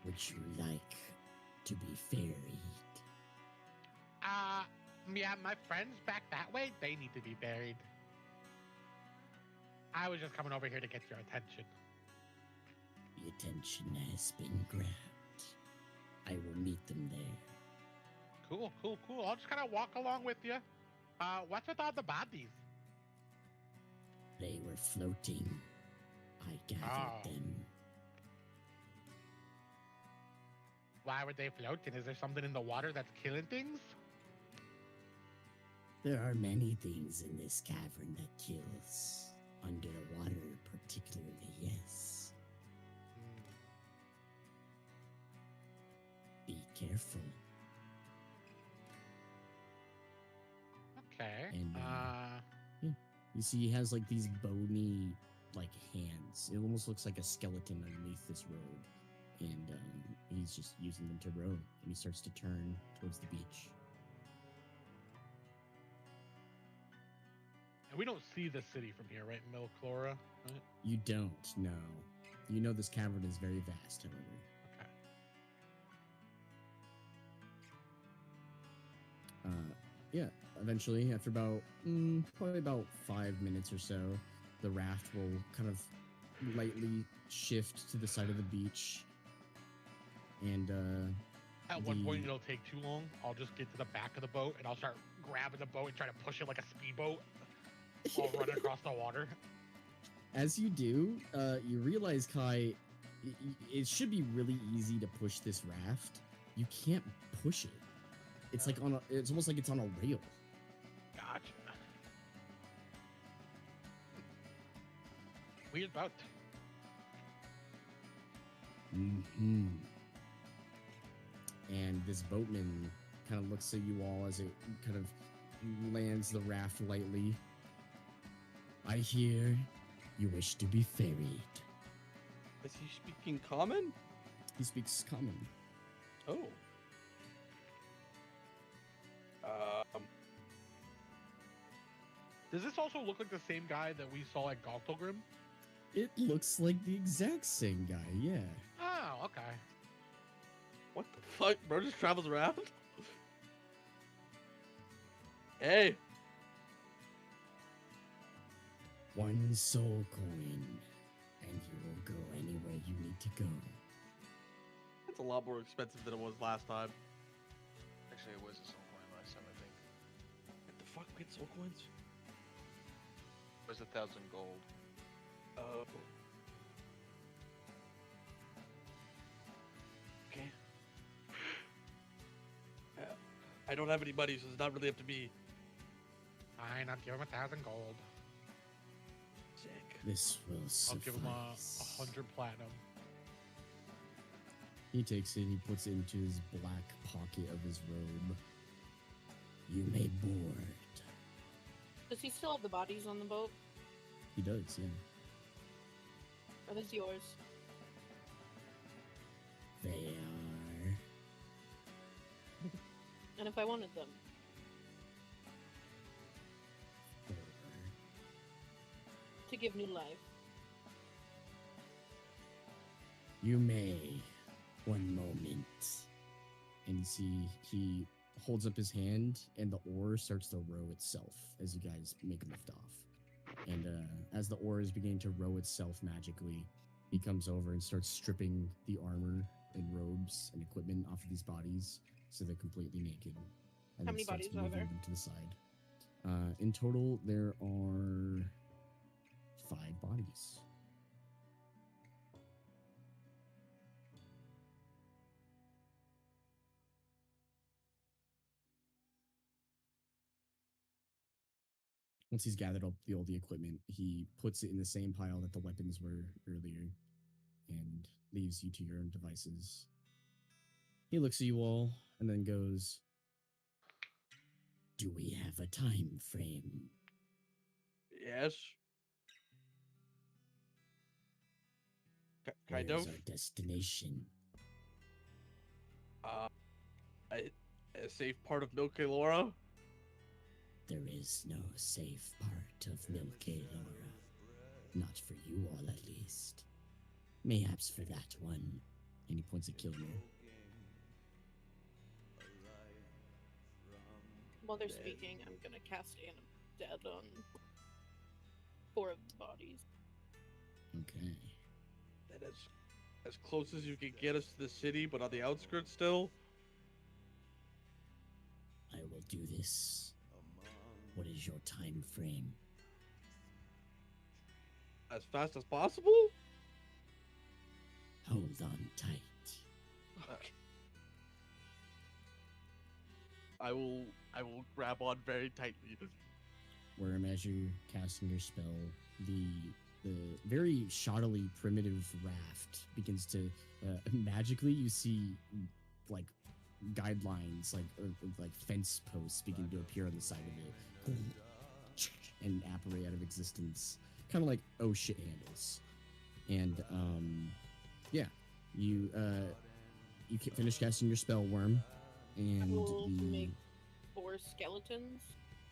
Would you like to be ferried? Yeah, my friends back that way, they need to be buried. I was just coming over here to get your attention. The attention has been grabbed. I will meet them there. Cool. I'll just kind of walk along with you. What's with all the bodies? They were floating. I gathered them. Why were they floating? Is there something in the water that's killing things? There are many things in this cavern that kills. Underwater, particularly, yes. Be careful. Okay. And, yeah. You see, he has like these bony, like hands. It almost looks like a skeleton underneath this robe. And he's just using them to row. And he starts to turn towards the beach. And we don't see the city from here, right, Milclora? Right? You don't, no. You know this cavern is very vast, however. Okay. Yeah, eventually, after about, probably about 5 minutes or so, the raft will kind of lightly shift to the side of the beach. And, At one point, it'll take too long. I'll just get to the back of the boat, and I'll start grabbing the boat and try to push it like a speedboat while running across the water. As you do, you realize, Kai, it should be really easy to push this raft. You can't push it. It's like it's almost like it's on a rail. Gotcha. Weird boat. Mm-hmm. And this boatman kind of looks at you all as it kind of lands the raft lightly. I hear you wish to be ferried. Is he speaking common? He speaks common. Oh. Does this also look like the same guy that we saw at Galtogrim? It looks like the exact same guy, yeah. Oh, okay. What the fuck? Bro just travels around? Hey. One soul coin, and you will go anywhere you need to go. It's a lot more expensive than it was last time. Actually, it was a soul coin last time, I think. What the fuck? We get soul coins? It was 1,000 gold. Oh. Okay. I don't have any money, so it's not really up to me. Fine, I'll give him 1,000 gold. Sick. This will I'll give him suffice. 100 platinum. He takes it, he puts it into his black pocket of his robe. You may board. Does he still have the bodies on the boat? He does, yeah. Are those yours? They are. And if I wanted them? For To give new life. you may. One moment. And you see he holds up his hand, and the oar starts to row itself as you guys make a lift off. And as the oar is beginning to row itself magically, he comes over and starts stripping the armor and robes and equipment off of these bodies so they're completely naked. And How then many starts bodies are moving there? them to the side. In total, there are 5 bodies. Once he's gathered up all the equipment, he puts it in the same pile that the weapons were earlier and leaves you to your own devices. He looks at you all and then goes, do we have a time frame? Yes. Kind Where's of. our destination? A safe part of Milky Laura. There is no safe part of Milky Laura. Not for you all, at least. Mayhaps for that one. And he points at Kilmer. While they're speaking, I'm gonna cast Animal Dead on 4 of the bodies. Okay. That is as close as you can get us to the city, but on the outskirts still. I will do this. What is your time frame? As fast as possible. Hold on tight. I will grab on very tightly. Where as you're casting your spell, the very shoddily primitive raft begins to magically, you see like guidelines, like fence posts begin to appear on the side of it and apparate out of existence, kind of like oh shit handles. And yeah, you finish casting your spell, Worm, I and will the make 4 skeletons,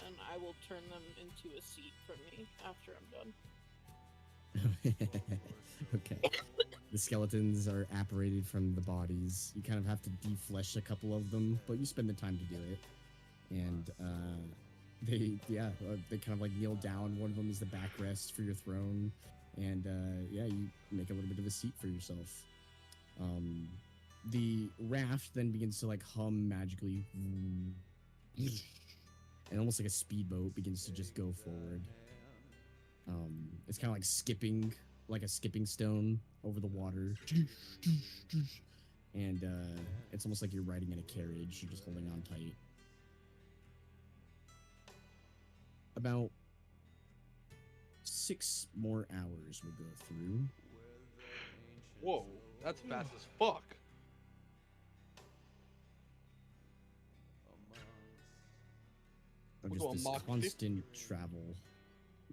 and I will turn them into a seat for me after I'm done. okay. The skeletons are apparated from the bodies. You kind of have to deflesh a couple of them, but you spend the time to do it. And they kind of like kneel down. One of them is the backrest for your throne, and you make a little bit of a seat for yourself. The raft then begins to like hum magically, and almost like a speedboat begins to just go forward. It's kind of like skipping, like a skipping stone over the water, and it's almost like you're riding in a carriage. You're just holding on tight. About 6 more hours will go through. Whoa, that's fast as fuck. Of We'll just go a this Mach 50. constant travel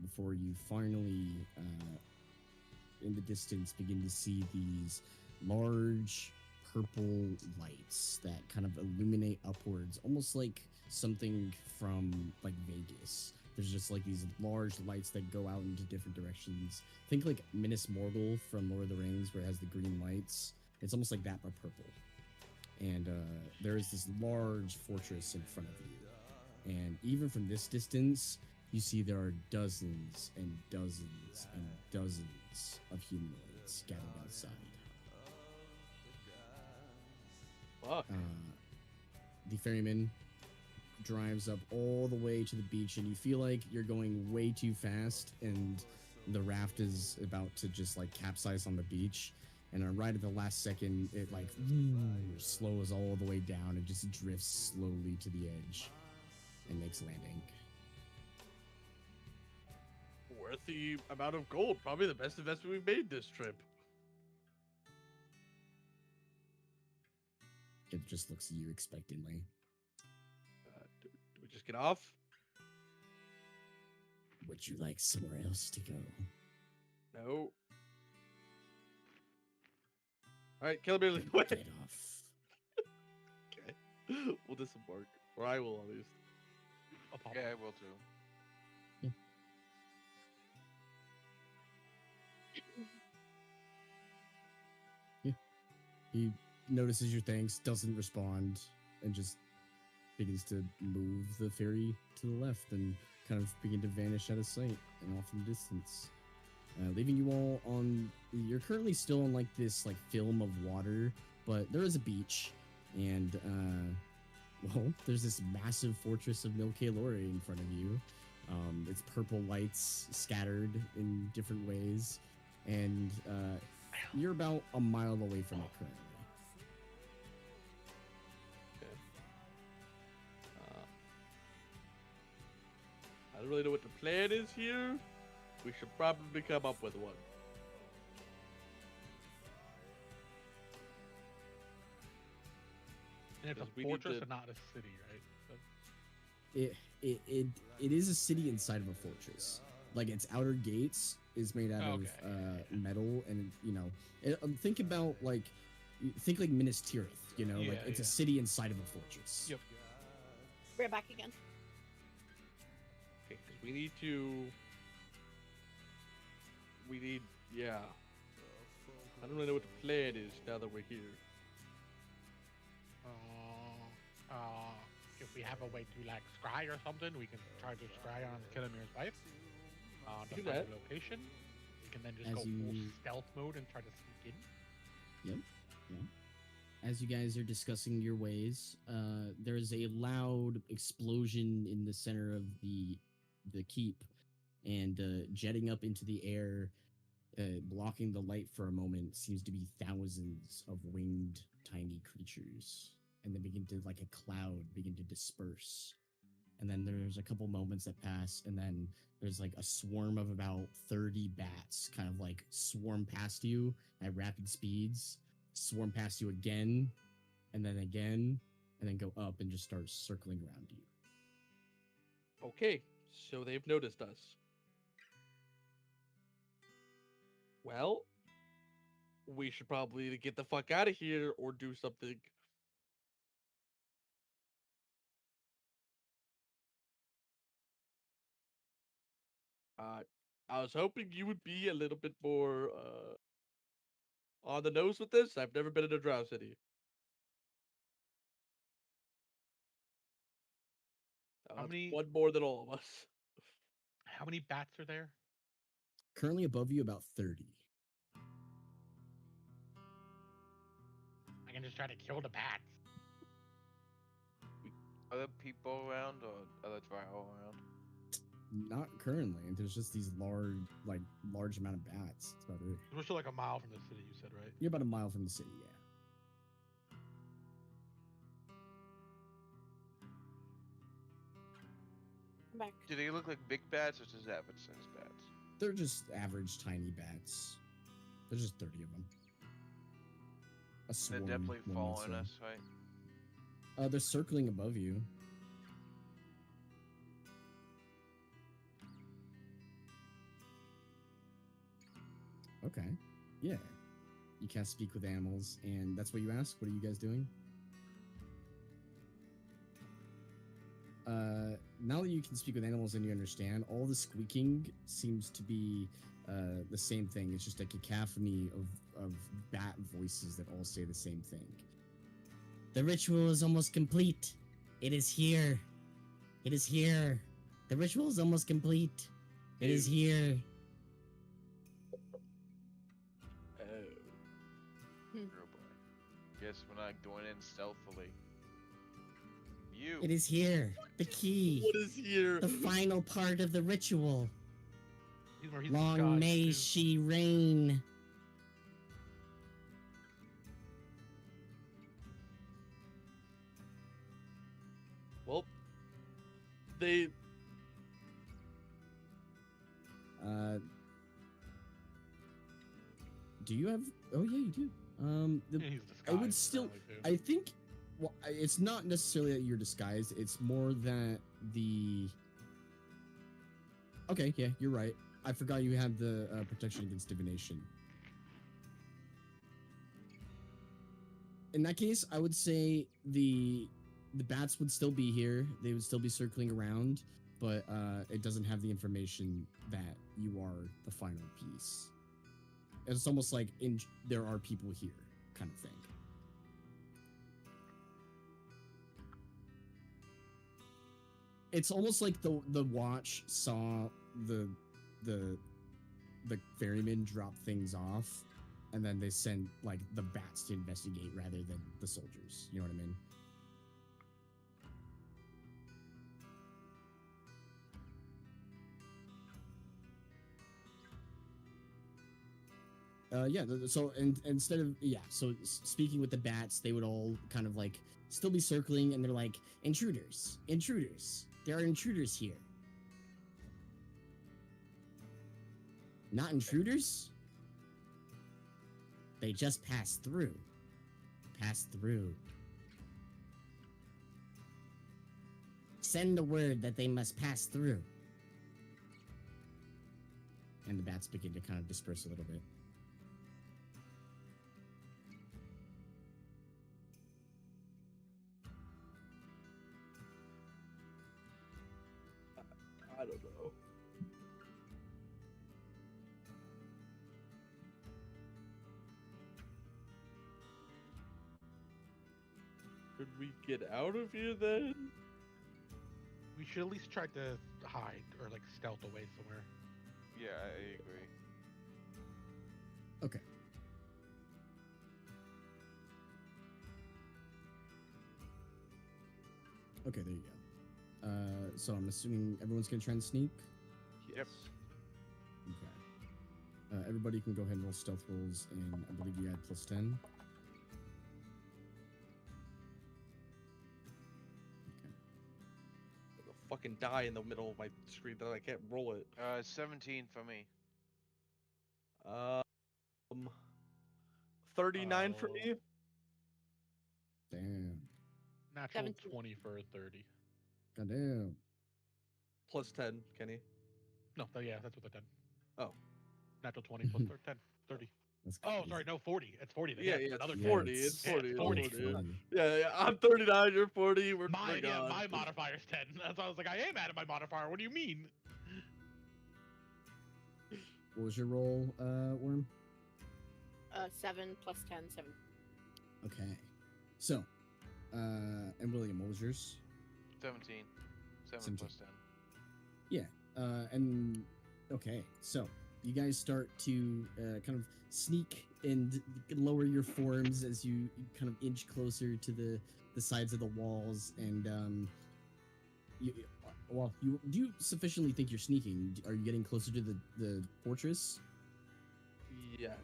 before you finally, in the distance, begin to see these large purple lights that kind of illuminate upwards, almost like something from like Vegas. There's just like these large lights that go out into different directions. Think like Minas Morgul from Lord of the Rings, where it has the green lights. It's almost like that, but purple. And there is this large fortress in front of you. And even from this distance, you see there are dozens and dozens and dozens of humanoids gathered outside. Fuck. The ferryman drives up all the way to the beach, and you feel like you're going way too fast, and the raft is about to just like capsize on the beach. and right at the last second, it like slows all the way down and just drifts slowly to the edge and makes landing. Worth the amount of gold. Probably the best investment we've made this trip. It just looks at you expectantly. Do we just get off? Would you like somewhere else to go? No. All right, Caleb, lead the way. Get off. Okay. We'll disembark. Or I will, at least. Yeah, I will too. He notices your things, doesn't respond, and just begins to move the ferry to the left and kind of begin to vanish out of sight and off in the distance. Leaving you all on... You're currently still on like this like film of water, but there is a beach, and well, there's this massive fortress of Mil Lore in front of you. It's purple lights scattered in different ways, and you're about a mile away from it currently. I don't really know what the plan is here. We should probably come up with one. And it's a Because we need fortress to- and not a city, right? It is a city inside of a fortress. Like its outer gates is made out Okay. of metal, and you know, think about like Minas Tirith. You know, like Yeah, it's a yeah. city inside of a fortress. Yep. We're back again. Okay, because we need to... yeah. I don't really know what the plan is now that we're here. If we have a way to like scry or something, we can try to scry on Killamir's wife. Do The that. location. We can then just As go full you- stealth mode and try to sneak in. As you guys are discussing your ways, there's a loud explosion in the center of the keep, and jetting up into the air, blocking the light for a moment, seems to be thousands of winged tiny creatures, and they begin to, like a cloud, begin to disperse. And then there's a couple moments that pass, and then there's like a swarm of about 30 bats kind of like swarm past you at rapid speeds, swarm past you again, and then go up and just start circling around you. Okay, so they've noticed us. Well, we should probably either get the fuck out of here or do something. I was hoping you would be a little bit more on the nose with this. I've never been in a drow city. How That's many- one more than all of us. How many bats are there? Currently above you, about 30. I can just try to kill the bats. Other people around or other drow around? Not currently. There's just these large amount of bats. That's about it. We're still like a mile from the city, you said, right? You're about a mile from the city, yeah. I'm back. Do they look like big bats or just average sized bats? They're just average tiny bats. There's just 30 of them. A They're swarm. definitely one would following say. us, right? They're circling above you. Okay. Yeah. You can't speak with animals, and that's what you ask? What are you guys doing? Now that you can speak with animals and you understand, all the squeaking seems to be the same thing. It's just a cacophony of bat voices that all say the same thing. The ritual is almost complete. It is here. It is here. The ritual is almost complete. It is here. Oh. Oh boy. Guess we're not going in stealthily. You. It is here. The key. What is here? The final part of the ritual. He's Long may she reign. Well, they Uh, do you have? Oh yeah, you do. He's I would disguised still. currently, too. I think. Well, it's not necessarily that you're disguised. It's more that the. Okay, yeah, you're right. I forgot you had the protection against divination. In that case, I would say the bats would still be here. They would still be circling around, but it doesn't have the information that you are the final piece. It's almost like there are people here, kind of thing. It's almost like the watch saw the ferryman drop things off, and then they send like the bats to investigate rather than the soldiers. You know what I mean? Yeah. So instead of speaking with the bats, they would all kind of like still be circling, and they're like, intruders, intruders. There are intruders here. Not intruders. They just passed through. Passed through. Send the word that they must pass through. And the bats begin to kind of disperse a little bit. I don't know. Should we get out of here then? We should at least try to hide or like stealth away somewhere. Yeah, I agree. Okay. Okay, there you go. So I'm assuming everyone's gonna try and sneak. Yep. Okay. Everybody can go ahead and roll stealth rolls, and I believe you had +10. I'll fucking die in the middle of my screen that I can't roll it. 17 for me. 39 for Oh. me. Damn. Natural 17. 20 for 30. Goddamn. Plus 10, Kenny. No, yeah, that's what I did. Oh. Natural 20 plus 10, 30. That's Oh, crazy. sorry, no, 40. It's 40. Then. Yeah, it's yeah, another it's 10. 40. Yeah, It's Yeah, 40. it's It's 40. 40. Yeah, I'm 39. You're 40. We're My gone. modifier's 10. That's why I was like, I am adding my modifier. What do you mean? What was your roll, Worm? 7 plus 10, 7. Okay. So, and William, what was yours? 17. 7 17. plus 10. And okay, so you guys start to kind of sneak and lower your forms as you kind of inch closer to the sides of the walls, and you do you sufficiently think you're sneaking? Are you getting closer to the fortress, Yes.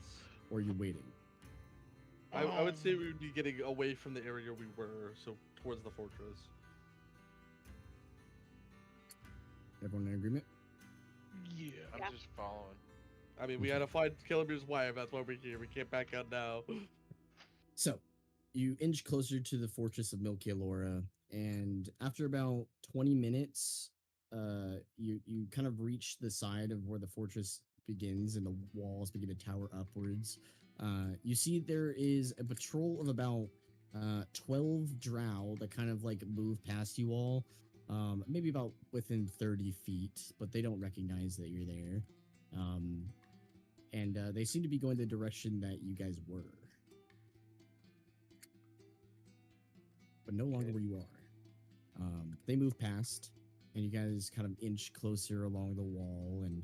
or are you waiting? I would say we would be getting away from the area we were, so towards the fortress. Everyone in agreement? Yeah. I'm Yeah. just following. I mean, we had to find Killiber's wife. That's why we're here. We can't back out now. So, you inch closer to the fortress of Milkelora, and after about 20 minutes, you kind of reach the side of where the fortress begins, and the walls begin to tower upwards. You see there is a patrol of about 12 drow that kind of like move past you all, maybe about within 30 feet, but they don't recognize that you're there. And they seem to be going the direction that you guys were, but no longer Okay. where you are. They move past, and you guys kind of inch closer along the wall, and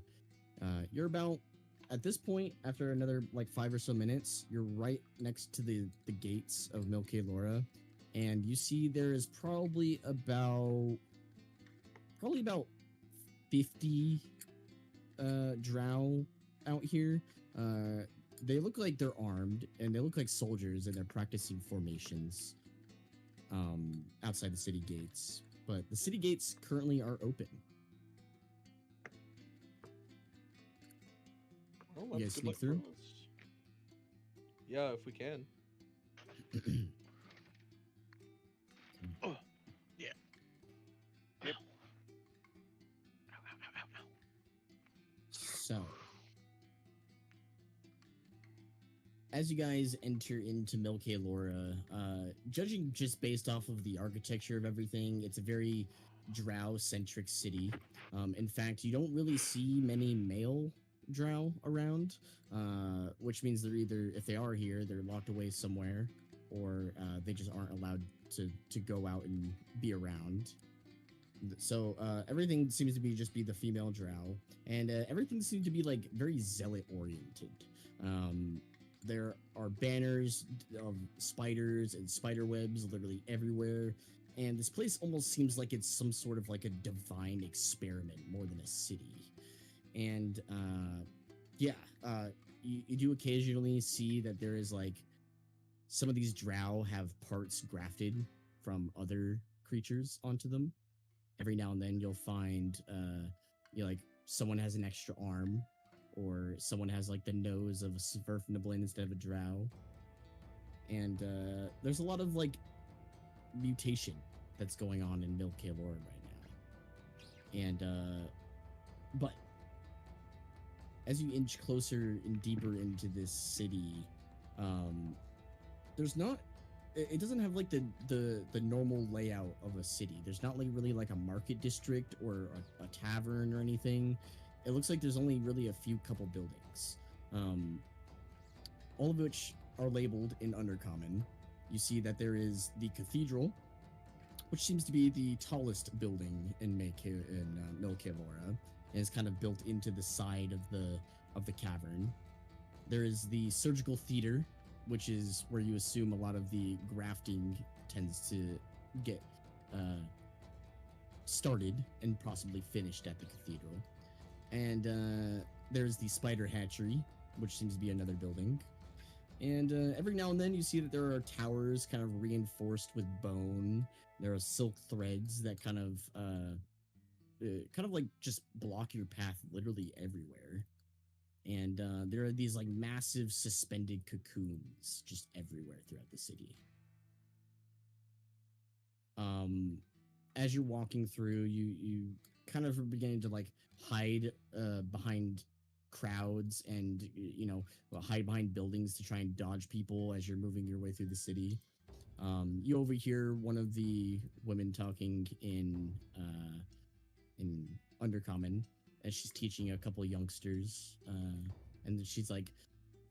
you're about, at this point, after another like 5 or so minutes, you're right next to the gates of Milkelora, and you see there is probably about 50 drow out here. They look like they're armed, and they look like soldiers, and they're practicing formations outside the city gates. but the city gates currently are open. Well, You that's guys good sneak luck for through? us. Yeah, if we can. Yeah. Yep. Ow, ow, ow, ow, ow. So, as you guys enter into Milke Laura, judging just based off of the architecture of everything, it's a very drow-centric city. In fact, you don't really see many male drow around, which means they're either, if they are here, they're locked away somewhere, or they just aren't allowed to go out and be around. So everything seems to be just be the female drow, and everything seems to be like very zealot oriented. There are banners of spiders and spider webs literally everywhere, and this place almost seems like it's some sort of like a divine experiment more than a city. And you do occasionally see that there is like some of these drow have parts grafted from other creatures onto them. Every now and then you'll find like someone has an extra arm, or someone has like the nose of a Sverfnablin instead of a drow. And there's a lot of like mutation that's going on in Milke Laura right now. And but as you inch closer and deeper into this city, there's not, it doesn't have like the normal layout of a city. There's not like really like a market district or a tavern or anything. It looks like there's only really a few couple buildings, all of which are labeled in Undercommon. You see that there is the cathedral, which seems to be the tallest building in Milke Laura, and is kind of built into the side of the cavern. There is the surgical theater, which is where you assume a lot of the grafting tends to get started and possibly finished at the cathedral. And there's the spider hatchery, which seems to be another building. And every now and then you see that there are towers kind of reinforced with bone. There are silk threads that kind of like just block your path literally everywhere. And there are these like massive suspended cocoons just everywhere throughout the city. As you're walking through, you kind of are beginning to like hide behind crowds and hide behind buildings to try and dodge people as you're moving your way through the city. You overhear one of the women talking in Undercommon as she's teaching a couple youngsters, and she's like,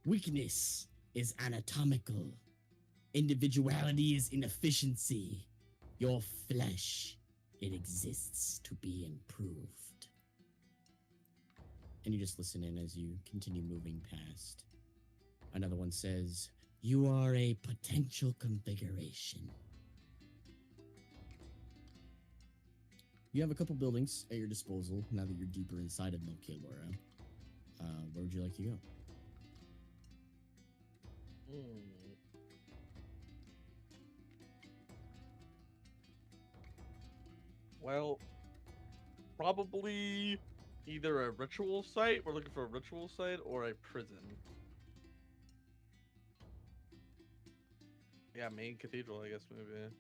"Weakness is anatomical. Individuality is inefficiency. Your flesh, it exists to be improved." And you just listen in as you continue moving past. Another one says, "You are a potential configuration." You have a couple buildings at your disposal now that you're deeper inside of Milke Laura. Where would you like to go? Well, probably either a ritual site, we're looking for a ritual site, or a prison. Yeah, main cathedral, I guess, maybe.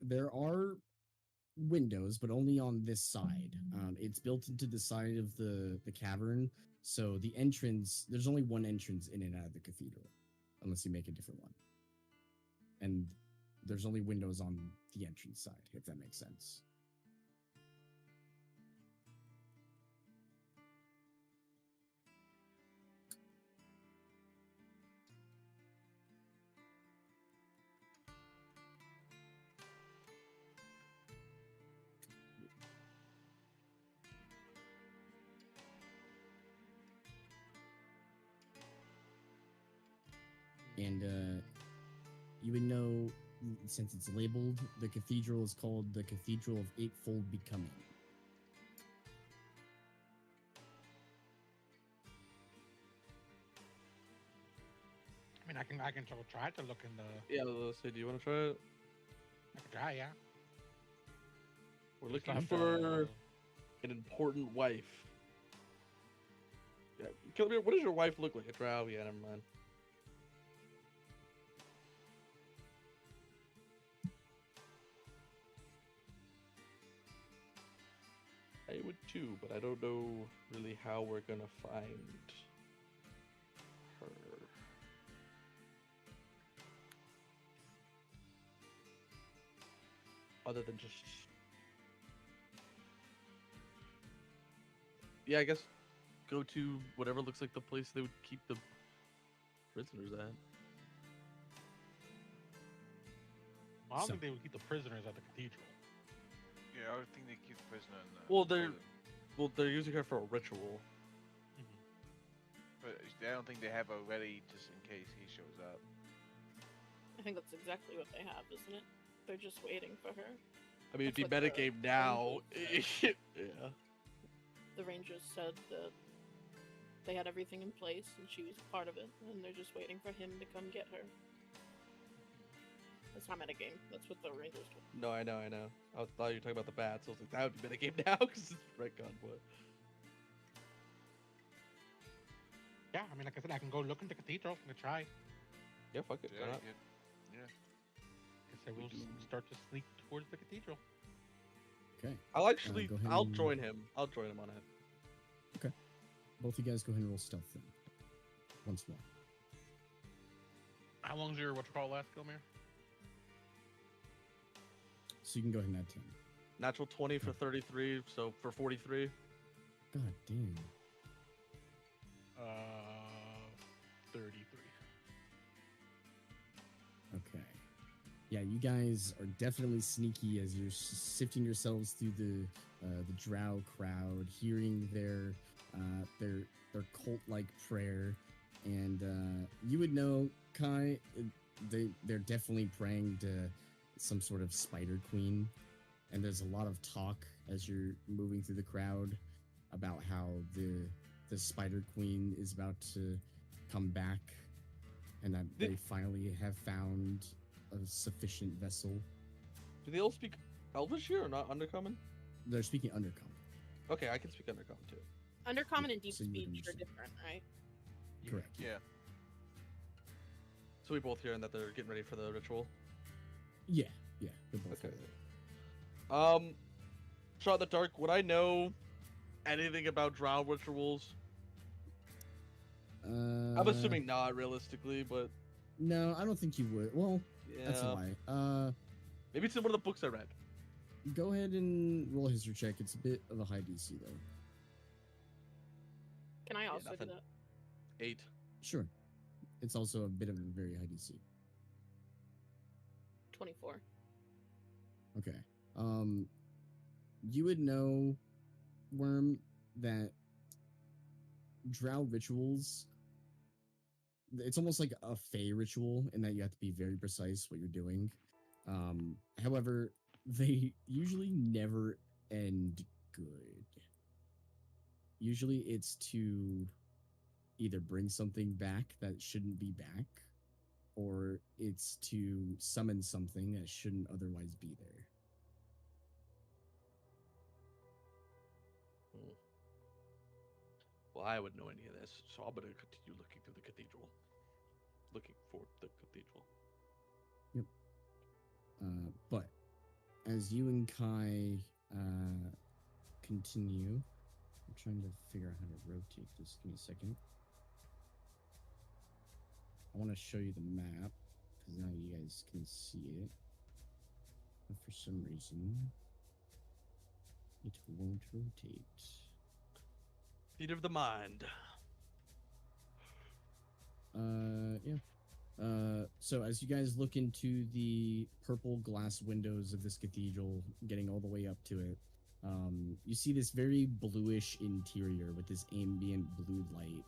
There are windows, but only on this side. It's built into the side of the cavern, so the entrance, there's only one entrance in and out of the cathedral, unless you make a different one. And there's only windows on the entrance side, if that makes sense. And you would know, since it's labeled, the cathedral is called the Cathedral of Eightfold Becoming. I can try to look in the. Yeah, let's see. Do you want to try it? I can try, yeah. We're We still looking have for to- an important wife. Yeah, Kilmer, what does your wife look like? A drow? Yeah, never mind. I would too, but I don't know really how we're gonna find her. Other than just... Yeah, I guess go to whatever looks like the place they would keep the prisoners at. I don't So- think they would keep the prisoners at the cathedral. Yeah, I would think they keep the prisoner in the. Well, they're- prison. Well, they're using her for a ritual. But I don't think they have her ready just in case he shows up. I think that's exactly what they have, isn't it? They're just waiting for her. I mean, That's it'd be what the metagame now. Rangers Yeah. The Rangers said that they had everything in place and she was part of it, and they're just waiting for him to come get her. That's not metagame. That's what the Rangers told. No, I know. I thought you were talking about the bats. I was like, that would be metagame now because it's retcon, but... Yeah, I mean, like I said, I can go look in the cathedral and try. Yeah, fuck it. Yeah, why you not? could- yeah. I say we'll start to sneak towards the cathedral. Okay. I'll actually... go ahead I'll and- join him. I'll join him on it. Both you guys go ahead and roll stealth then. Once more. How long's your last, Gilmere? So you can go ahead and add 10. Natural 20 for 33, so for 43. God damn. 33. Okay. Yeah, you guys are definitely sneaky as you're sifting yourselves through the drow crowd, hearing their cult-like prayer, and you would know, Kai, they're definitely praying to some sort of spider queen, and there's a lot of talk as you're moving through the crowd about how the spider queen is about to come back, and that they finally have found a sufficient vessel. Do they all speak Elvish here or not Undercommon? They're speaking undercommon. Okay, I can speak Undercommon too. Undercommon and deep so you would speech are understand. different, right? Correct. Yeah. So we both hearing that they're getting ready for the ritual. Yeah, they're both Okay. ready. Shot in the dark. Would I know anything about drow rituals? I'm assuming not, realistically, but No, I don't think you would. Well, that's a yeah. lie. Maybe it's in one of the books I read. Go ahead and roll a history check. It's a bit of a high DC though. Can I also do nothing. that? 8. Sure. It's also a bit of a very high DC. 24. Okay. You would know, Worm, that drow rituals, it's almost like a fey ritual in that you have to be very precise what you're doing. However, they usually never end good. Usually it's to either bring something back that shouldn't be back, or it's to summon something that shouldn't otherwise be there. Well, I would know any of this, so I'm gonna continue looking through the cathedral. Looking for the cathedral. But as you and Kai continue, I'm trying to figure out how to rotate this. Give me a second. I want to show you the map because now you guys can see it. But for some reason, it won't rotate. Feet of the mind. Yeah. So as you guys look into the purple glass windows of this cathedral, getting all the way up to it, you see this very bluish interior with this ambient blue light.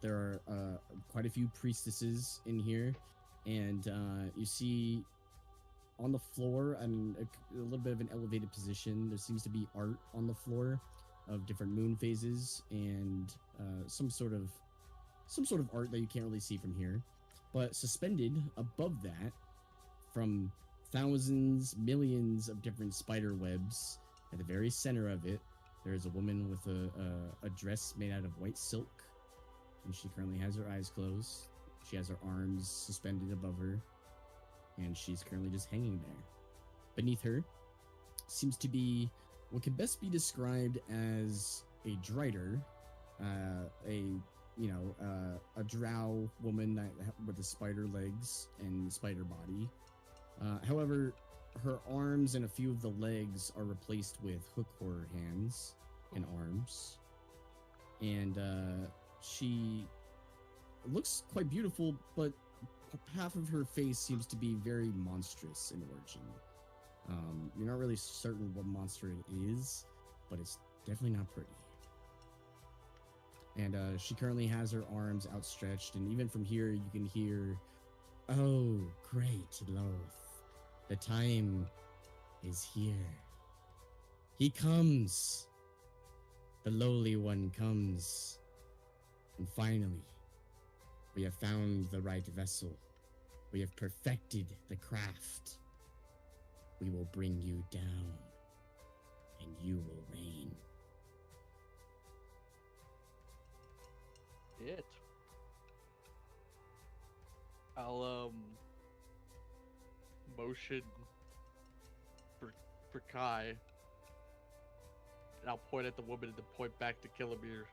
There are quite a few priestesses in here, and you see on the floor, and a little bit of an elevated position, there seems to be art on the floor of different moon phases and some sort of some sort of art that you can't really see from here. But suspended above that, from thousands, millions of different spider webs, at the very center of it, there is a woman with a dress made out of white silk, and she currently has her eyes closed. She has her arms suspended above her, and she's currently just hanging there. Beneath her seems to be what can best be described as a drider, a drow woman with the spider legs and spider body. However, her arms and a few of the legs are replaced with hook horror hands and arms, and she looks quite beautiful, but half of her face seems to be very monstrous in origin. You're not really certain what monster it is, but it's definitely not pretty. And she currently has her arms outstretched, and even from here you can hear, "Oh, great Loth, the time is here. He comes. The lowly one comes. And finally, we have found the right vessel. We have perfected the craft. We will bring you down, and you will reign." It. I'll motion for Kai, and I'll point at the woman and then point back to Killamir.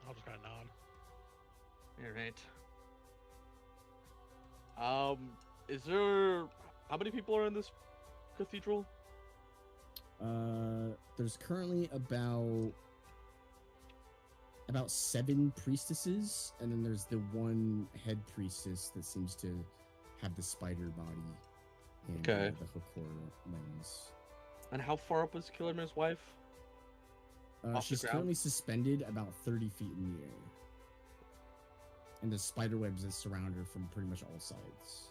I'll just kind of nod. All right. Is there how many people are in this cathedral? There's currently about 7 priestesses, and then there's the one head priestess that seems to have the spider body and Okay. the hook horror lens. And how far up is Killamir's wife? Off the She's ground? currently suspended about 30 feet in the air, and the spider webs that surround her from pretty much all sides.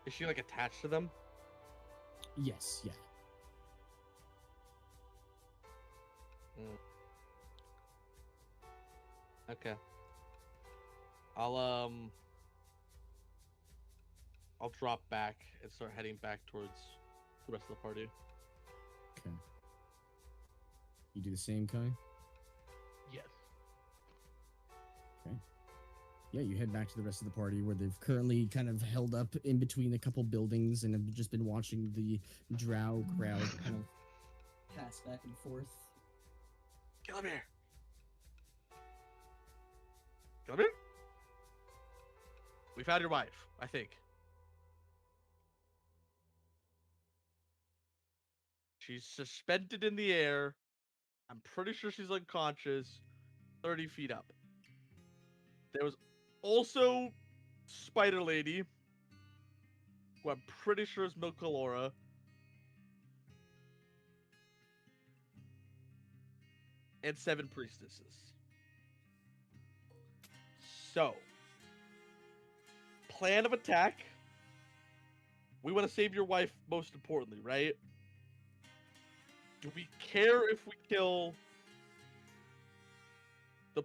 Is she like attached to them? Yes, yeah. Okay. I'll drop back and start heading back towards the rest of the party. Okay. You do the same, Kai? Yes. Yeah, you head back to the rest of the party where they've currently kind of held up in between a couple buildings and have just been watching the drow crowd kind of pass back and forth. Killamir! Killamir? We found your wife, I think. She's suspended in the air. I'm pretty sure she's unconscious, 30 feet up. There was also Spider Lady, who I'm pretty sure is Milkalora. And 7 priestesses. So, plan of attack. We want to save your wife most importantly, right? Do we care if we kill the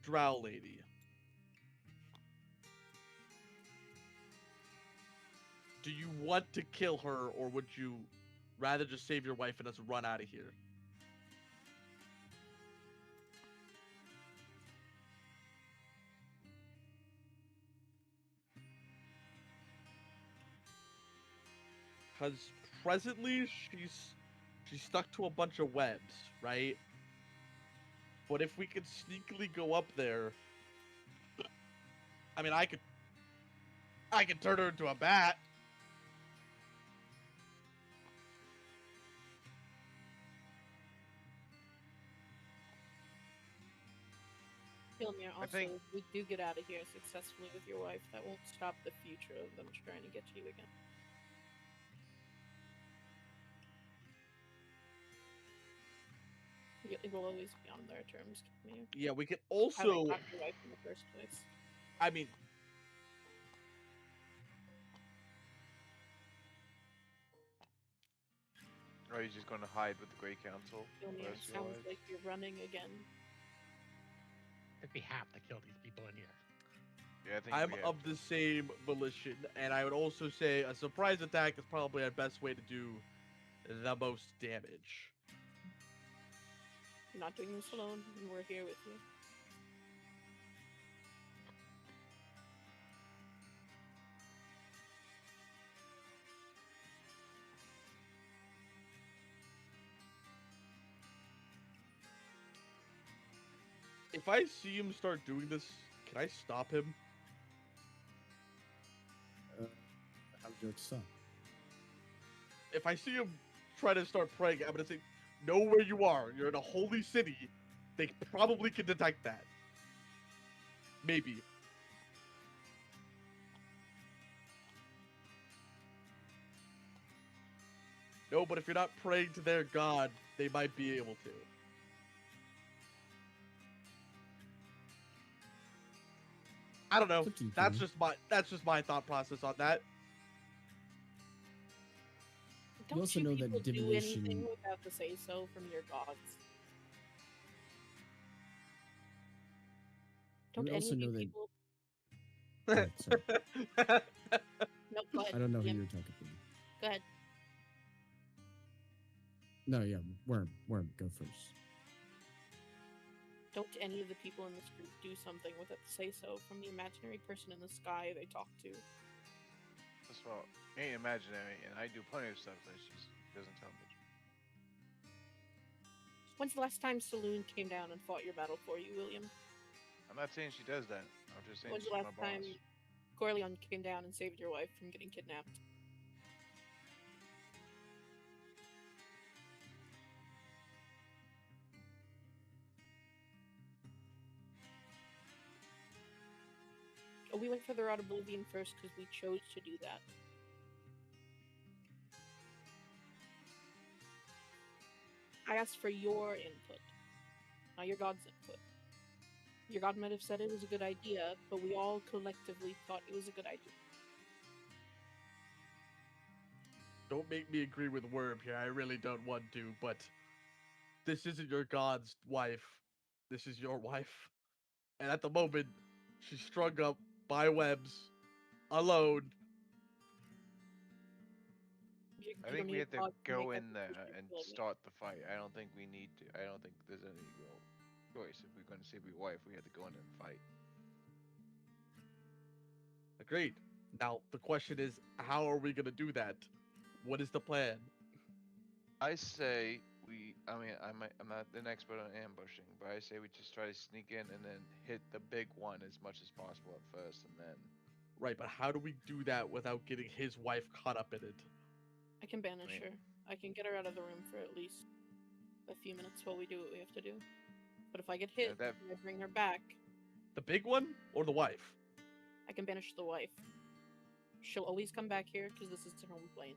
drow lady? Do you want to kill her, or would you rather just save your wife and us run out of here? Because presently she's stuck to a bunch of webs, right? But if we could sneakily go up there, I mean, I could turn her into a bat. Kilmir, I also, think- if we do get out of here successfully with your wife, that won't stop the future of them trying to get you again. It will always be on their terms, Kilmir. Yeah, we could Having also, got your wife in the first place. I mean, Or are you just going to hide with the Grey Council? for the Junior, rest of your sounds lives? like you're running again. I think we have to kill these people in here. Yeah, I think I'm we have of to. the same volition, and I would also say a surprise attack is probably our best way to do the most damage. You're not doing this alone, and we're here with you. If I see him start doing this, can I stop him? How would you like to stop? If I see him try to start praying, I'm gonna say, know where you are. You're in a holy city. They probably can detect that. Maybe. No, but if you're not praying to their god, they might be able to. I don't know. It's up to you, That's Kieran. just my thought process on that. Don't also you know that people do divination- anything without the say so from your gods? Don't We any also of you know that- people? Alright, sorry. No, go ahead. I don't know who Ian. you're talking to. Go ahead. No, yeah, Worm, go first. Don't any of the people in this group do something without the say so from the imaginary person in the sky they talk to? That's well, ain't imaginary, and I do plenty of stuff that she doesn't tell me. When's the last time Saloon came down and fought your battle for you, William? I'm not saying she does that. I'm just saying When's she's the my last boss. time Corleone came down and saved your wife from getting kidnapped? Oh, we went for the Route of Oblivion first because we chose to do that. I asked for your input, not your god's input. Your god might have said it was a good idea, but we all collectively thought it was a good idea. Don't make me agree with Worm here. I really don't want to, but this isn't your god's wife. This is your wife. And at the moment, she's strung up by webs, alone. I think we have to go in there and start the fight. I don't think we need to. I don't think there's any real choice. If we're going to save your wife, we have to go in and fight. Agreed. Now, the question is, how are we going to do that? What is the plan? I say we. I mean, I'm not an expert on ambushing, but I say we just try to sneak in and then hit the big one as much as possible at first, and then. Right, but how do we do that without getting his wife caught up in it? I can banish Right. her. I can get her out of the room for at least a few minutes while we do what we have to do. But if I get hit that- and I bring her back, The big one or the wife? I can banish the wife. She'll always come back here because this is her home plane.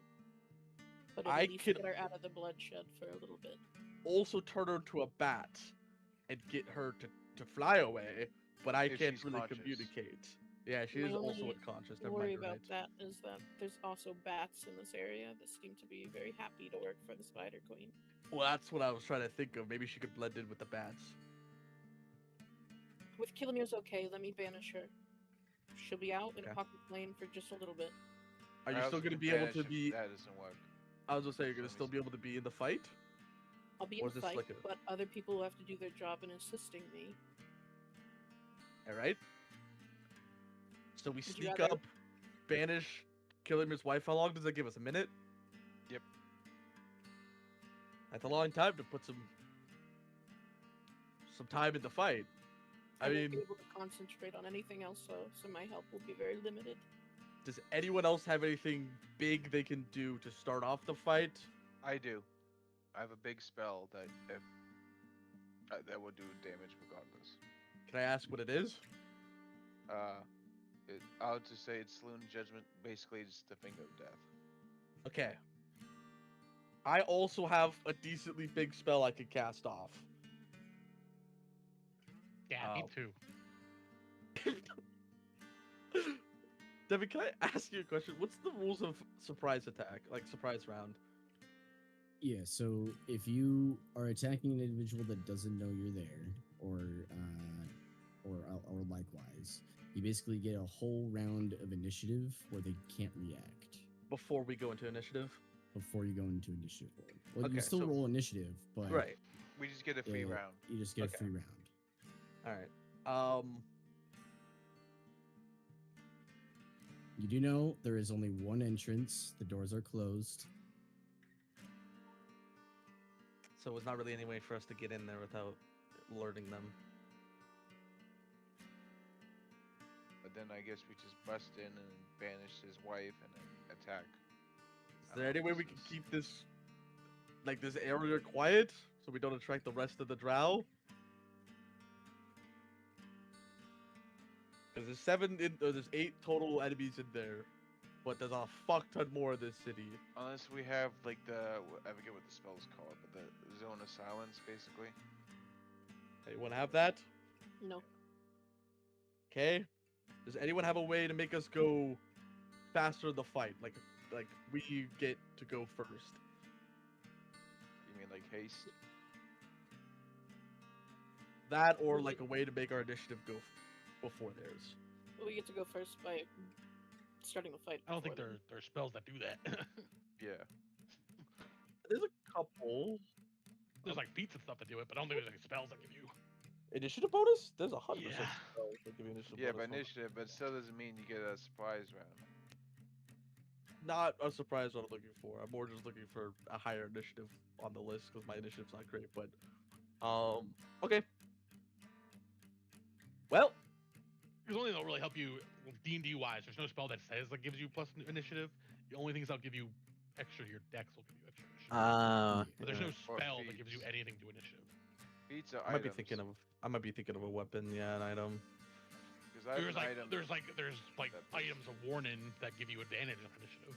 But at I least could- get her out of the bloodshed for a little bit. Also turn her into a bat and get her to fly away, but I If can't she's really conscious. communicate. Yeah, she My is also only unconscious. Never worry mind, you're about right. that is that there's also bats in this area that seem to be very happy to work for the Spider Queen. Well, that's what I was trying to think of. Maybe she could blend in with the bats. With Kilomir's okay, let me banish her. She'll be out in a Okay. pocket plane for just a little bit. Are you I still also going to can be able banish to if be? That doesn't work. I was gonna say you're gonna for still some be able to be in the fight. I'll be Or in is the this fight, like a- but other people will have to do their job in assisting me. All right. So we Would you sneak rather- up, banish, kill him his wife. How long does that give us? A minute? Yep. That's a long time to put some time in the fight. I I won't mean, be able to concentrate on anything else, so my help will be very limited. does anyone else have anything big they can do to start off the fight? I do. I have a big spell that if that will do damage regardless. Can I ask what it is? I'll just say it's Saloon Judgment. Basically, it's the finger of death. Okay. I also have a decently big spell I could cast off. Yeah, me Oh. too. Devin, can I ask you a question? What's the rules of surprise attack? Like surprise round? Yeah, so if you are attacking an individual that doesn't know you're there, or likewise, you basically get a whole round of initiative where they can't react Before we go into initiative. before you go into initiative roll. Well, you Okay, still so- roll initiative, but Right. We just get a free round. you just get Okay. a free round. All right. You do know there is only one entrance. The doors are closed. So it's not really any way for us to get in there without alerting them. But then I guess we just bust in and banish his wife and then attack. Is there any way we can keep this, like this area quiet, so we don't attract the rest of the drow? Because there's 8 total enemies in there, but there's a fuck ton more in this city. Unless we have like I forget what the spell's called, but the zone of silence basically. Hey, you want to have that? No. Okay. Does anyone have a way to make us go faster in the fight? Like we get to go first. You mean like haste? That or like a way to make our initiative go before theirs. We get to go first by starting the fight. I don't think before there are spells that do that. Yeah. There's a couple. There's like feats and stuff that do it, but I don't think there's any spells that give you. Initiative bonus? There's 100% Yeah. spells that give you initiative Yeah, bonus. but initiative, but it still doesn't mean you get a surprise round. Not a surprise what I'm looking for. I'm more just looking for a higher initiative on the list because my initiative's not great. But okay. Well, Because only they'll really help you D&D wise. There's no spell that says that gives you plus initiative. The only things that'll give you extra to your dex will give you extra initiative. But there's no Or spell that gives you feats. anything to initiative. Feats are I might be items. I might be thinking of a weapon. Yeah, an item. Because I have an item. There's like that- items of warning that give you advantage on initiative.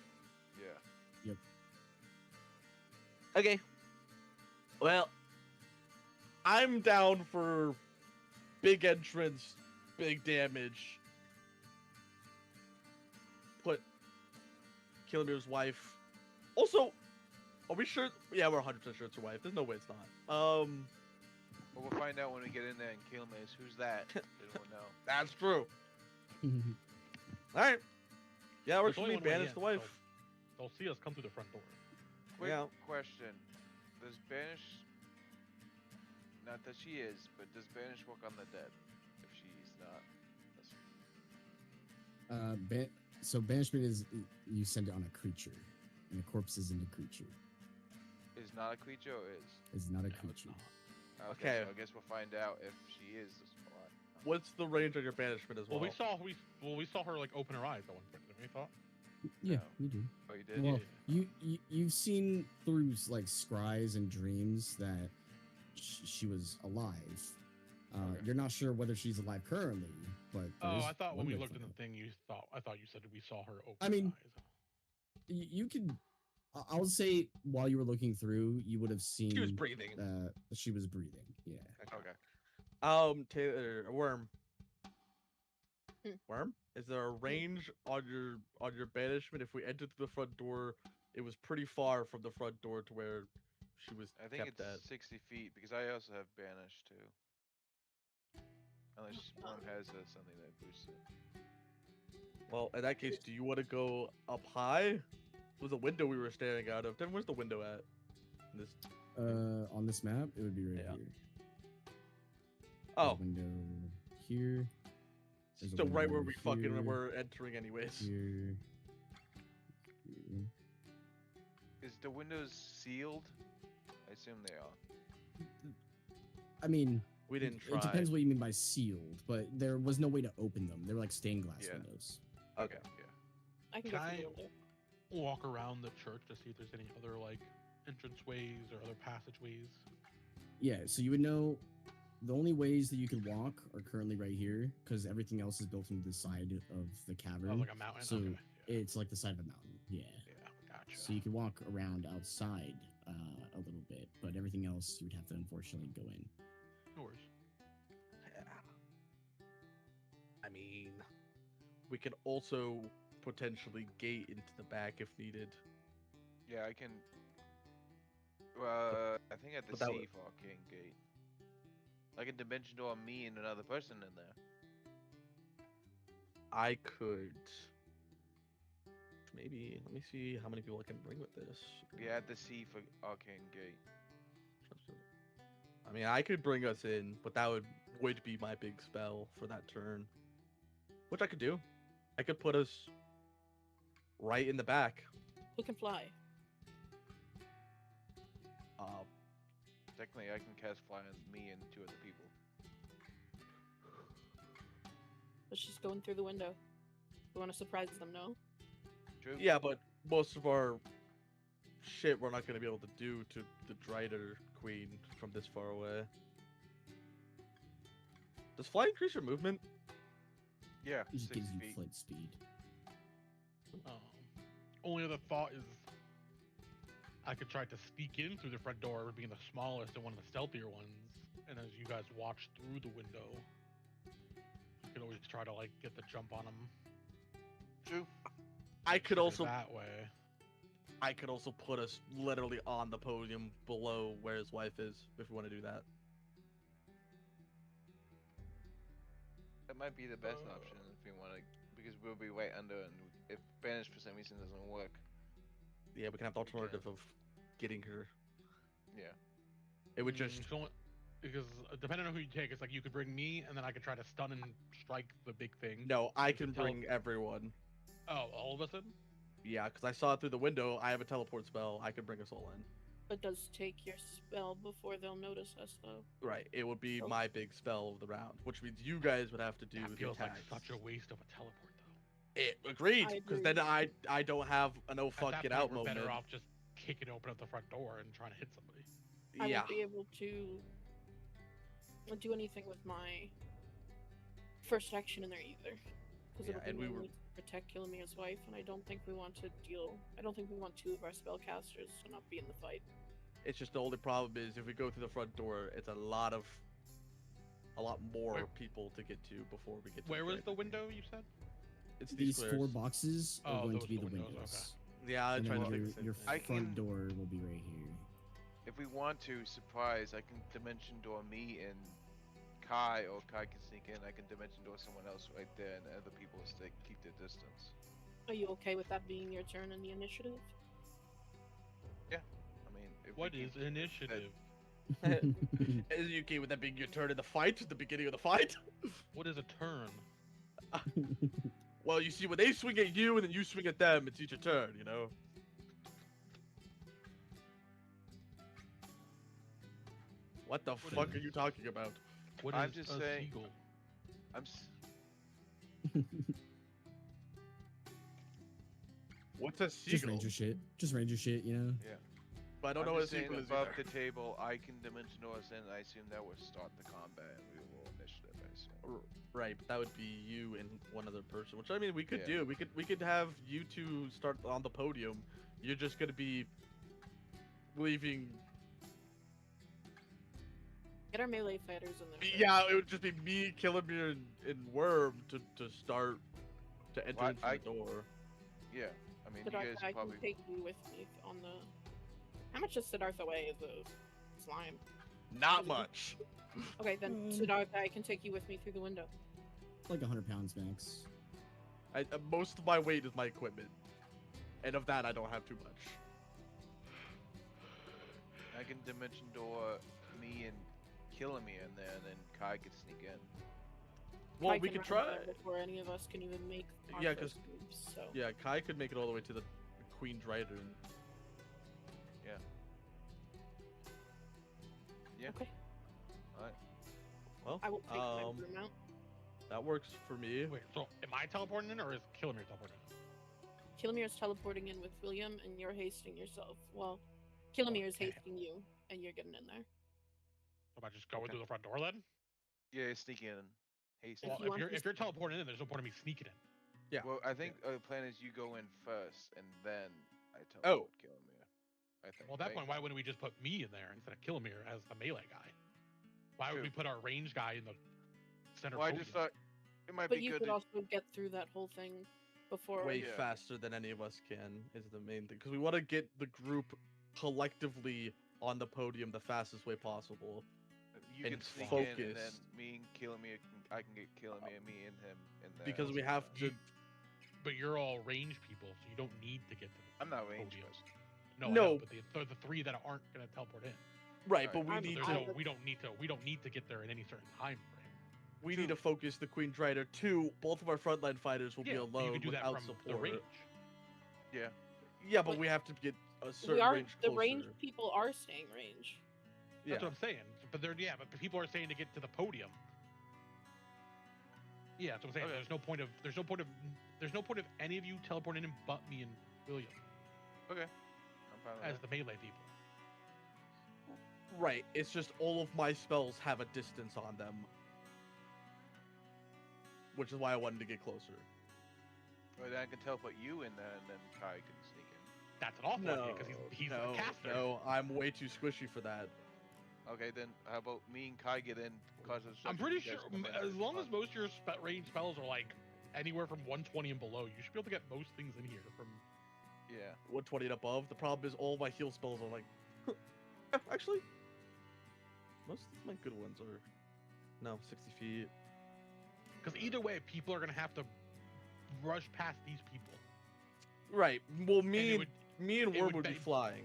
Yeah. Okay. Well, I'm down for big entrance, big damage. Put Killimir's wife. Also, are we sure? Yeah, we're 100% sure it's her wife. There's no way it's not. But we'll find out when we get in there and kill him. Who's that? They don't know. That's true. All right. Yeah, we're There's only actually one way banish in, the wife. They'll see us come through the front door. Quick Yeah. question. Does Banish, not that she is, but does Banish work on the dead? If she's not. So banishment is you send it on a creature, and a corpse isn't a creature. Is not a creature or is? It's not a No, it's creature. not. Okay. So I guess we'll find out if she is the spot. What's the range on your banishment as well? Well, we saw her like open her eyes at one point. Didn't we thought? Yeah, No. you do. Oh, you did? Well, you've seen through like scries and dreams that she was alive. Okay. You're not sure whether she's alive currently, but there Oh, is I thought when we one looked at thing. the thing, I thought you said we saw her open I mean, her eyes. You could. I would say while you were looking through, you would have seen She was breathing. she was breathing. Yeah. Okay. Taylor, Worm. Hmm. Worm? Is there a range on your banishment? If we entered through the front door, it was pretty far from the front door to where she was I think kept it's at. 60 feet because I also have Banish too. Unless one has something that boosts it. Well, in that case, do you want to go up high? There's a window we were staring out of. Then where's the window at? This. On this map, it would be right Yeah. here. Oh, Window here. There's a so right window where we fucking here, were entering, anyways. Here. Here. Is the windows sealed? I assume they are. I mean, We didn't it try. depends what you mean by sealed, but there was no way to open them. They were like stained glass Yeah. windows. Okay. Yeah. I can Can go through I- the window. Walk around the church to see if there's any other like entrance ways or other passageways. Yeah, so you would know the only ways that you could walk are currently right here because everything else is built into the side of the cavern. Oh, like a mountain. So okay. Yeah. it's like the side of a mountain. Yeah. Gotcha. So you could walk around outside a little bit, but everything else you would have to unfortunately go in. No worries. I mean, we could also potentially gate into the back if needed. Yeah, I can. I think at the But that sea for Arcane Gate. I can dimension door me and another person in there. I could. Maybe. Let me see how many people I can bring with this. Yeah, at the sea for Arcane Gate. I mean, I could bring us in, but that would be my big spell for that turn. Which I could do. I could put us right in the back. Who can fly? Uh, Technically, I can cast fly on me and 2 other people. Let's just go in through the window. We want to surprise them, no? True. yeah, but most of our shit we're not going to be able to do to the Drider Queen from this far away. Does fly increase your movement? Yeah, It just 6 gives you feet. flight speed. Only other thought is I could try to sneak in through the front door, being the smallest and one of the stealthier ones. And as you guys watch through the window, you could always try to like get the jump on them. True. I could also that way. I could also put us literally on the podium below where his wife is if we want to do that. That might be the best option if we want to, because we'll be right under, and if banish for some reason doesn't work, Yeah, we can have the alternative of getting her. yeah. It would just Because depending on who you take, it's like you could bring me, and then I could try to stun and strike the big thing. no. I You can could bring everyone. Oh, all of a sudden? Yeah, because I saw it through the window. I have a teleport spell. I could bring us all in. It does take your spell before they'll notice us, though. Right. It would be Oh. my big spell of the round, which means you guys would have to do That the feels like attacks. such a waste of a teleport, though. It agreed, I because then agree. I don't have a no At fuck that get point, out we're moment. better off just kicking open at the front door and trying to hit somebody. I Yeah. won't be able to do anything with my first action in there either. Because Yeah, it'll be and we mainly were- to protect Kilomir's wife, and I don't think we want to deal. I don't think we want 2 of our spellcasters to not be in the fight. It's just the only problem is if we go through the front door, it's a lot more Where- people to get to before we get to Where the was fight. the window you said? It's These squares. 4 boxes are Oh, going those to be are the the windows, windows. Yeah, I And tried then to your, fix it. your I front can- door will be right here. If we want to surprise, I can dimension door me and Kai, or Kai can sneak in. I can dimension door someone else right there, and other people stay keep their distance. Are you okay with that being your turn in the initiative? I mean, if What we is keep, initiative? Is you okay with that being your turn in the fight at the beginning of the fight? What is a turn? Well, you see, when they swing at you and then you swing at them, it's each your turn, you know? What the What fuck is- are you talking about? What I'm is just a saying- seagull? I'm. S- What's a Just seagull? ranger shit. Just ranger shit, you know? But I don't I'm know what a just saying seagull is above either. the table, I can dimension door us in. I assume that would start the combat, and we will roll initiative. I assume. Right, but that would be you and one other person, which I mean we could Yeah. do. We could have you two start on the podium. You're just gonna be leaving. Get our melee fighters in there. first. Yeah, it would just be me, Killamir, and Worm to start to enter Well, into I- the door. Yeah, I mean, Siddhartha, you guys I probably. can take you with me on the. How much does Siddhartha weigh as a slime? Not much. Okay, then Siddhartha, I can take you with me through the window. Like 100 pounds max. Most of my weight is my equipment, and of that I don't have too much. I can dimension door me and Killamir in there, and then Kai could sneak in. Well, Kai we can could run try. there before any of us can even make our Yeah, first moves. So Yeah, Kai could make it all the way to the Queen Drider. Yeah. okay, Alright. Well, I will take my broom out. that works for me. Wait, so am I teleporting in, or is Killamir teleporting in? Killamir is teleporting in with William, and you're hasting yourself. Well, Killamir is Okay. hasting you, and you're getting in there. Am I just going Okay. through the front door then? Yeah, sneak in. Haste. If Well, you if want you're to if you're teleporting in, there's no point in me sneaking in. Yeah. Well, I think the plan is you go in first, and then I Oh. teleport Killamir. I think. Well, at that right? point, why wouldn't we just put me in there instead of Killamir as the melee guy? Why would True. we put our range guy in the center? Well, I podium? just thought it might But be you good. could To, also get through that whole thing before. Way Yeah. faster than any of us can is the main thing, because we want to get the group collectively on the podium the fastest way possible. You And can sneak in, and then focused. me and Killamere I can get Killamere, me and him in there. Because at we the have same to. time. But you're all range people, so you don't need to get to the I'm not ranged. podium. Person. No, I No. know, but the three that aren't gonna teleport in. Right, Alright. but we I'm- need There's to. no, we don't need to get there in any certain time frame. We need to focus the Queen Drider. 2, both of our frontline fighters will be but alone you can do that without from support. the range. Yeah. Yeah, but But we have to get a We certain are range the closer. range people are staying range. Yeah. That's what I'm saying. But they're but people are saying to get to the podium. Yeah, that's what I'm saying. Okay. There's no point of any of you teleporting in but me and William Okay. I'm fine with as that. the melee people. Right. It's just all of my spells have a distance on them, which is why I wanted to get closer. Or then I can teleport you in there, and then Kai can sneak in. That's an awful idea because he's no, a caster. no, I'm way too squishy for that. Okay, then how about me and Kai get in? Cause of I'm destruction, pretty you sure, guys come in as and long as fun. most of your range spells are like anywhere from 120 and below, you should be able to get most things in here from. Yeah. 120 and above. The problem is all my heal spells are like. Actually, most of my good ones are. No, 60 feet. Because either way, people are gonna have to rush past these people. Right. Well, And me and it Worm would would be be- flying.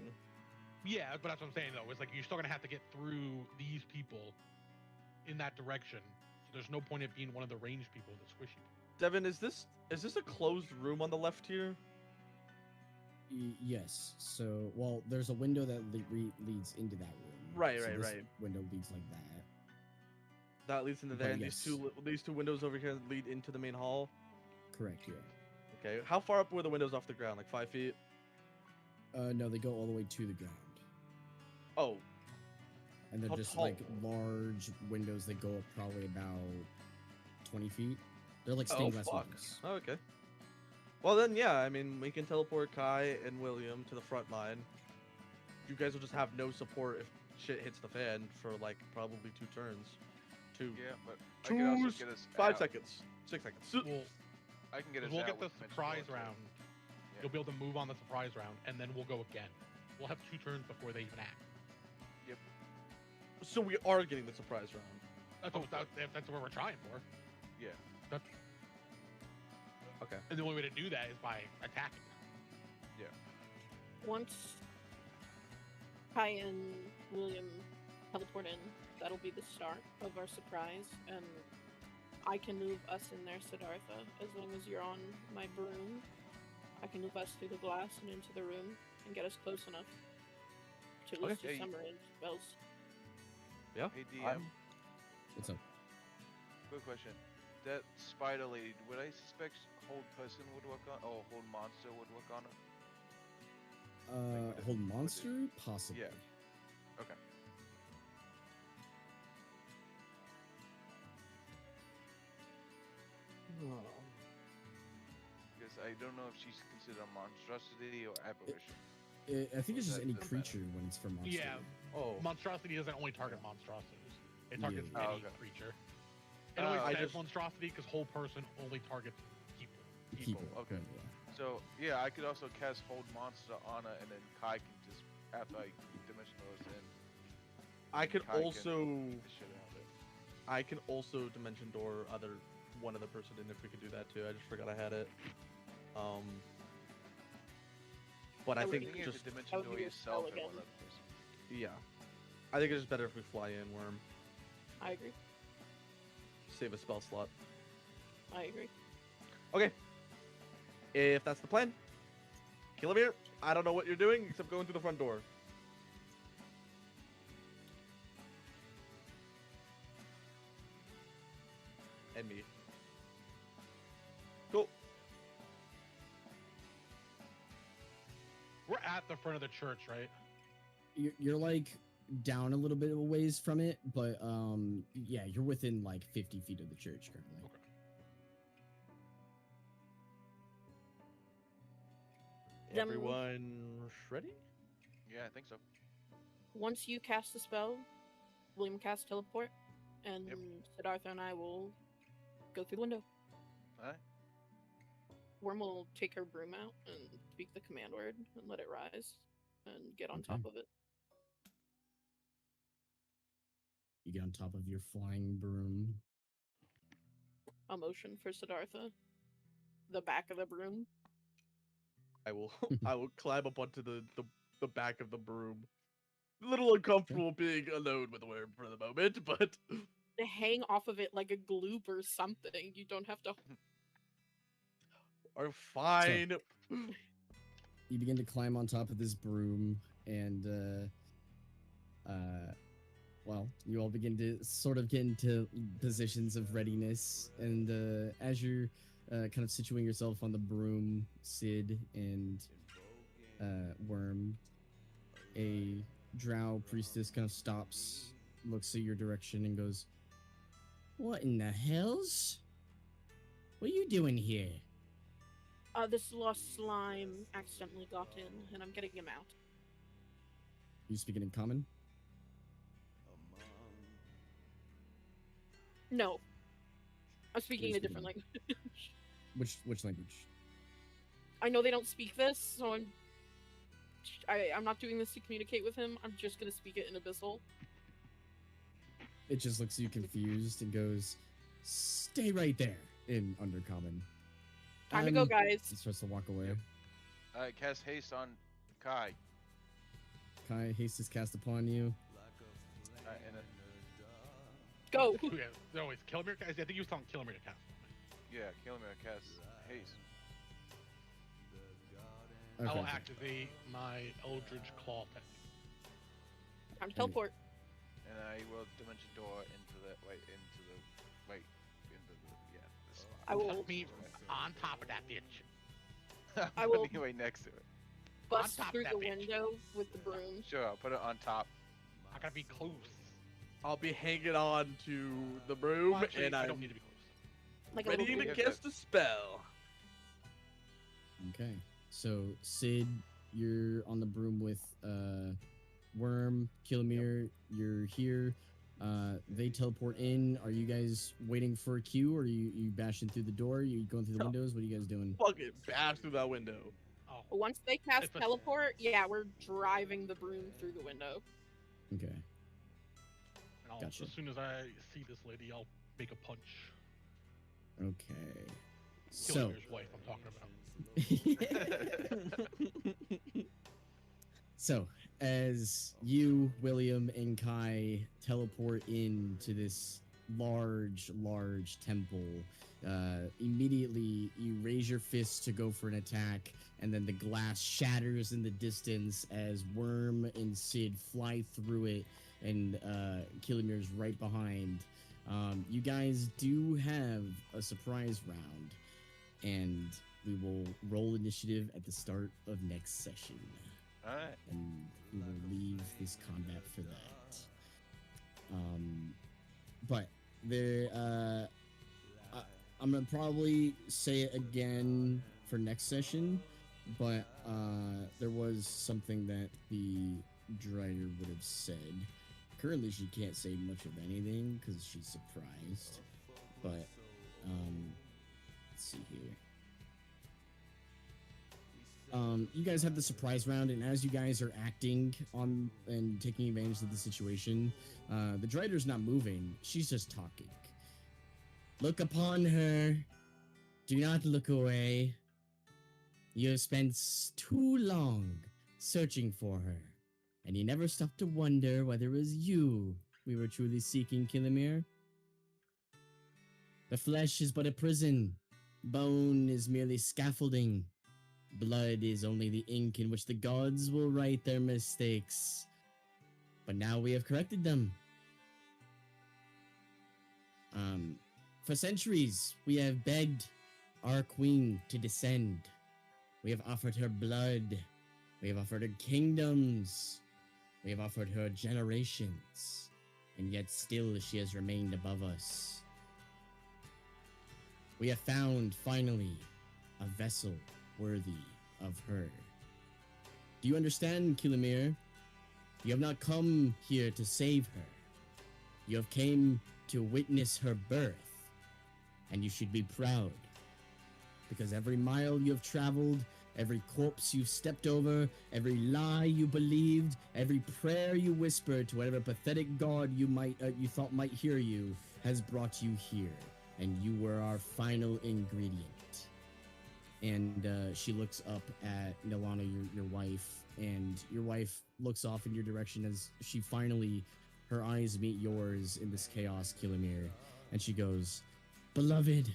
Yeah, but that's what I'm saying though. It's like you're still gonna have to get through these people in that direction. So there's no point of being one of the ranged people, the squishy. Devin, is this a closed room on the left here? Yes. So, well, there's a window that leads into that room. Right, So right, this right. Window leads like that. That leads into But there, and yes. these two windows over here lead into the main hall. Correct. Yeah. Okay. How far up were the windows off the ground? Like 5 feet? No, they go all the way to the ground, Oh, and they're How just tall? like large windows that go up probably about 20 feet. They're like Oh, stained glass fuck. windows. Oh, okay. Well then, yeah. I mean, we can teleport Kai and William to the front line. You guys will just have no support if shit hits the fan for like probably 2 turns. Two. Yeah, but I can also get us 5 out. seconds. 6 seconds. We'll, I can get us we'll out get the with dimension surprise door, too. round. Yeah. You'll be able to move on the surprise round, and then we'll go again. We'll have 2 turns before they even act. So we are getting the surprise round. That's what we're trying for. Yeah. Okay. And the only way to do that is by attacking. Once Kai and William teleport in, that'll be the start of our surprise, and I can move us in there, Siddhartha, as long as you're on my broom. I can move us through the glass and into the room and get us close enough to Okay. list Yeah, some range spells. Yeah. Hey DM, I'm- What's up? quick question. That spider lady, would I suspect hold person would work on? Oh, hold monster would work on it. would it- Hold would it- monster, possibly. Yeah. Okay. Because I don't know if she's considered a monstrosity or apparition. I think it's just That any doesn't matter. creature when it's from monster. Yeah, Oh. monstrosity doesn't only target monstrosities. It targets Yeah. any Oh, okay. creature. It always I says just- monstrosity because whole person only targets people. People. okay. Yeah. So yeah, I could also cast hold monster on her, and then Kai can just after I dimension doors in, I could Kai can also beat the shit out of it. I can also dimension door one other person in if we could do that too. I just forgot I had it. But I I would think think you have just to dimension that would door be your yourself spell and again. one other person. yeah. I think it's just better if we fly in worm. I agree. Save a spell slot. I agree. Okay. If that's the plan, Killamere, I don't know what you're doing except going through the front door. And me. Cool. We're at the front of the church, right? You're like down a little bit of a ways from it, but yeah, you're within like 50 feet of the church currently. Okay. Them- Everyone ready? Yeah, I think so. Once you cast the spell, William casts teleport, and Yep. Siddhartha and I will go through the window. Alright. Worm will take her broom out and speak the command word and let it rise and get on top Okay. of it. You get on top of your flying broom. A motion for Siddhartha. The back of the broom. I will I will climb up onto the back of the broom. A little uncomfortable being alone with Worm for the moment, but To hang off of it like a gloop or something. You don't have to. are fine. You begin to climb on top of this broom, and well, you all begin to sort of get into positions of readiness. And as you're kind of situating yourself on the broom, Sid and Worm, a drow priestess kind of stops, looks at your direction, and goes, "What in the hells? What are you doing here?" This lost slime accidentally got in, and I'm getting him out. You speaking in common? No. I'm speaking You're a different speaking- language. Which language? I know they don't speak this, so I'm not doing this to communicate with him. I'm just gonna speak it in Abyssal. It just looks at you confused and goes, "Stay right there," in Undercommon. Time to go, And guys. starts to walk away. Yep. Cast haste on Kai. Kai, haste is cast upon you. And Go. Yeah, no, always Kilmer. I think he was telling Kilmer to cast. yeah, Kilmer cast haste. Okay, I will okay. activate my Eldritch Claw technique. Time to teleport. And I will dimension door into the the spot. I will Put me on top of that bitch. I I'm will- putting it right next to it. bust top through that the bitch. window with the broom. Sure, I'll put it on top. I gotta be close. I'll be hanging on to the broom, Well, actually, and I I'm don't need to be close. Like a ready little to bit. cast a spell. Okay. So, Sid, you're on the broom with Worm, Kilmir, you're here. They teleport in. Are you guys waiting for a cue, or are you bashing through the door? You going through the No. windows? What are you guys doing? Fucking bash through that window. Oh, Once they cast It's a- teleport, yeah, we're driving the broom through the window. Okay. and Gotcha. as soon as I see this lady, I'll make a punch. Okay. So, Kilmer's wife, I'm talking about. so as you, William, and Kai teleport into this large temple, immediately you raise your fist to go for an attack, and then the glass shatters in the distance as Worm and Sid fly through it, and Kilimir's right behind. You guys do have a surprise round, and we will roll initiative at the start of next session, Alright. and we will leave this combat for that. But there, I'm gonna probably say it again for next session, but there was something that the Drider would have said. Currently, she can't say much of anything because she's surprised. But let's see here. You guys have the surprise round, and as you guys are acting on and taking advantage of the situation, the Drider's not moving. She's just talking. Look upon her. Do not look away. You have spent too long searching for her, and you never stopped to wonder whether it was you we were truly seeking, Kilimir. The flesh is but a prison. Bone is merely scaffolding. Blood is only the ink in which the gods will write their mistakes. But now we have corrected them. For centuries, we have begged our queen to descend. We have offered her blood. We have offered her kingdoms. We have offered her generations. And yet still she has remained above us. We have found, finally, a vessel worthy of her. Do you understand, Kilimir? You have not come here to save her. You have came to witness her birth. And you should be proud. Because every mile you have traveled every corpse you stepped over, every lie you believed, every prayer you whispered to whatever pathetic god you thought might hear you has brought you here, and you were our final ingredient. And she looks up at Nilana, your wife, and your wife looks off in your direction as she finally, her eyes meet yours in this chaos, Kilimir, and she goes, "Beloved,"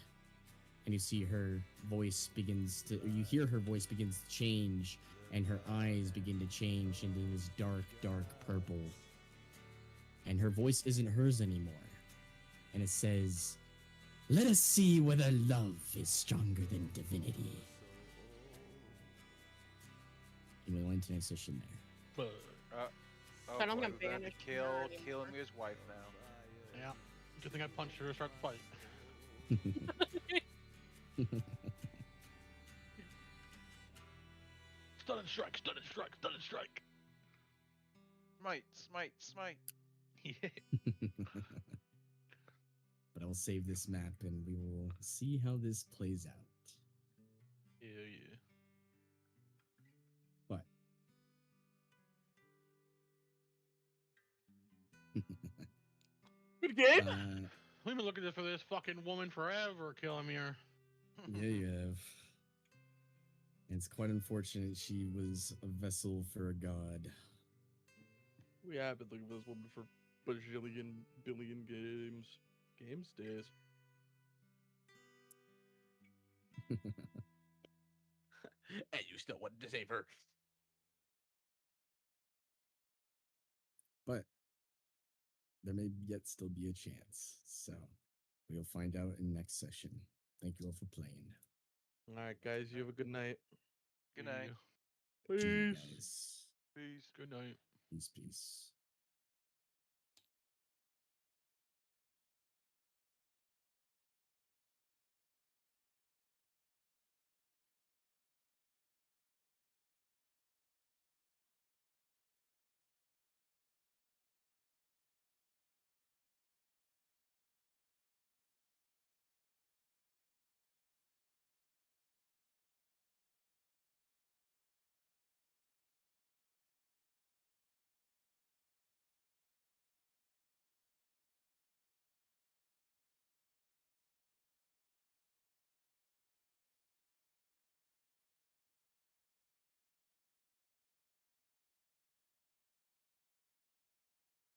and you see her voice begins to, or you hear her voice begins to change, and her eyes begin to change into this dark, dark purple, and her voice isn't hers anymore, and it says, "Let us see whether love is stronger than divinity." And we'll end tonight's session there. But, Oh But I'm boy, gonna we're gonna have banish to kill her anymore. Kilomir's wife now. yeah. Good thing I punched her to start the fight. Stun and strike, stun and strike, stun and strike. Smite, smite, smite. Yeah. But I'll save this map and we will see how this plays out. Yeah. But Good game. We've been looking for this fucking woman forever, Kilimir. Yeah, you have. And it's quite unfortunate she was a vessel for a god. We have been looking for this woman for bajillion billion games. Games days. And you still wanted to save her. But there may yet still be a chance. So we'll find out in next session. Thank you all for playing. All right, guys. You have a good night. Good night. Yeah. Good night, Peace. guys. Peace. Good night. Peace, peace.